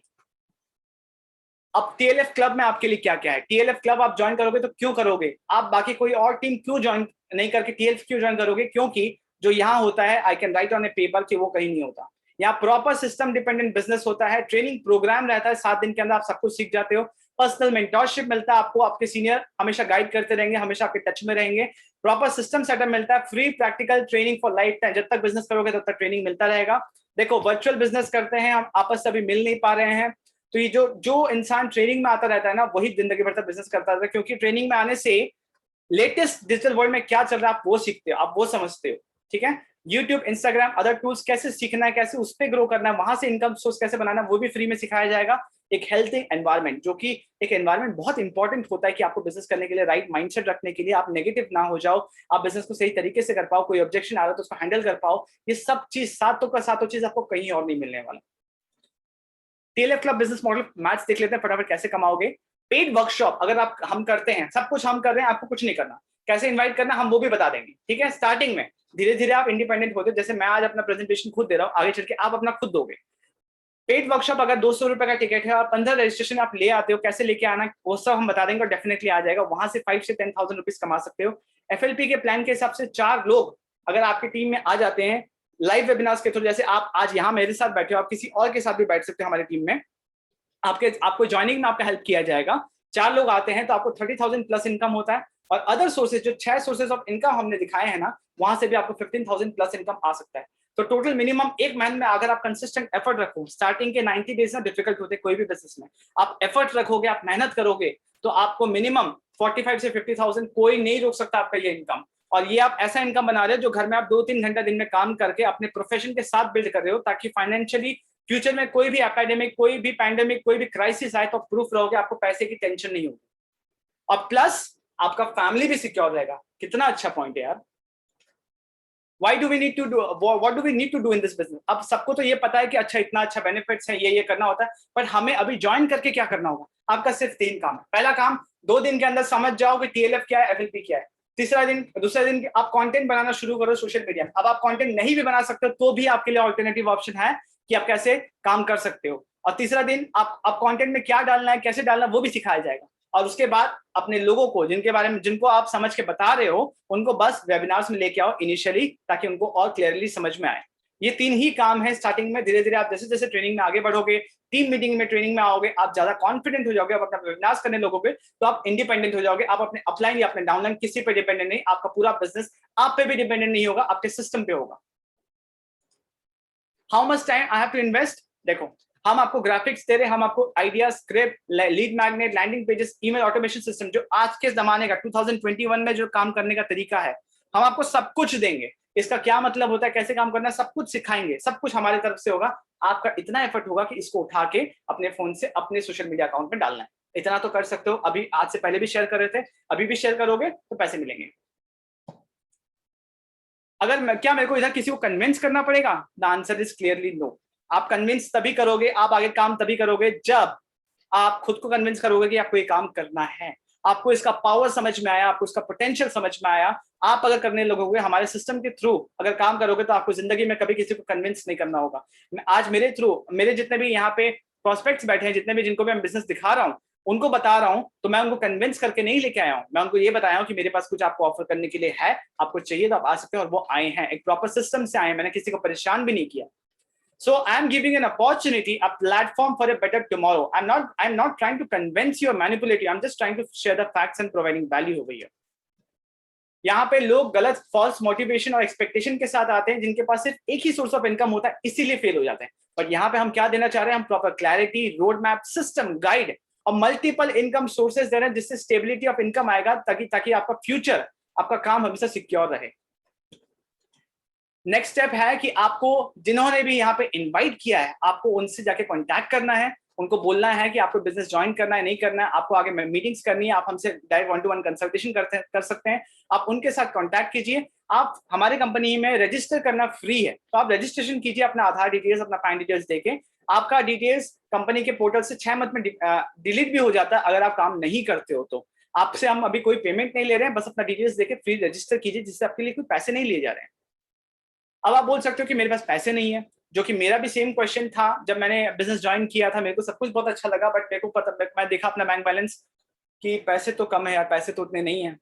अब टीएलएफ क्लब में आपके लिए क्या क्या है। टीएलएफ क्लब आप ज्वाइन करोगे तो क्यों करोगे, आप बाकी कोई और टीम क्यों ज्वाइन नहीं करके टीएलएफ क्यों ज्वाइन करोगे? क्योंकि जो यहाँ होता है, I can write on A paper, कि वो कहीं नहीं होता। यहाँ प्रॉपर सिस्टम डिपेंडेंट बिजनेस होता है, ट्रेनिंग प्रोग्राम रहता है, 7 दिन के अंदर आप सब कुछ सीख जाते हो। पर्सनल मेंटरशिप मिलता है आपको, आपके सीनियर हमेशा गाइड करते रहेंगे, हमेशा आपके टच में रहेंगे। प्रॉपर सिस्टम सेटअप मिलता है, free practical training for life time, जब तक बिजनेस करोगे तब तक ट्रेनिंग मिलता रहेगा। देखो, वर्चुअल बिजनेस करते हैं हम, आपस से अभी मिल नहीं पा रहे हैं, तो ये जो इंसान ट्रेनिंग में आता रहता है ना, वही जिंदगी भर तक बिजनेस करता रहता है, क्योंकि ट्रेनिंग में आने से लेटेस्ट डिजिटल वर्ल्ड में क्या चल रहा है आप वो सीखते हो, आप वो समझते हो, ठीक है। यूट्यूब, इंस्टाग्राम, अदर टूल्स कैसे सीखना है, कैसे उस पर ग्रो करना है, वहां से इनकम सोर्स कैसे बनाना है, वो भी फ्री में सिखाया जाएगा। एक हेल्थी एनवायरनमेंट, जो कि एक एनवायरनमेंट बहुत इंपॉर्टेंट होता है कि आपको बिजनेस करने के लिए राइट माइंडसेट रखने के लिए, आप नेगेटिव ना हो जाओ, आप बिजनेस को सही तरीके से कर पाओ, कोई ऑब्जेक्शन आ रहा है तो उसको हैंडल कर पाओ। ये सब चीज सातों का सातों चीज आपको कहीं और नहीं मिलने वाला। TLF club business model maths देख लेते हैं फटाफट, कैसे कमाओगे। पेड वर्कशॉप अगर आप हम करते हैं, सब कुछ हम कर रहे हैं, आपको कुछ नहीं करना। कैसे इनवाइट करना हम वो भी बता देंगे, ठीक है। स्टार्टिंग में धीरे धीरे आप इंडिपेंडेंट होते, जैसे मैं आज अपना प्रेजेंटेशन खुद दे रहा हूँ, आगे चल के आप अपना खुद दोगे। पेड वर्कशॉप अगर 200 रुपए का टिकट है और 15 रजिस्ट्रेशन आप ले आते हो, कैसे लेके आना वो सब हम बता देंगे और डेफिनेटली आ जाएगा। वहां से 5 से 10,000 रुपीज कमा सकते हो। एफएलपी के प्लान के हिसाब से 4 लोग अगर आपकी टीम में आ जाते हैं लाइव वेबिनार्स के थ्रू, जैसे आप आज यहाँ मेरे साथ बैठे हो, आप किसी और के साथ भी बैठ सकते हो हमारी टीम में, आपको ज्वाइनिंग में आपका हेल्प किया जाएगा। 4 लोग आते हैं तो आपको 30,000 प्लस इनकम होता है। और अदर सोर्सेज, जो 6 सोर्सेज ऑफ इनकम हमने दिखाए हैं ना, वहां से भी आपको 15,000 प्लस इनकम आ सकता है। तो टोटल मिनिमम एक महीने में अगर आप कंसिस्टेंट एफर्ट रखो, स्टार्टिंग के 90 डेज ना डिफिकल्ट होते कोई भी बिजनेस में, आप एफर्ट रखोगे, आप मेहनत करोगे, तो आपको मिनिमम 45 से 50,000 कोई नहीं रोक सकता आपका ये इनकम। और ये आप ऐसा इनकम बना रहे हो जो घर में आप 2-3 घंटा दिन में काम करके अपने प्रोफेशन के साथ बिल्ड कर रहे हो, ताकि फाइनेंशियली फ्यूचर में कोई भी एपेडेमिक, कोई भी पैंडेमिक, कोई भी क्राइसिस आए तो प्रूफ रहोगे, आपको पैसे की टेंशन नहीं होगी। और प्लस आपका फैमिली भी सिक्योर रहेगा। कितना अच्छा पॉइंट है यार। Why do we need to do, what do we need to do in this business? अब सबको तो ये पता है कि अच्छा इतना अच्छा बेनिफिट्स है, ये करना होता है, पर हमें अभी ज्वाइन करके क्या करना होगा। आपका सिर्फ 3 काम है। पहला काम, 2 दिन के अंदर समझ जाओ कि टीएलएफ क्या है, एफएलपी क्या है। दूसरा दिन आप कंटेंट बनाना शुरू करो सोशल मीडिया में। अब आप कंटेंट नहीं भी बना सकते तो भी आपके लिए ऑल्टरनेटिव ऑप्शन है कि आप कैसे काम कर सकते हो। और तीसरा दिन आप कंटेंट में क्या डालना है, कैसे डालना है, वो भी सिखाया जाएगा। और उसके बाद अपने लोगों को, जिनको आप समझ के बता रहे हो, उनको बस वेबिनार्स में लेके आओ इनिशियली, ताकि उनको और क्लियरली समझ में आए। ये 3 ही काम है स्टार्टिंग में। धीरे धीरे आप जैसे जैसे ट्रेनिंग में आगे बढ़ोगे, टीम मीटिंग में ट्रेनिंग में आओगे, आप ज्यादा कॉन्फिडेंट हो जाओगे, आप अपना वेबिनार्स करने लगोगे, तो आप इंडिपेंडेंट हो जाओगे। आप अपने अपलाइन या अपने डाउनलाइन किसी पे डिपेंडेंट नहीं, आपका पूरा बिजनेस आप पे भी डिपेंडेंट नहीं होगा, आपके सिस्टम पे होगा। How much time I have to invest? देखो, हम आपको ग्राफिक्स दे रहे हैं, हम आपको idea, script, lead magnet, landing pages, email automation system, जो आज के जमाने का 2021 में जो काम करने का तरीका है, हम आपको सब कुछ देंगे। इसका क्या मतलब होता है, कैसे काम करना है, सब कुछ सिखाएंगे। सब कुछ हमारी तरफ से होगा। आपका इतना एफर्ट होगा कि इसको उठा के अपने फोन से अपने सोशल मीडिया अकाउंट में डालना है। इतना तो कर सकते हो। अभी आज से पहले भी शेयर कर रहे थे, अभी भी शेयर करोगे तो पैसे मिलेंगे। क्या मेरे को इधर किसी को कन्विंस करना पड़ेगा? The answer is clearly no. आप कन्विंस तभी करोगे, आप आगे काम तभी करोगे जब आप खुद को कन्विंस करोगे कि आपको ये काम करना है, आपको इसका पावर समझ में आया, आपको इसका पोटेंशियल समझ में आया। आप अगर करने लगोगे हमारे सिस्टम के थ्रू अगर काम करोगे, तो आपको जिंदगी में कभी किसी को कन्विंस नहीं करना होगा। आज मेरे थ्रू, मेरे जितने भी यहाँ पे प्रोस्पेक्ट्स बैठे हैं, जितने भी जिनको भी मैं बिजनेस दिखा रहा हूँ, उनको बता रहा हूं, तो मैं उनको कन्विंस करके नहीं लेके आया हूं। मैं उनको ये बताया हूं कि मेरे पास कुछ आपको ऑफर करने के लिए है, आपको चाहिए तो आप आ सकते हैं। और वो आए हैं, एक प्रॉपर सिस्टम से आए हैं, मैंने किसी को परेशान भी नहीं किया। So I am giving an opportunity, a platform for a better tomorrow. I'm not trying to convince you or manipulate you. I'm just trying to share the facts and providing value over here. यहाँ पे लोग गलत false motivation और expectation के साथ आते हैं, जिनके पास सिर्फ एक ही सोर्स ऑफ इनकम होता है, इसीलिए फेल हो जाते हैं। पर यहाँ पे हम क्या देना चाह रहे हैं? हम proper clarity, road map, system, guide और मल्टीपल इनकम सोर्सेज दे रहे हैं, जिससे स्टेबिलिटी ऑफ इनकम आएगा, ताकि आपका फ्यूचर, आपका काम हमेशा सिक्योर रहे। नेक्स्ट स्टेप है कि आपको जिन्होंने भी यहाँ पे इनवाइट किया है, आपको उनसे जाके कांटेक्ट करना है, उनको बोलना है कि आपको बिजनेस ज्वाइन करना है, नहीं करना है, आपको आगे मीटिंग्स करनी है। आप हमसे डायरेक्ट 1-to-1 कंसल्टेशन कर सकते हैं। आप उनके साथ कांटेक्ट कीजिए। आप हमारे कंपनी में रजिस्टर करना फ्री है, तो आप रजिस्ट्रेशन कीजिए, अपना आधार डिटेल्स, अपना पैन डिटेल्स देके। आपका डिटेल्स कंपनी के पोर्टल से 6 मंथ में डिलीट भी हो जाता है अगर आप काम नहीं करते हो तो। आपसे हम अभी कोई पेमेंट नहीं ले रहे हैं, बस अपना डिटेल्स देके फ्री रजिस्टर कीजिए, जिससे आपके लिए कोई पैसे नहीं लिए जा रहे हैं। अब आप बोल सकते हो कि मेरे पास पैसे नहीं है, जो कि मेरा भी सेम क्वेश्चन था जब मैंने बिजनेस ज्वाइन किया था। मेरे को सब कुछ बहुत अच्छा लगा, बट मेरे को पता, मैं देखा अपना बैंक बैलेंस कि पैसे तो कम है यार, पैसे तो उतने नहीं है।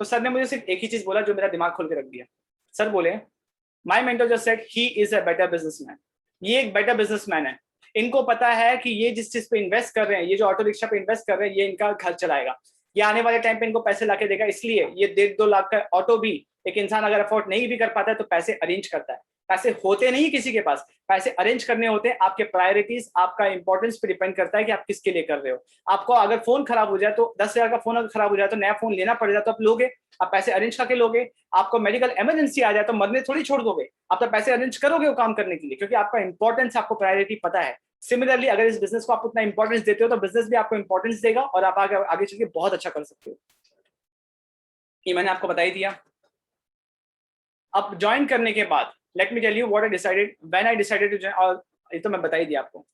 तो सर ने मुझे सिर्फ एक ही चीज बोला जो मेरा दिमाग खोल के रख दिया। सर बोले, my mentor just said he is a better businessman. ये एक बेटर बिजनेसमैन है। इनको पता है कि ये जिस चीज पे इन्वेस्ट कर रहे हैं, ये जो ऑटो रिक्शा पे इन्वेस्ट कर रहे हैं, ये इनका घर चलाएगा, ये आने वाले टाइम पे इनको पैसे लाके देगा। इसलिए ये 1.5-2 लाख का ऑटो भी एक इंसान अगर अफोर्ड नहीं भी कर पाता है तो पैसे अरेंज करता है, पैसे होते नहीं किसी के पास, पैसे अरेंज करने होते हैं। आपके प्रायोरिटीज, आपका इंपॉर्टेंस पे डिपेंड करता है कि आप किसके लिए कर रहे हो। आपको अगर फोन खराब हो जाए तो 10,000 का फोन अगर खराब हो जाए तो नया फोन लेना पड़ जाए तो आप लोगे, आप पैसे अरेंज करके लोगे। आपको मेडिकल इमरजेंसी आ जाए तो मरने थोड़ी छोड़ दोगे, आप तो पैसे अरेंज करोगे वो काम करने के लिए, क्योंकि आपका इंपॉर्टेंस, आपको प्रायोरिटी पता है। सिमिलरली अगर इस बिजनेस को आप उतना इंपॉर्टेंस देते हो तो बिजनेस भी आपको इंपॉर्टेंस देगा और आप आगे चल के बहुत अच्छा कर सकते हो। ये मैंने आपको बता ही दिया। अब ज्वाइन करने के बाद let me tell you what I decided when I decided to join, और ये तो मैं बता ही दिया आपको।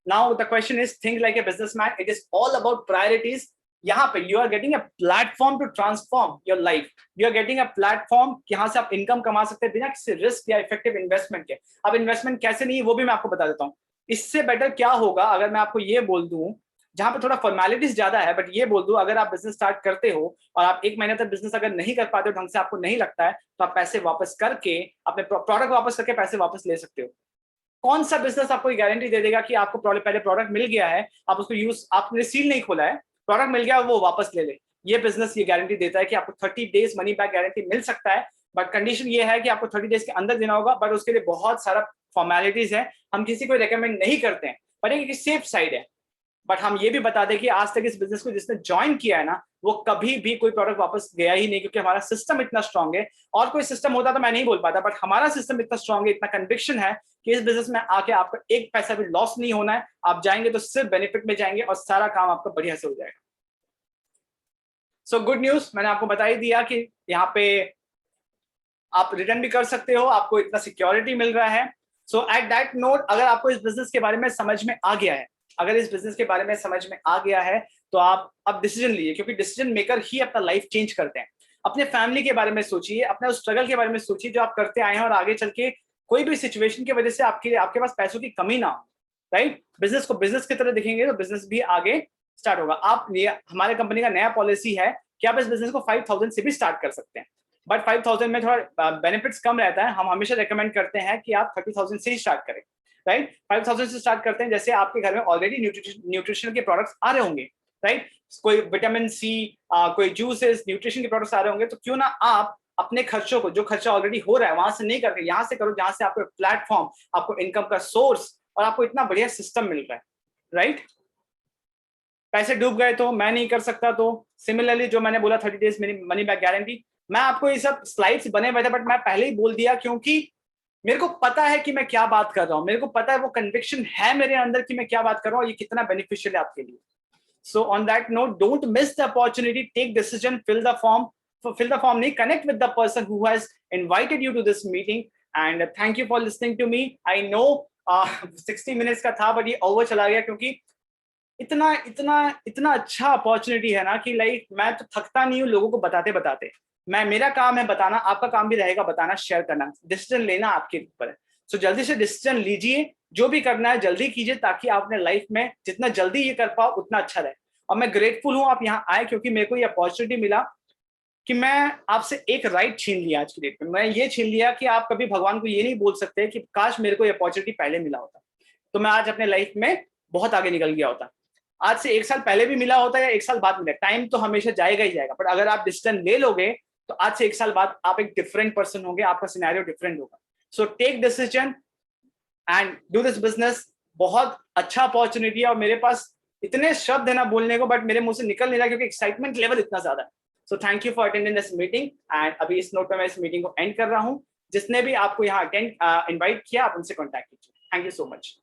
Now the question is think like a businessman, it is all about priorities. यहाँ पे you are getting a platform to transform your life, you are getting a platform यहाँ से आप इनकम कमा सकते हैं बिना किसी रिस्क या इफेक्टिव इन्वेस्टमेंट के। अब इन्वेस्टमेंट कैसे नहीं है वो भी मैं आपको बता देता हूँ। इससे बेटर क्या होगा अगर मैं आपको ये बोल दूं, जहां पे थोड़ा फॉर्मेलिटीज ज्यादा है, बट ये बोल दूं अगर आप बिजनेस स्टार्ट करते हो और आप 1 महीने तक बिजनेस अगर नहीं कर पाते हो, ढंग से आपको नहीं लगता है, तो आप पैसे वापस करके अपने प्रोडक्ट वापस करके पैसे वापस ले सकते हो। कौन सा बिजनेस आपको गारंटी दे देगा कि आपको पहले प्रोडक्ट मिल गया है, आप उसको यूज, आपने सील नहीं खोला है, प्रोडक्ट मिल गया वो वापस ले ले। ये बिजनेस ये गारंटी देता है कि आपको 30 डेज मनी बैक गारंटी मिल सकता है, बट कंडीशन ये है कि आपको 30 डेज के अंदर देना होगा, बट उसके लिए बहुत सारा फॉर्मेलिटीज है। हम किसी को रेकमेंड नहीं करते हैं, पर एक सेफ साइड है। बट हम ये भी बता दें कि आज तक इस बिजनेस को जिसने ज्वाइन किया है ना, वो कभी भी कोई प्रोडक्ट वापस गया ही नहीं, क्योंकि हमारा सिस्टम इतना स्ट्रांग है। और कोई सिस्टम होता तो मैं नहीं बोल पाता, बट हमारा सिस्टम इतना स्ट्रांग है, इतना कन्विक्शन है कि इस बिजनेस में आके आपका एक पैसा भी लॉस नहीं होना है। आप जाएंगे तो सिर्फ बेनिफिट में जाएंगे और सारा काम आपका बढ़िया से हो जाएगा। सो गुड न्यूज, मैंने आपको बता ही दिया कि यहाँ पे आप रिटर्न भी कर सकते हो, आपको इतना सिक्योरिटी मिल रहा है। सो एट दैट नोट, अगर आपको इस बिजनेस के बारे में समझ में आ गया है, अगर इस बिजनेस के बारे में समझ में आ गया है, तो आप अब डिसीजन लीजिए, क्योंकि डिसीजन मेकर ही अपना लाइफ चेंज करते हैं। अपने फैमिली के बारे में सोचिए, अपने उस स्ट्रगल के बारे में सोचिए जो आप करते आए हैं, और आगे चल के कोई भी सिचुएशन की वजह से आपके पास पैसों की कमी ना हो, राइट। बिजनेस को बिजनेस की तरह देखेंगे तो बिजनेस भी आगे स्टार्ट होगा। आप, हमारे कंपनी का नया पॉलिसी है कि आप इस बिजनेस को 5,000 से भी स्टार्ट कर सकते हैं, बट 5,000 में थोड़ा बेनिफिट्स कम रहता है। हम हमेशा रेकमेंड करते हैं कि आप 30,000 से ही स्टार्ट करें, राइट। 5,000 से स्टार्ट करते हैं, जैसे आपके घर में ऑलरेडी न्यूट्रिशन के प्रोडक्ट्स आ रहे होंगे, राइट। कोई विटामिन सी, कोई जूसेस, न्यूट्रिशन के प्रोडक्ट्स आ रहे होंगे, तो क्यों ना आप अपने खर्चों को, जो खर्चा ऑलरेडी हो रहा है वहां से नहीं करके यहाँ से करो, जहां से आपको प्लेटफॉर्म, आपको इनकम का सोर्स और आपको इतना बढ़िया सिस्टम मिल रहा है, राइट। पैसे डूब गए तो मैं नहीं कर सकता, तो सिमिलरली जो मैंने बोला 30 डेज मनी बैक गारंटी, मैं आपको ये सब स्लाइड्स बने हुए थे, बट मैं पहले ही बोल दिया, क्योंकि मेरे को पता है कि मैं क्या बात कर रहा हूँ, मेरे को पता है, वो कन्विक्शन है मेरे अंदर कि मैं क्या बात कर रहा हूँ, ये कितना बेनिफिशियल है आपके लिए। So on that note, don't miss the opportunity, take decision, fill the form नहीं, connect with the person who has invited you to this meeting, and thank you for listening to me. I know 60 minutes का था, but ये over चला गया, क्योंकि इतना इतना इतना अच्छा अपॉर्चुनिटी है ना कि लाइक मैं तो थकता नहीं हूँ लोगों को बताते बताते। मेरा काम है बताना, आपका काम भी रहेगा बताना, शेयर करना, डिसीजन लेना आपके ऊपर है। सो जल्दी से डिसीजन लीजिए, जो भी करना है जल्दी कीजिए, ताकि आप अपने लाइफ में जितना जल्दी ये कर पाओ उतना अच्छा रहे। और मैं ग्रेटफुल हूँ आप यहाँ आए, क्योंकि मेरे को ये अपॉर्चुनिटी मिला कि मैं आपसे एक राइट छीन लिया। आज की डेट में मैं ये छीन लिया कि आप कभी भगवान को ये नहीं बोल सकते कि काश मेरे को ये अपॉर्चुनिटी पहले मिला होता, तो मैं आज अपने लाइफ में बहुत आगे निकल गया होता। आज से 1 साल पहले भी मिला होता या 1 साल बाद मिला, टाइम तो हमेशा जाएगा ही जाएगा, पर अगर आप डिसीजन ले लोगे तो आज से 1 साल बाद आप एक डिफरेंट पर्सन होंगे, आपका सिनेरियो डिफरेंट होगा। So take decision and do this business. बहुत अच्छा अपॉर्चुनिटी है, और मेरे पास इतने शब्द है ना बोलने को, बट मेरे मुंह से निकल नहीं रहा, क्योंकि एक्साइटमेंट लेवल इतना ज्यादा है। So thank you for attending this meeting, and अभी इस नोट पे मैं इस मीटिंग को एंड कर रहा हूँ। जिसने भी आपको यहाँ अटेंड इन्वाइट किया, आप उनसे कॉन्टैक्ट कीजिए। Thank you so much.